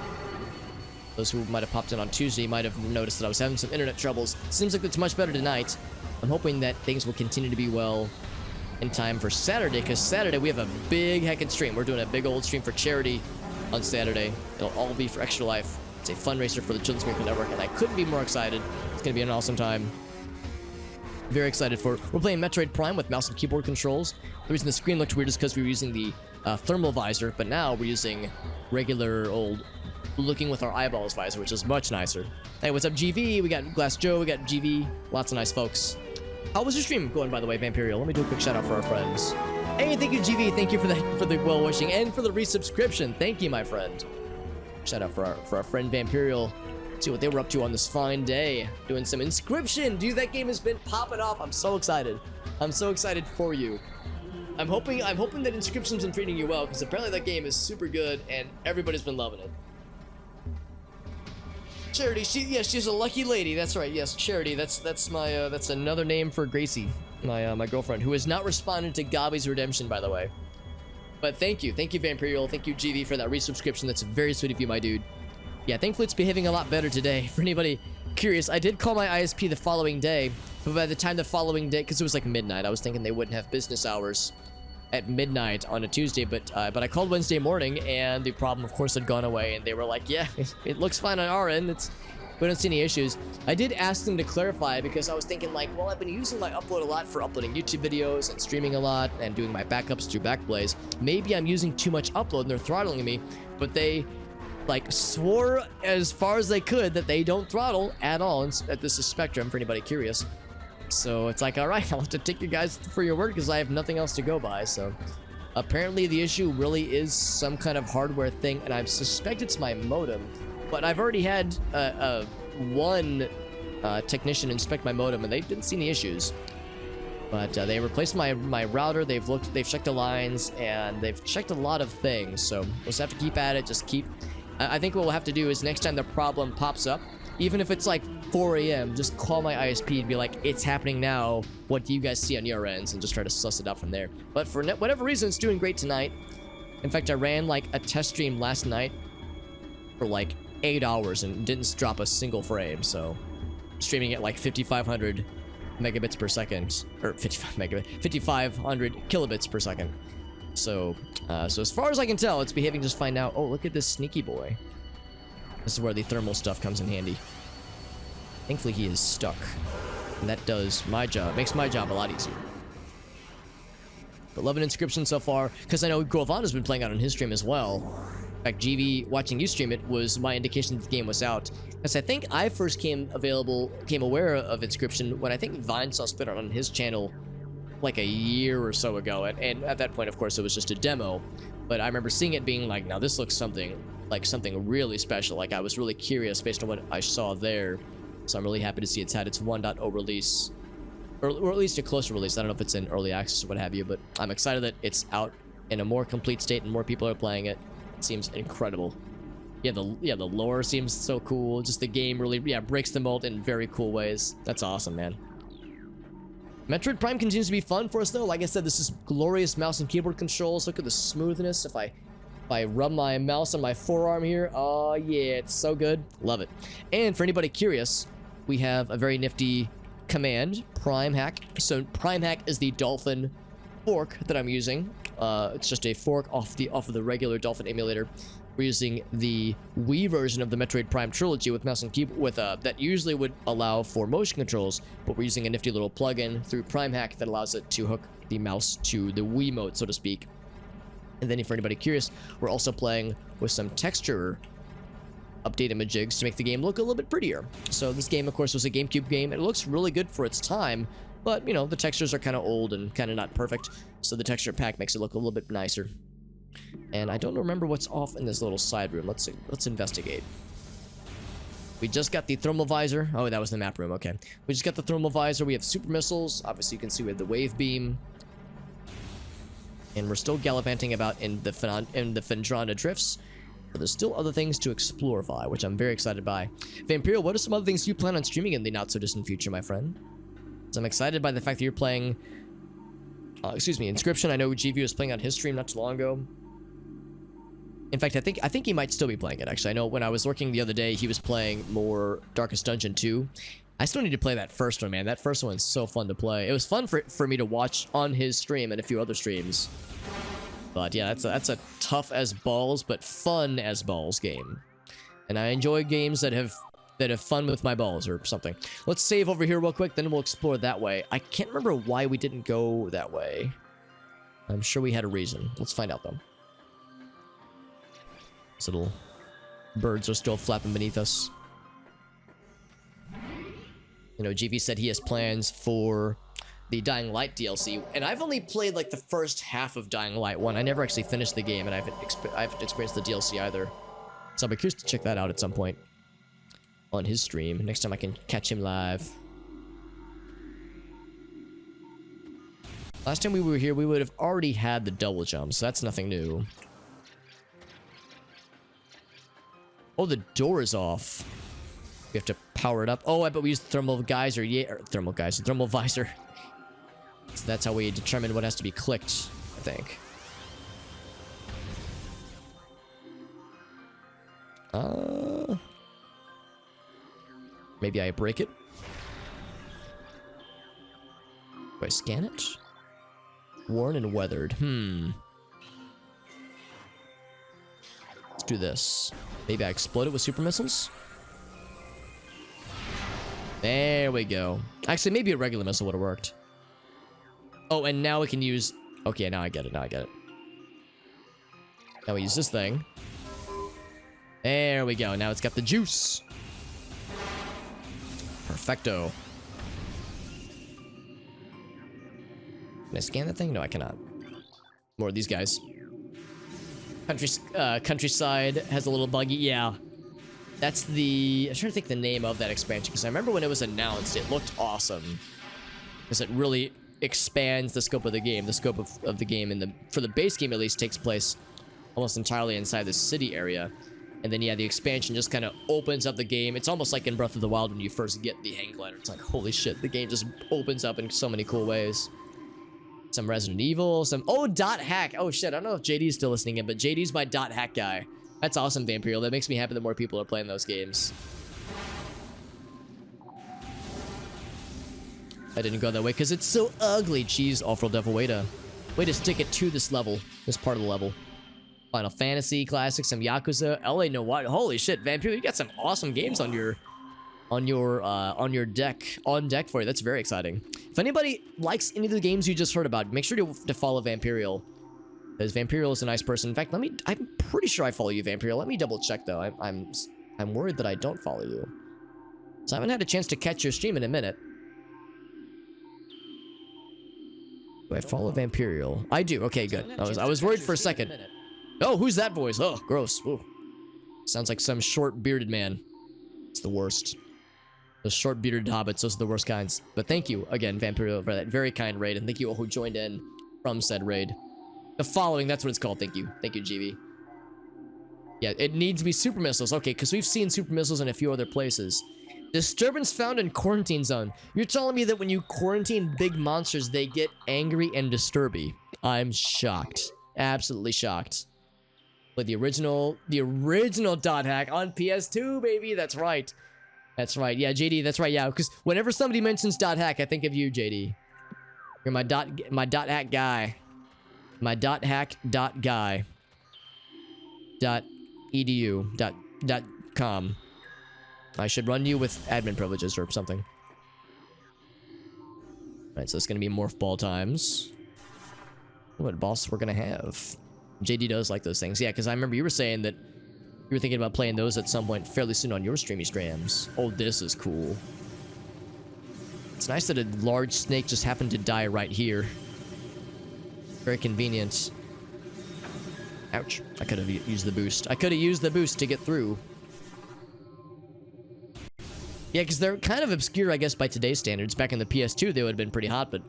Those who might have popped in on Tuesday might have noticed that I was having some internet troubles. Seems like it's much better tonight. I'm hoping that things will continue to be well in time for Saturday, because Saturday we have a big heckin' stream. We're doing a big old stream for charity on Saturday. It'll all be for Extra Life. It's a fundraiser for the Children's Miracle Network, and I couldn't be more excited. It's gonna be an awesome time. Very excited for. We're playing Metroid Prime with mouse and keyboard controls. The reason the screen looked weird is because we were using the thermal visor, but now we're using regular old looking with our eyeballs visor, which is much nicer. Hey, what's up, GV? We got Glass Joe, we got GV. Lots of nice folks. How was your stream going, by the way, Vampirial? Let me do a quick shout out for our friends. Hey, thank you, GV. Thank you for the well wishing and for the resubscription. Thank you, my friend. Shout out for our friend Vampirial. See what they were up to on this fine day. Doing some Inscription. Dude, that game has been popping off. I'm so excited. I'm so excited for you. I'm hoping that Inscription's been treating you well, because apparently that game is super good and everybody's been loving it. Charity, she's a lucky lady. That's right. Yes, Charity. That's my that's another name for Gracie, my girlfriend, who has not responded to Gobby's redemption, by the way. But thank you, Vampirial, thank you, GV, for that resubscription. That's very sweet of you, my dude. Yeah, thankfully it's behaving a lot better today. For anybody curious, I did call my ISP the following day, but by the time the following day, because it was like midnight, I was thinking they wouldn't have business hours at midnight on a Tuesday, but I called Wednesday morning, and the problem, of course, had gone away, and they were like, yeah, it looks fine on our end. We don't see any issues. I did ask them to clarify, because I was thinking, like, well, I've been using my upload a lot for uploading YouTube videos and streaming a lot and doing my backups through Backblaze. Maybe I'm using too much upload and they're throttling me, but they, like, swore as far as they could that they don't throttle at all. And this is Spectrum, for anybody curious. So it's like, all right, I'll have to take you guys for your word, because I have nothing else to go by. So apparently the issue really is some kind of hardware thing, and I suspect it's my modem. But I've already had one technician inspect my modem, and they didn't see any issues. But they replaced my router. They've checked the lines, and they've checked a lot of things. So we'll just have to keep at it. I think what we'll have to do is next time the problem pops up, even if it's like 4 a.m., just call my ISP and be like, it's happening now. What do you guys see on your ends? And just try to suss it out from there. But for whatever reason, it's doing great tonight. In fact, I ran like a test stream last night for like 8 hours and didn't drop a single frame. So streaming at like 5,500 megabits per second, or 5,500 kilobits per second. So as far as I can tell, it's behaving just fine now. Oh, look at this sneaky boy. This is where the thermal stuff comes in handy. Thankfully, he is stuck. And that does my job, makes my job a lot easier. But loving Inscription so far, because I know Grovana's been playing out on his stream as well. In fact, GV watching you stream it was my indication that the game was out. Because I think I first came aware of Inscription when I think Vine saw spit on his channel like a year or so ago. And at that point, of course, it was just a demo. But I remember seeing it being like, now this looks something really special. Like, I was really curious based on what I saw there. So I'm really happy to see it's had its 1.0 release, or at least a closer release. I don't know if it's in early access or what have you, but I'm excited that it's out in a more complete state and more people are playing it. It seems incredible. Yeah, the lore seems so cool. Just the game really, breaks the mold in very cool ways. That's awesome, man. Metroid Prime continues to be fun for us, though. Like I said, this is glorious mouse and keyboard controls. Look at the smoothness. If I rub my mouse on my forearm here, oh yeah, it's so good. Love it. And for anybody curious, we have a very nifty command, PrimeHack. So PrimeHack is the dolphin fork that I'm using. It's just a fork off of the regular dolphin emulator. We're using the Wii version of the Metroid Prime trilogy with mouse and keyboard with that usually would allow for motion controls, but we're using a nifty little plugin through PrimeHack that allows it to hook the mouse to the Wii mode, so to speak. And then, for anybody curious, we're also playing with some texture update images to make the game look a little bit prettier. So this game, of course, was a GameCube game, and it looks really good for its time, but, you know, the textures are kind of old and kind of not perfect, so the texture pack makes it look a little bit nicer. And I don't remember what's off in this little side room. Let's investigate. We just got the thermal visor. Oh, that was the map room. Okay. We just got the thermal visor. We have super missiles. Obviously, you can see we have the wave beam. And we're still gallivanting about in the Phendrana drifts. But there's still other things to explore by, which I'm very excited by. Vampiro, what are some other things you plan on streaming in the not-so-distant future, my friend? So I'm excited by the fact that you're playing... Inscription. I know GV was playing on his stream not too long ago. In fact, I think he might still be playing it, actually. I know when I was working the other day, he was playing more Darkest Dungeon 2. I still need to play that first one, man. That first one's so fun to play. It was fun for me to watch on his stream and a few other streams. But yeah, that's a tough as balls, but fun as balls game. And I enjoy games that have fun with my balls or something. Let's save over here real quick, then we'll explore that way. I can't remember why we didn't go that way. I'm sure we had a reason. Let's find out, though. These little birds are still flapping beneath us. You know, GV said he has plans for the Dying Light DLC, and I've only played like the first half of Dying Light 1. I never actually finished the game, and I haven't experienced the DLC either. So I'll be curious to check that out at some point on his stream. Next time I can catch him live. Last time we were here, we would have already had the double jump, so that's nothing new. Oh, the door is off. We have to power it up. Oh, I bet we used thermal geyser. Yeah, or thermal geyser. Thermal visor. So that's how we determine what has to be clicked, I think. Maybe I break it. Do I scan it? Worn and weathered. Let's do this. Maybe I explode it with super missiles? There we go. Actually, maybe a regular missile would have worked. Oh, and now we can use... Okay, now I get it. Now we use this thing. There we go. Now it's got the juice. Perfecto. Can I scan that thing? No, I cannot. More of these guys. Countryside has a little buggy. Yeah. That's the... I'm trying to think the name of that expansion, because I remember when it was announced, it looked awesome. Because it really expands the scope of the game. The scope of the game, for the base game at least, takes place almost entirely inside the city area. And then, yeah, the expansion just kind of opens up the game. It's almost like in Breath of the Wild when you first get the hang glider. It's like, holy shit, the game just opens up in so many cool ways. Some Resident Evil, some... Oh, .hack. Oh, shit, I don't know if JD's still listening in, but JD's my .hack guy. That's awesome, Vampiro. That makes me happy that more people are playing those games. I didn't go that way because it's so ugly. Jeez, Awful Devil, way to stick it to this level, this part of the level. Final Fantasy Classic, some Yakuza, LA No What? Holy shit, Vampiro, you got some awesome games on your deck for you. That's very exciting. If anybody likes any of the games you just heard about, make sure to follow Vampiro, because Vampiro is a nice person. In fact, I'm pretty sure I follow you, Vampiro. Let me double check though. I'm worried that I don't follow you. So I haven't had a chance to catch your stream in a minute. Do I follow Vampiro? I do. Okay, good. I was worried for a second. Oh, who's that voice? Oh, gross. Ooh. Sounds like some short bearded man. It's the worst. The short bearded hobbits, those are the worst kinds. But thank you again, Vampiro, for that very kind raid, and thank you all who joined in from said raid. The following, that's what it's called. Thank you. Thank you, GV. Yeah, it needs to be super missiles. Okay, because we've seen super missiles in a few other places. Disturbance found in quarantine zone. You're telling me that when you quarantine big monsters, they get angry and disturby. I'm shocked. Absolutely shocked. But the original .hack on PS2, baby. That's right. That's right. Yeah, JD, that's right. Yeah, because whenever somebody mentions .hack, I think of you, JD. You're my .hack guy. My .hack .guy. .edu. .com. I should run you with admin privileges or something. Alright, so it's gonna be morph ball times. What boss we're gonna have? JD does like those things. Yeah, because I remember you were saying that you were thinking about playing those at some point fairly soon on your streamy streams. Oh, this is cool. It's nice that a large snake just happened to die right here. Very convenient. Ouch. I could have used the boost. I could have used the boost to get through. Yeah, because they're kind of obscure, I guess, by today's standards. Back in the PS2, they would have been pretty hot, but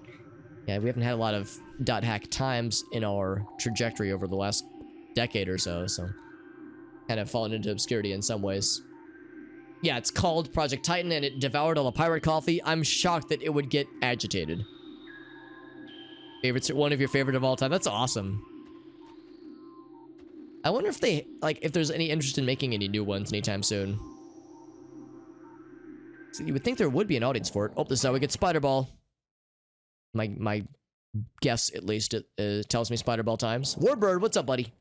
yeah, we haven't had a lot of .hack times in our trajectory over the last decade or so, kind of fallen into obscurity in some ways. Yeah, it's called Project Titan, and it devoured all the pirate coffee. I'm shocked that it would get agitated. One of your favorite of all time. That's awesome. I wonder if they, like, if there's any interest in making any new ones anytime soon. So you would think there would be an audience for it. Oh, this is how we get Spider Ball. My guess, at least, it tells me Spider Ball times. Warbird, what's up, buddy?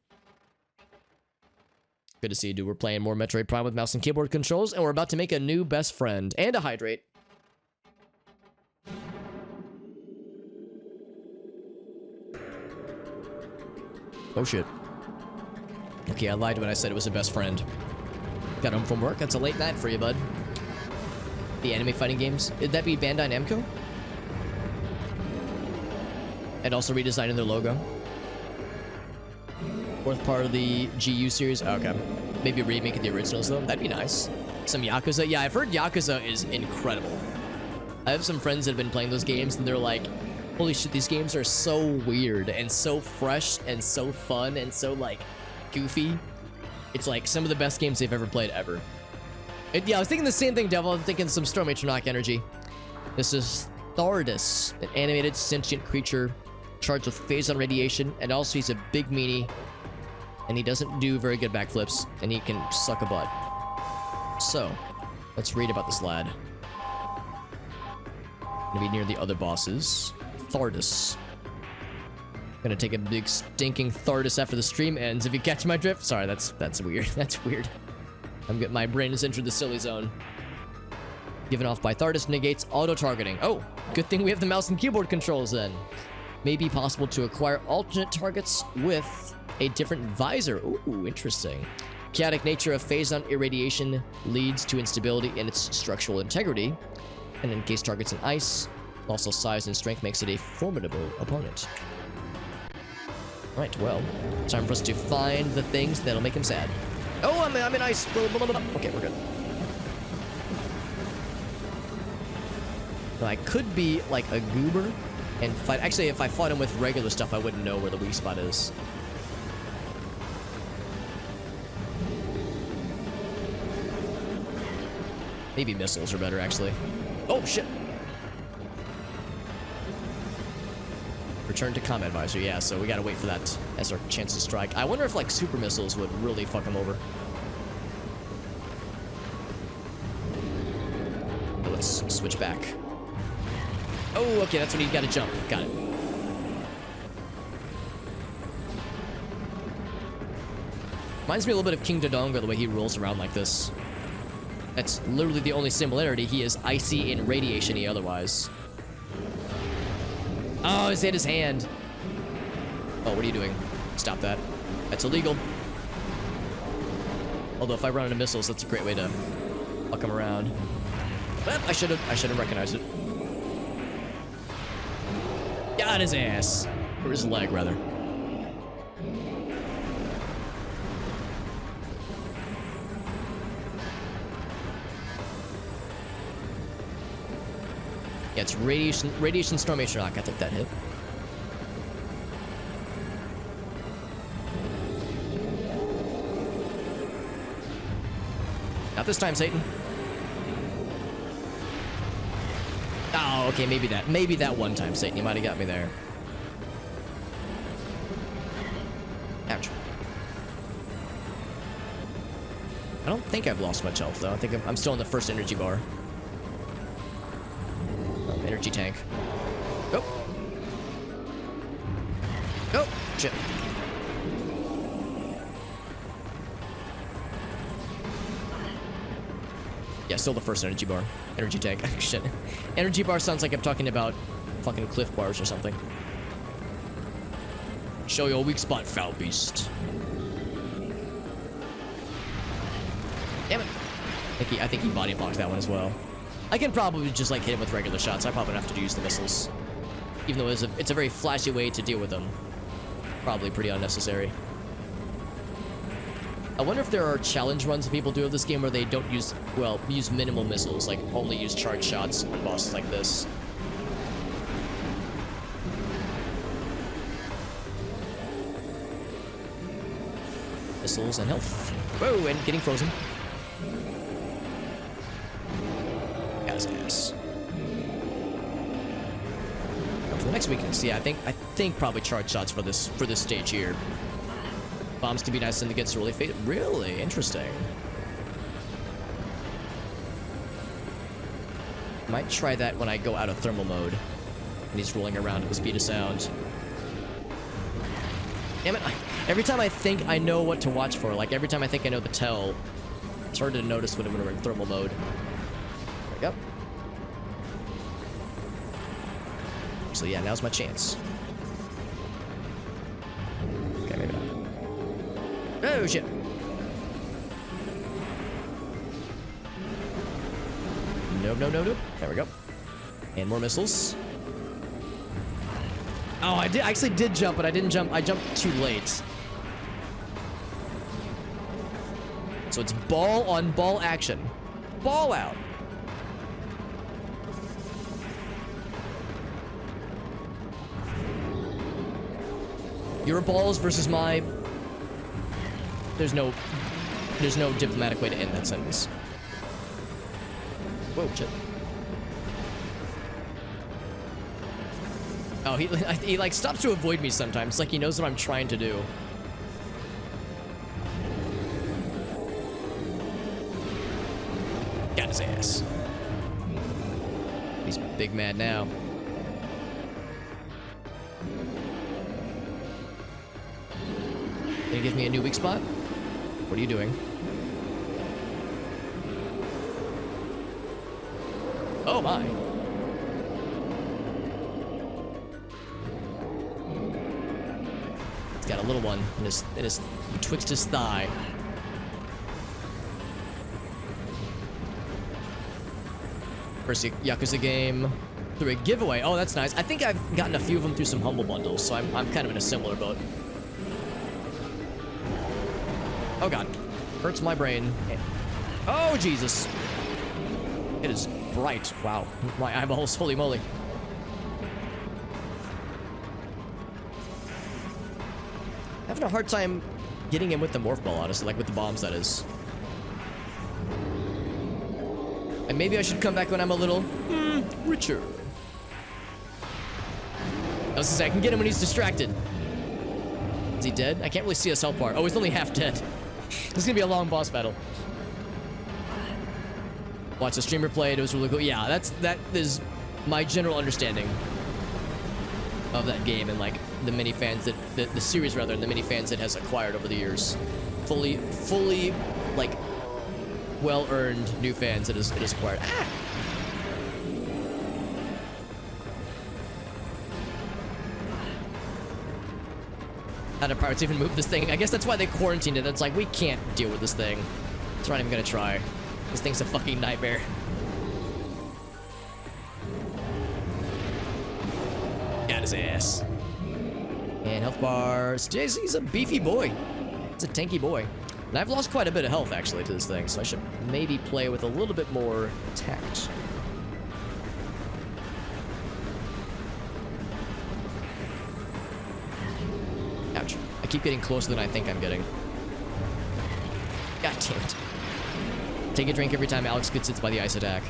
Good to see you, dude. We're playing more Metroid Prime with mouse and keyboard controls, and we're about to make a new best friend and a hydrate. Oh, shit. Okay, I lied when I said it was a best friend. Got home from work. That's a late night for you, bud. The anime fighting games. Would that be Bandai Namco? And also redesigning their logo. Fourth part of the GU series. Oh, okay. Maybe remake the originals, though. That'd be nice. Some Yakuza. Yeah, I've heard Yakuza is incredible. I have some friends that have been playing those games, and they're like, holy shit, these games are so weird and so fresh and so fun and so, like, goofy. It's like some of the best games they've ever played ever. Yeah, I was thinking the same thing, Devil. I'm thinking some Storm Atronach energy. This is Thardus, an animated sentient creature charged with phase-on radiation, and also he's a big meanie, and he doesn't do very good backflips, and he can suck a butt. So, let's read about this lad. Gonna be near the other bosses. Thardus. Gonna take a big stinking Thardus after the stream ends, if you catch my drift. Sorry, that's weird. That's weird. My brain has entered the silly zone. Given off by Thardus negates auto-targeting. Oh, good thing we have the mouse and keyboard controls then. May be possible to acquire alternate targets with a different visor. Ooh, interesting. Chaotic nature of phase-on irradiation leads to instability in its structural integrity, and encase targets in ice. Also, size and strength makes it a formidable opponent. Alright, well, time for us to find the things that'll make him sad. Oh, I'm in ice. Okay, we're good. Now, I could be like a goober and fight. Actually, if I fought him with regular stuff, I wouldn't know where the weak spot is. Maybe missiles are better, actually. Oh, shit. Return to combat visor. Yeah, so we gotta wait for that as our chance to strike. I wonder if, like, super missiles would really fuck him over. Let's switch back. Oh, okay, that's when you gotta jump. Got it. Reminds me a little bit of King Dodongo, the way he rolls around like this. That's literally the only similarity. He is icy and radiation-y otherwise. Oh, he's hit his hand. Oh, what are you doing? Stop that. That's illegal. Although if I run into missiles, that's a great way to fuck him around. Well, I should have recognized it. Got his ass. Or his leg, rather. Yeah, it's radiation storm Atronach. I think that hit. Not this time, Satan. Oh, okay, maybe that one time, Satan. You might have got me there. Ouch. I don't think I've lost much health, though. I think I'm still in the first energy bar. Energy tank. Oh. Oh, shit. Yeah, still the first energy bar. Energy tank. Shit. Energy bar sounds like I'm talking about fucking Cliff Bars or something. Show your weak spot, foul beast. Damn it. I think he body blocked that one as well. I can probably just like hit him with regular shots. I probably don't have to use the missiles. Even though it's a very flashy way to deal with them. Probably pretty unnecessary. I wonder if there are challenge runs that people do of this game where they don't use, well, use minimal missiles, like only use charge shots on bosses like this. Missiles and health. Whoa, and getting frozen. Got his ass. Now for the next weakness, yeah, I think probably charge shots for this stage here. Bombs can be nice and it gets really faded. Really interesting. Might try that when I go out of thermal mode and he's rolling around at the speed of sound. Damn it! Every time I think I know what to watch for, like every time I think I know the tell, it's hard to notice when we're in thermal mode. There we go. So yeah, now's my chance. Okay, maybe not. Oh shit! Nope, nope, nope, nope. There we go. And more missiles. Oh, I actually did jump, but I didn't jump. I jumped too late. So it's ball on ball action. Ball out. Your balls versus my... There's no diplomatic way to end that sentence. Whoa, shit. Oh, he like stops to avoid me sometimes. Like he knows what I'm trying to do. Got his ass. He's big mad now. Can you give me a new weak spot? What are you doing? Oh my. He's got a little one in his betwixt his thigh. First Yakuza game through a giveaway. Oh, that's nice. I think I've gotten a few of them through some Humble Bundles, so I'm kind of in a similar boat. Oh god. Hurts my brain. Oh, Jesus. It is bright. Wow. My eyeballs. Holy moly. Having a hard time getting him with the morph ball, honestly. Like with the bombs, that is. And maybe I should come back when I'm a little richer. I was gonna say, I can get him when he's distracted. Is he dead? I can't really see his health bar. Oh, he's only half dead. This is gonna be a long boss battle. Watch the streamer play it. It was really cool. Yeah, that is my general understanding of that game and like the mini fans that the series rather, and the mini fans it has acquired over the years. Fully like well-earned new fans it has acquired. Ah! How do pirates even move this thing? I guess that's why they quarantined it. It's like, we can't deal with this thing. It's not even gonna try. This thing's a fucking nightmare. Got his ass. And health bars. He's a beefy boy. It's a tanky boy. And I've lost quite a bit of health, actually, to this thing, so I should maybe play with a little bit more tact. Ouch. I keep getting closer than I think I'm getting. God damn it. Take a drink every time Alex gets hit by the ice attack.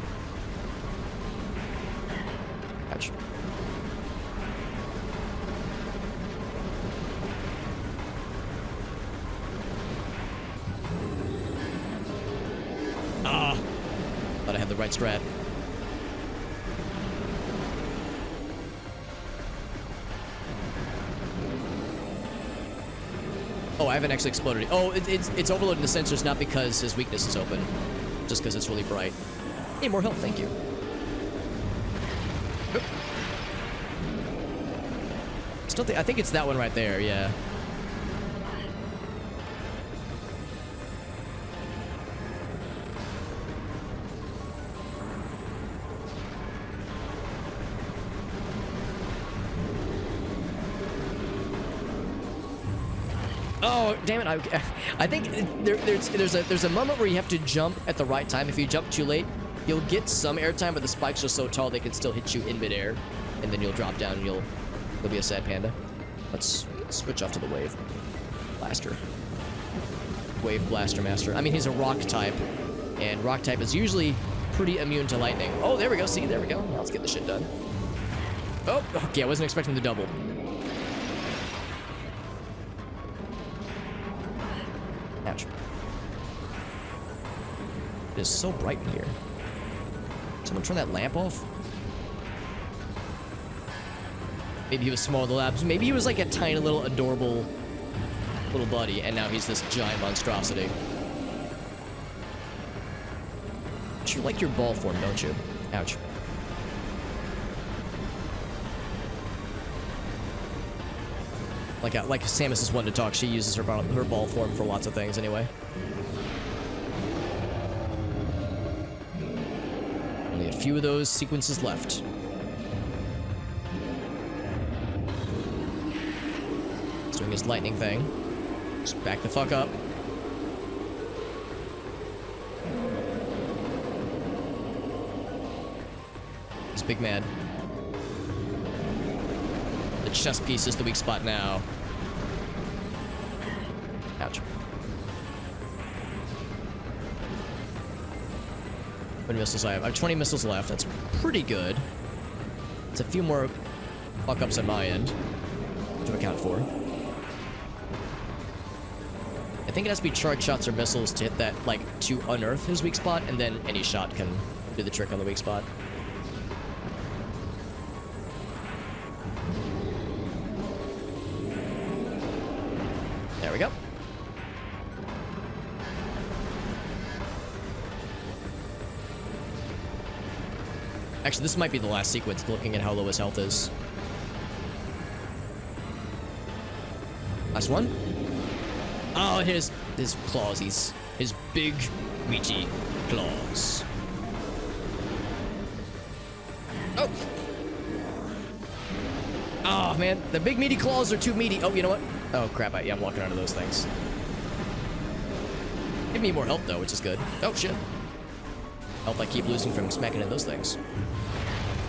Ouch. the right strat. Oh, I haven't actually exploded it. Oh, it's overloading the sensors not because his weakness is open. Just because it's really bright. Hey, more health, thank you. Oop. Still I think it's that one right there, yeah. Oh, damn it. I think there's a moment where you have to jump at the right time. If you jump too late, you'll get some airtime, but the spikes are so tall they can still hit you in midair. And then you'll drop down and you'll be a sad panda. Let's switch off to the wave blaster. Wave blaster master. I mean, he's a rock type, and rock type is usually pretty immune to lightning. Oh, there we go. See, there we go. Now let's get the shit done. Oh, okay. I wasn't expecting the double. Ouch. It is so bright in here. Someone turn that lamp off? Maybe he was small in the labs. Maybe he was like a tiny little adorable little buddy, and now he's this giant monstrosity. But you like your ball form, don't you? Ouch. Like Samus is one to talk. She uses her ball form for lots of things anyway. Only a few of those sequences left. He's doing his lightning thing. Just back the fuck up. He's big mad. The chest piece is the weak spot now. Ouch. How many missiles I have? I have 20 missiles left. That's pretty good. It's a few more fuck-ups on my end to account for. I think it has to be charged shots or missiles to hit that, like, to unearth his weak spot, and then any shot can do the trick on the weak spot. There we go. Actually, this might be the last sequence, looking at how low his health is. Last one? Oh, his claws. His big, meaty claws. Oh! Oh, man. The big, meaty claws are too meaty. Oh, you know what? Oh, crap. Yeah, I'm walking onto those things. Give me more health, though, which is good. Oh, shit. Health I keep losing from smacking into those things.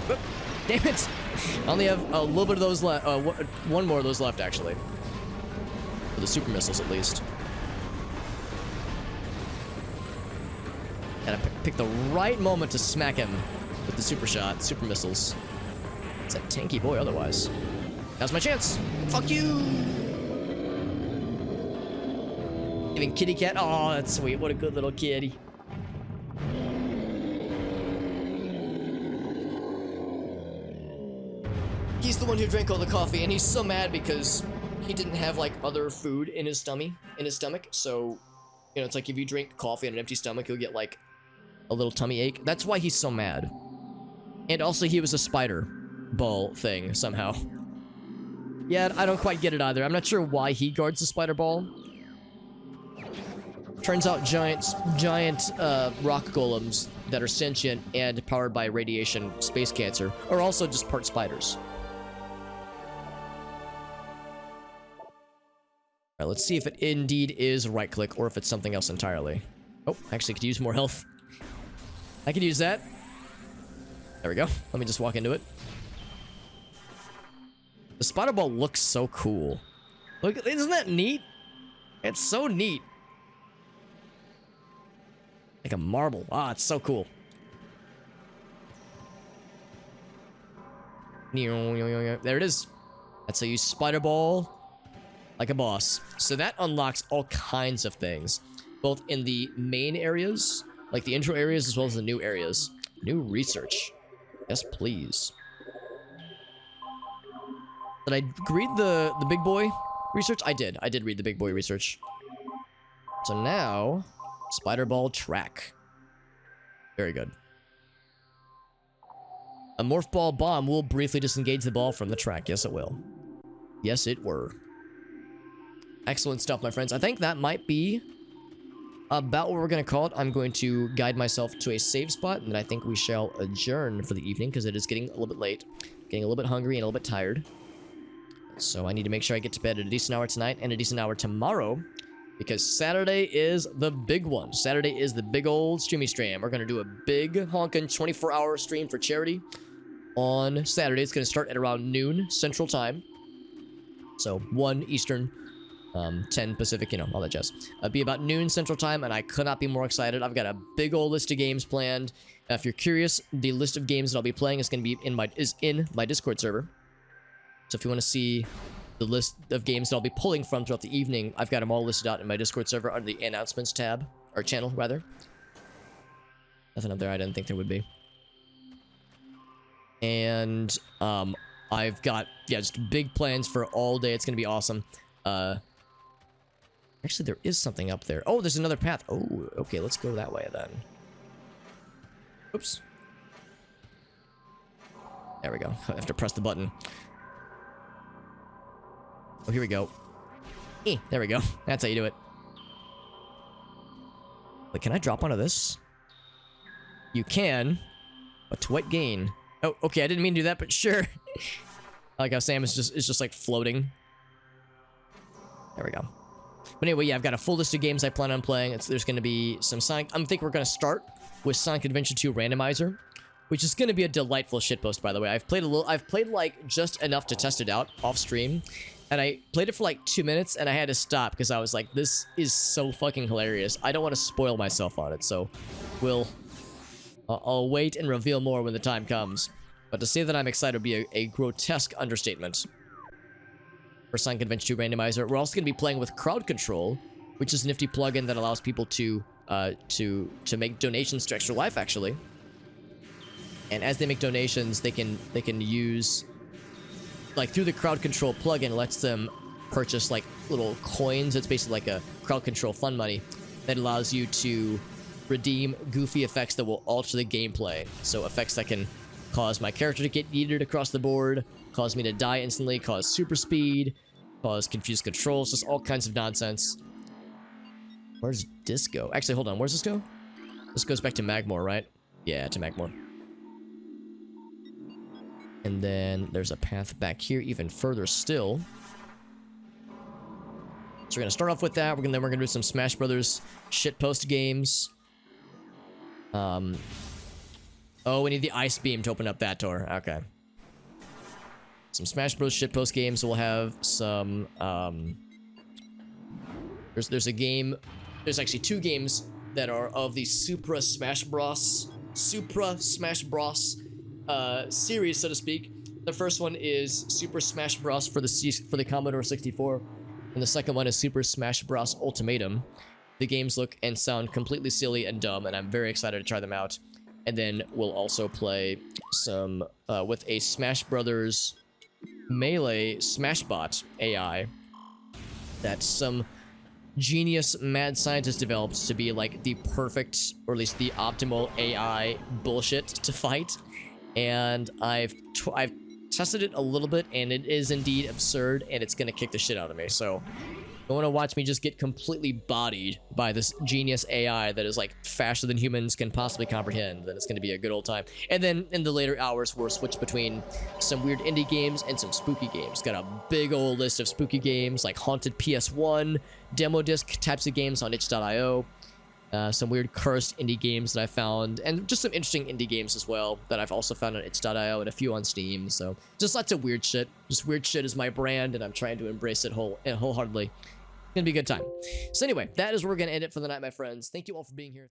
Whoop. Damn it! I only have a little bit of those left. One more of those left, actually. For the super missiles, at least. And I picked the right moment to smack him with the super shot, super missiles. It's a tanky boy otherwise. Now's my chance. Fuck you! Giving kitty cat. Oh, that's sweet. What a good little kitty. He's the one who drank all the coffee, and he's so mad because he didn't have, like, other food in his stomach. So, you know, it's like if you drink coffee on an empty stomach, you'll get, like, a little tummy ache. That's why he's so mad. And also, he was a spider ball thing, somehow. Yeah, I don't quite get it either. I'm not sure why he guards the spider ball. Turns out giant rock golems that are sentient and powered by radiation space cancer are also just part spiders. Alright, let's see if it indeed is right click or if it's something else entirely. Oh, actually could use more health. I could use that. There we go. Let me just walk into it. The spider ball looks so cool. Look, isn't that neat? It's so neat. Like a marble. Ah, it's so cool. There it is. That's how you spider ball like a boss. So that unlocks all kinds of things, both in the main areas, like the intro areas, as well as the new areas. New research. Yes, please. Did I read the big boy research? I did. I did read the big boy research. So now, spider ball track. Very good. A morph ball bomb will briefly disengage the ball from the track. Yes, it will. Yes, it were. Excellent stuff, my friends. I think that might be about what we're going to call it. I'm going to guide myself to a save spot, and then I think we shall adjourn for the evening, because it is getting a little bit late. Getting a little bit hungry and a little bit tired. So I need to make sure I get to bed at a decent hour tonight and a decent hour tomorrow, because Saturday is the big one. Saturday is the big old streamy stream. We're going to do a big honkin' 24-hour stream for charity on Saturday. It's going to start at around noon Central Time. So 1 Eastern, 10 Pacific, you know, all that jazz. Be about noon Central Time, and I could not be more excited. I've got a big old list of games planned. If you're curious, the list of games that I'll be playing is going to be in my Discord server. So if you want to see the list of games that I'll be pulling from throughout the evening, I've got them all listed out in my Discord server under the announcements tab, or channel rather. Nothing up there I didn't think there would be. And I've got, yeah, just big plans for all day. It's gonna be awesome. Actually, there is something up there. Oh, there's another path. Oh, okay, let's go that way then. Oops. There we go. I have to press the button. Oh, here we go. There we go. That's how you do it. Wait, can I drop onto this? You can, but to what gain? Oh, okay, I didn't mean to do that, but sure. Like how Sam is just like floating. There we go. But anyway, yeah, I've got a full list of games I plan on playing. There's going to be some Sonic. I think we're going to start with Sonic Adventure 2 Randomizer, which is going to be a delightful shitpost, by the way. I've played like just enough to test it out off stream, and I played it for like 2 minutes, and I had to stop because I was like, this is so fucking hilarious. I don't want to spoil myself on it, so I'll wait and reveal more when the time comes. But to say that I'm excited would be a grotesque understatement. For Sonic Adventure 2 Randomizer, we're also going to be playing with Crowd Control, which is a nifty plugin that allows people to make donations to Extra Life, actually. And as they make donations, they can use, like, through the Crowd Control plugin, lets them purchase like little coins. It's basically like a Crowd Control fund money that allows you to redeem goofy effects that will alter the gameplay. So effects that can cause my character to get yeeted across the board, cause me to die instantly, cause super speed, cause confused controls, just all kinds of nonsense. Where's this go? Actually, hold on, where's this go? This goes back to Magmoor, right? Yeah, to Magmoor. And then there's a path back here even further still. So we're gonna start off with that. We're gonna do some Smash Brothers shitpost games. Oh, we need the Ice Beam to open up that door. Okay. Some Smash Bros. Shitpost games. We'll have some, There's a game... There's actually 2 games that are of the Supra Smash Bros. Series, so to speak. The first one is Super Smash Bros. For the Commodore 64. And the second one is Super Smash Bros. Ultimatum. The games look and sound completely silly and dumb, and I'm very excited to try them out. And then we'll also play some with a Smash Brothers Melee Smashbot AI that some genius mad scientist developed to be like the perfect, or at least the optimal AI bullshit to fight. And I've tested it a little bit, and it is indeed absurd, and it's gonna kick the shit out of me. So you want to watch me just get completely bodied by this genius AI that is like faster than humans can possibly comprehend, then it's going to be a good old time. And then in the later hours, we'll switch between some weird indie games and some spooky games. Got a big old list of spooky games like Haunted PS1, demo disc types of games on itch.io, some weird cursed indie games that I found, and just some interesting indie games as well that I've also found on itch.io and a few on Steam. So just lots of weird shit. Just weird shit is my brand, and I'm trying to embrace it wholeheartedly. Gonna be a good time. So anyway, that is where we're gonna end it for the night, my friends. Thank you all for being here.